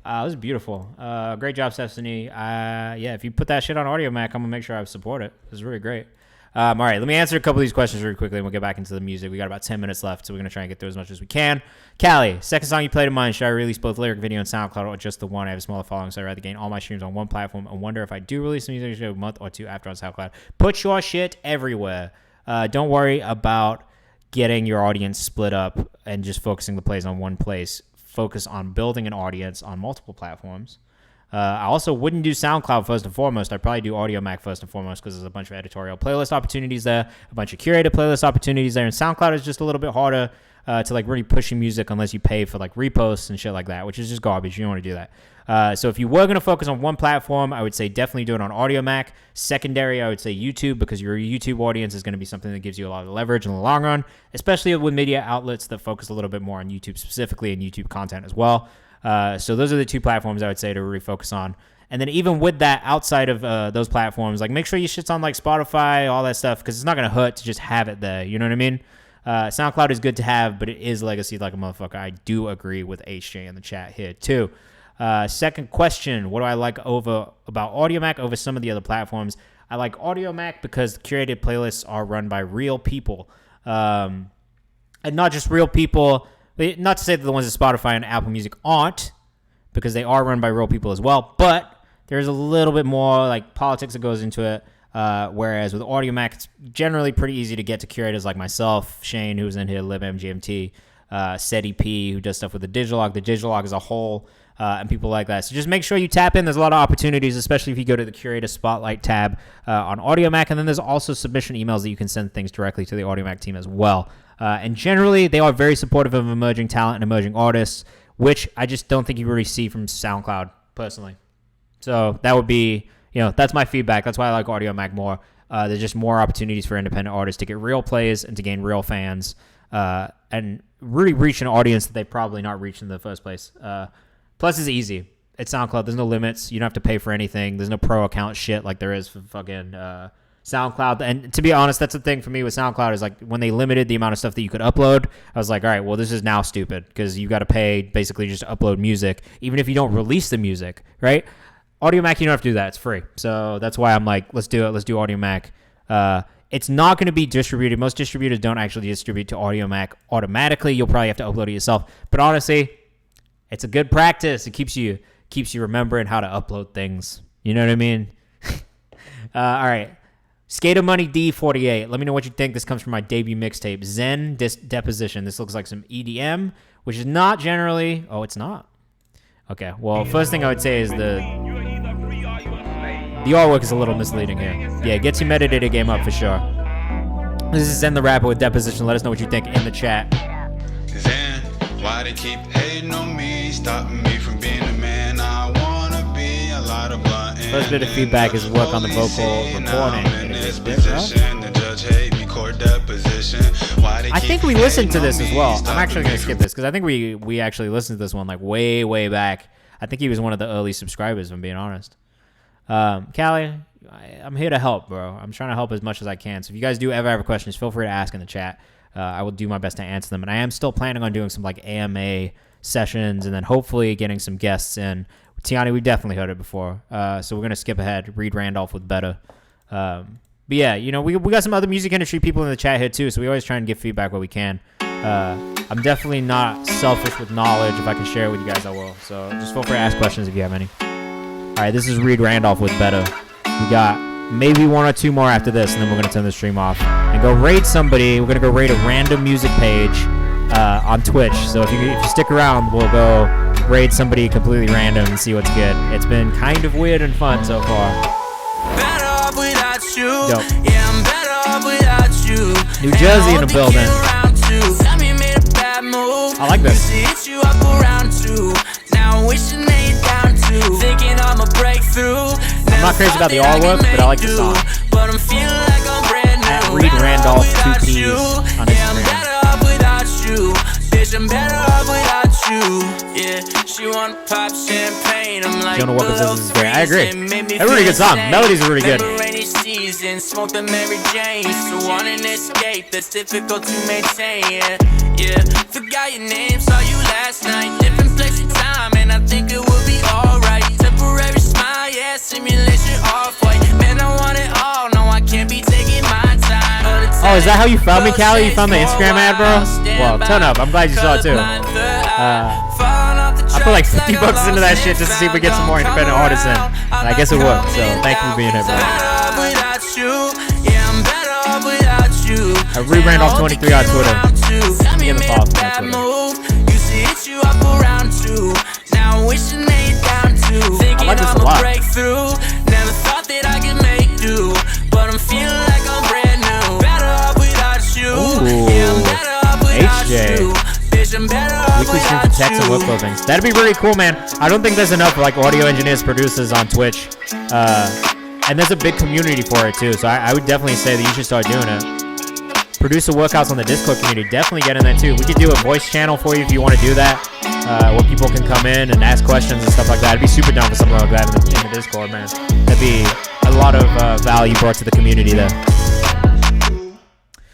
It was beautiful. Great job, Stephanie. Yeah, if you put that shit on Audio Mac, I'm going to make sure I support it. It was really great. All right, let me answer a couple of these questions really quickly, and we'll get back into the music. We got about 10 minutes left, so we're going to try and get through as much as we can. Callie, second song you played of mine. Should I release both lyric video and SoundCloud or just the one? I have a smaller following, so I'd rather gain all my streams on one platform and wonder if I do release the music a month or two after on SoundCloud. Put your shit everywhere. Don't worry about getting your audience split up and just focusing the plays on one place. Focus on building an audience on multiple platforms. I also wouldn't do SoundCloud first and foremost. I'd probably do Audio Mac first and foremost because there's a bunch of editorial playlist opportunities there, a bunch of curated playlist opportunities there, and SoundCloud is just a little bit harder to like really push your music unless you pay for like reposts and shit like that, which is just garbage. You don't want to do that. So if you were going to focus on one platform, I would say definitely do it on Audio Mac. Secondary, I would say YouTube, because your YouTube audience is going to be something that gives you a lot of leverage in the long run, especially with media outlets that focus a little bit more on YouTube specifically and YouTube content as well. So those are the two platforms I would say to really focus on. And then even with that, outside of those platforms, like make sure your shit's on like Spotify, all that stuff, because it's not going to hurt to just have it there. You know what I mean? SoundCloud is good to have, but it is legacy like a motherfucker. I do agree with HJ in the chat here too. Second question, what do I like about Audio Mac over some of the other platforms? I like Audio Mac because curated playlists are run by real people. And not just real people. Not to say that the ones at Spotify and Apple Music aren't, because they are run by real people as well, but there's a little bit more like politics that goes into it, whereas with Audio Mac, it's generally pretty easy to get to curators like myself, Shane, who's in here, LibMGMT, SETI P, who does stuff with the Digitalog as a whole, and people like that. So just make sure you tap in. There's a lot of opportunities, especially if you go to the Curator Spotlight tab on Audio Mac, and then there's also submission emails that you can send things directly to the Audio Mac team as well. And generally, they are very supportive of emerging talent and emerging artists, which I just don't think you really see from SoundCloud, personally. So that would be, that's my feedback. That's why I like Audio Mac more. There's just more opportunities for independent artists to get real plays and to gain real fans and really reach an audience that they probably not reached in the first place. Plus, it's easy. It's SoundCloud. There's no limits. You don't have to pay for anything. There's no pro account shit like there is for fucking SoundCloud. And to be honest, that's the thing for me with SoundCloud is like when they limited the amount of stuff that you could upload, I was like, all right, well, this is now stupid because you got to pay basically just to upload music, even if you don't release the music, right? Audio Mac, you don't have to do that. It's free. So that's why I'm like, let's do it. Let's do Audio Mac. It's not going to be distributed. Most distributors don't actually distribute to Audio Mac automatically. You'll probably have to upload it yourself. But honestly, it's a good practice. It keeps you remembering how to upload things. You know what I mean? All right. Skater Money D48. Let me know what you think. This comes from my debut mixtape, Zen Deposition. This looks like some EDM, which is not generally... Oh, it's not? Okay. Well, first thing I would say is the artwork is a little misleading here. Yeah, get your metadata game up for sure. This is Zen the Rapper with Deposition. Let us know what you think in the chat. Zen, why they keep hating on me, stopping me from being the man I wanna be? A lot of blunt. First bit of feedback is work on the vocal recording. I think we listened to this as well. I'm actually going to skip this because I think we actually listened to this one like way back. I think he was one of the early subscribers, if I'm being honest. Callie, I'm here to help, bro. I'm trying to help as much as I can. So if you guys do ever have questions, feel free to ask in the chat. I will do my best to answer them. And I am still planning on doing some like AMA sessions and then hopefully getting some guests in. Tiani, we definitely heard it before. So we're going to skip ahead. Reed Randolph with Better. But yeah, we got some other music industry people in the chat here too. So we always try and give feedback where we can. I'm definitely not selfish with knowledge. If I can share it with you guys, I will. So just feel free to ask questions if you have any. All right, this is Reed Randolph with Better. We got maybe one or two more after this, and then we're going to turn the stream off and go raid somebody. We're going to go raid a random music page on Twitch. So if you stick around, we'll go raid somebody completely random and see what's good. It's been kind of weird and fun so far. Better off without you. Dope. Yeah, I'm better off without you. New Jersey in the building. Tell me you made a bad move. I like this. Used to hit you up around two. Now I'm wishing that you're down too. Thinking I'ma break through. I'm not crazy about the artwork, but I like the song. But I'm feeling like I'm brand new. At Reed Randolph 2Ps on Yeah, I'm Instagram. better off without you. Bitch, I'm better off without you. Yeah, she wanna pop champagne. I'm like, Jonah Walker's below is great. I agree. freezing, made me A really feel good song. insane. Melodies are really good. Remember rainy season, smoke the Mary Jane. So want an escape that's difficult to maintain. Yeah, forgot your name, saw you last night. Different place and time, and I think it would be alright. Temporary smile, yeah, simulation off white. Man, I want it all. No, I can't be taking my time. Oh, is that how you found me, Callie? You found the Instagram ad, bro? Well, ton up. I'm glad you saw it too. I put like 50 bucks into that shit just to see if we get some more independent artists in. And I guess it worked. So thank you for being here, bro. I rebrand off 23 on Twitter. Give a follow from Twitter. Used to hit you up around 2. Now I'm wishing they down 2. Thinking like this a I'ma lot. break through. Never thought that I could make do, but I'm feeling like I'm brand new. Better off without you. Ooh. Yeah, I'm better off without HJ. you. Bitch, I'm better off Weekly stream for without text and you. workflow things. That'd be really cool, man. I don't think there's enough like audio engineers, producers on Twitch. And there's a big community for it too. So I would definitely say that you should start doing it. Producer workouts on the Discord community. Definitely get in there too. We could do a voice channel for you if you want to do that. Where people can come in and ask questions and stuff like that. I'd be super down for something like that in the Discord, man. That'd be a lot of value brought to the community there.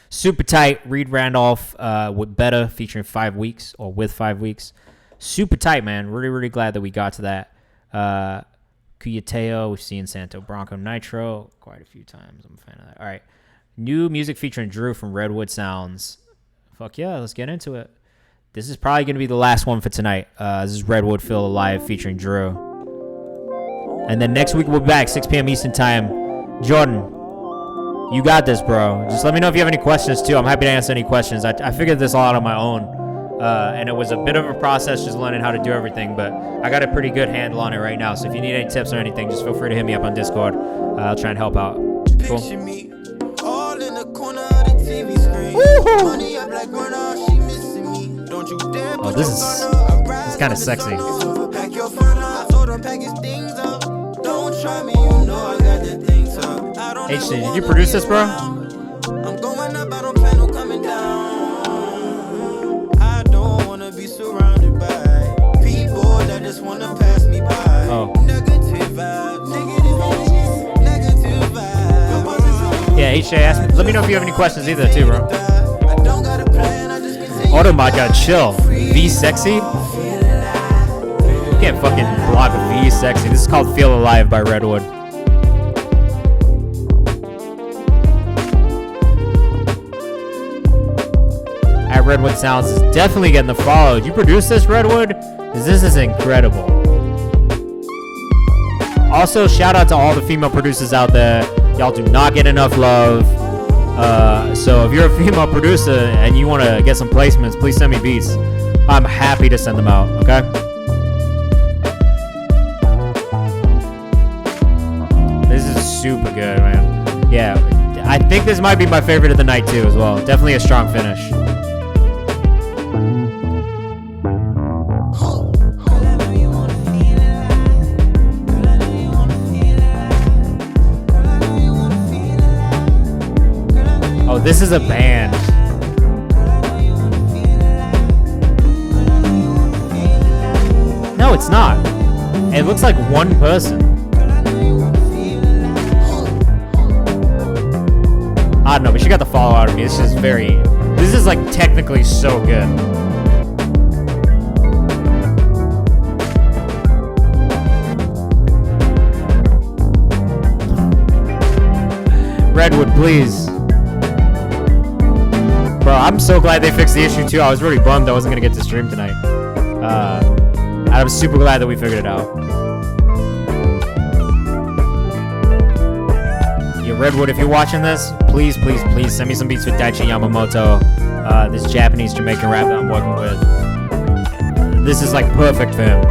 Super tight. Reed Randolph with Better featuring 5 weeks or with 5 weeks. Super tight, man. Really, really glad that we got to that. Cuyateo, we've seen Santo Bronco Nitro quite a few times. I'm a fan of that. All right. New music featuring Drew from Redwood Sounds. Fuck yeah, let's get into it. This is probably going to be the last one for tonight. This is Redwood Feel Alive featuring Drew. And then next week we'll be back, 6 p.m. Eastern Time. Jordan, you got this, bro. Just let me know if you have any questions, too. I'm happy to answer any questions. I figured this all out on my own. And it was a bit of a process just learning how to do everything. But I got a pretty good handle on it right now. So if you need any tips or anything, just feel free to hit me up on Discord. I'll try and help out. Cool. All in the corner of the TV screen. Money up like Rona, she missing me. Don't you dare Oh, this is kind of sexy. pack your phone up. I told them pack his things up. Don't try me, you know I got the things up. I don't HC, did you produce this, bro? I'm going up, I don't plan on coming down. I don't wanna be surrounded by people that just wanna pass me by. Oh. Negative vibes, negative vibes. Yeah, HJ, ask me. Let me know if you have any questions either, too, bro. Automod got chill. V Sexy? You can't fucking block V Sexy. This is called Feel Alive by Redwood. At Redwood Sounds is definitely getting the follow. Did you produce this, Redwood? This is incredible. Also, shout out to all the female producers out there. Y'all do not get enough love. So if you're a female producer and you want to get some placements, please send me beats. I'm happy to send them out, okay? This is super good, man. Yeah, I think this might be my favorite of the night too as well. Definitely a strong finish. Oh, this is a band. No, it's not. It looks like one person. I don't know, but she got the follow out of me. This is like technically so good. Redwood, please. Bro, I'm so glad they fixed the issue too. I was really bummed I wasn't gonna get to stream tonight. I'm super glad that we figured it out. Yeah, Redwood, if you're watching this, please, please, please send me some beats with Daichi Yamamoto, this Japanese Jamaican rap that I'm working with. This is like perfect for him.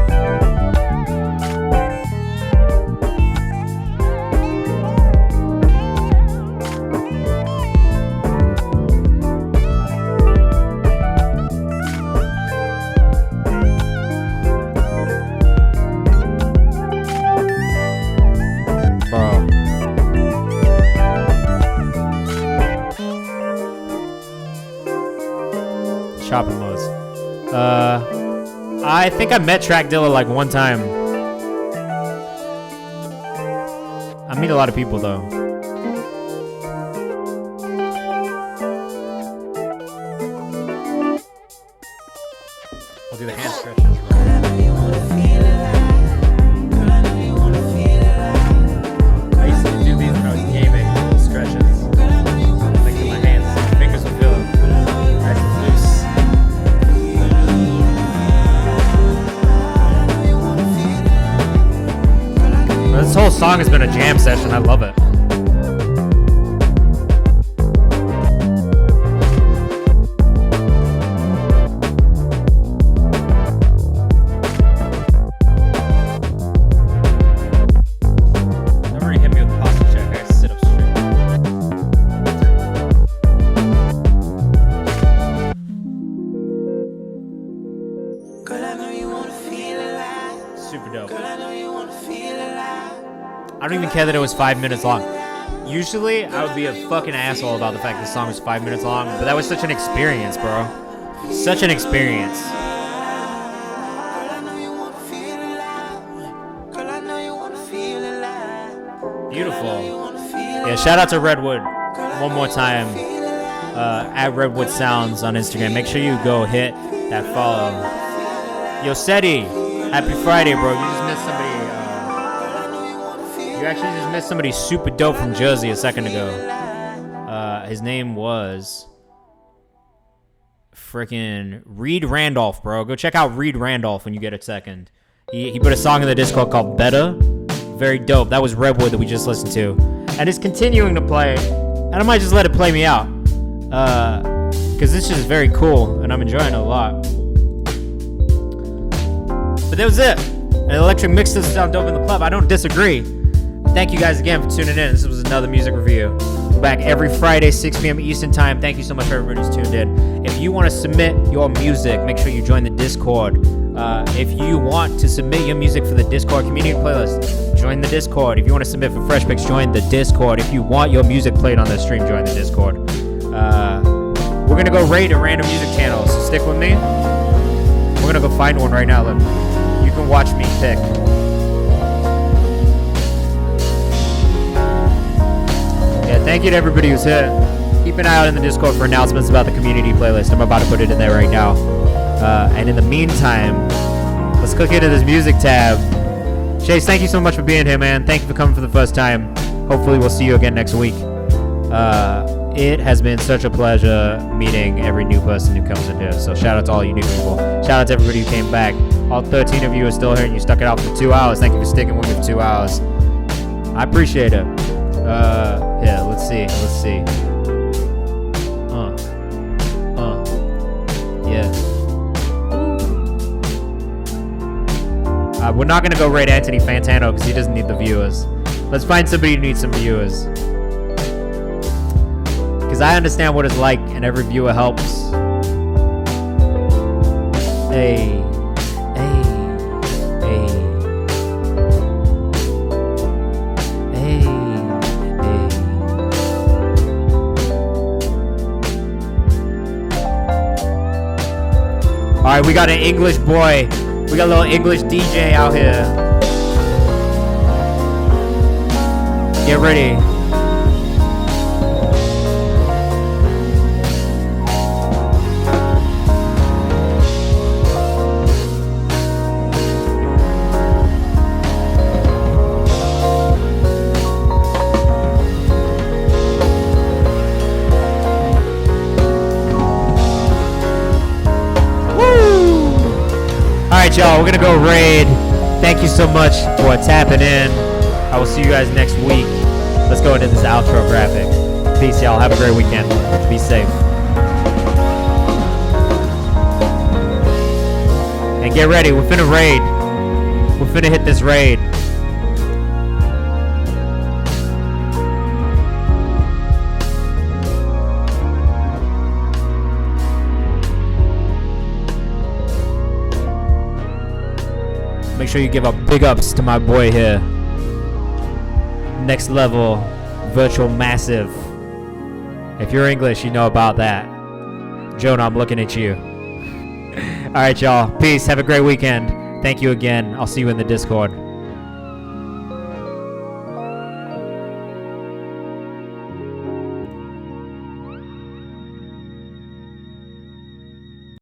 chopping modes. I think I met Track Dilla like one time. I meet a lot of people though. I'll do the hand stretches. I used to do these when I was gaming. Stretches. Like my hands, fingers will feel nice and loose. This whole song has been a jam session. I love it. Never hit me with a posture check. I gotta sit up straight. Super dope. I don't even care that it was 5 minutes long. Usually, I would be a fucking asshole about the fact this song was 5 minutes long, but that was such an experience, bro. Such an experience. Beautiful. Yeah, shout out to Redwood one more time. At Redwood Sounds on Instagram. Make sure you go hit that follow. Yo, Seti, happy Friday, bro. You just missed somebody. You actually just missed somebody super dope from Jersey a second ago. His name was freaking Reed Randolph, bro. Go check out Reed Randolph when you get a second. He put a song in the Discord called Better. Very dope. That was Redwood that we just listened to. And it's continuing to play. And I might just let it play me out. Because this is very cool. And I'm enjoying it a lot. But that was it. An electric mix doesn't sound dope in the club. I don't disagree. Thank you guys again for tuning in. This was another music review. We're back every Friday, 6 p.m. Eastern Time. Thank you so much for everybody who's tuned in. If you want to submit your music, make sure you join the Discord. If you want to submit your music for the Discord community playlist, join the Discord. If you want to submit for Fresh Picks, join the Discord. If you want your music played on the stream, join the Discord. We're going to go raid a random music channel, so stick with me. We're going to go find one right now. Look, you can watch me pick. Thank you to everybody who's here. Keep an eye out in the Discord for announcements about the community playlist. I'm about to put it in there right now. And in the meantime, let's click into this music tab. Chase, thank you so much for being here, man. Thank you for coming for the first time. Hopefully we'll see you again next week. It has been such a pleasure meeting every new person who comes in here. So shout out to all you new people. Shout out to everybody who came back. All 13 of you are still here and you stuck it out for 2 hours. Thank you for sticking with me for 2 hours. I appreciate it. Yeah, let's see. Yeah. We're not gonna go raid Anthony Fantano because he doesn't need the viewers. Let's find somebody who needs some viewers. Because I understand what it's like and every viewer helps. Hey. Alright, we got an English boy. We got a little English DJ out here. Get ready. Alright, y'all, we're gonna go raid. Thank you so much for tapping in. I will see you guys next week. Let's go into this outro graphic. Peace, y'all. Have a great weekend. Be safe. And get ready. We're finna raid. We're finna hit this raid. Make sure you give up big ups to my boy here. Next level, virtual massive. If you're English, you know about that. Jonah, I'm looking at you. right, y'all. Peace. Have a great weekend. Thank you again. I'll see you in the Discord.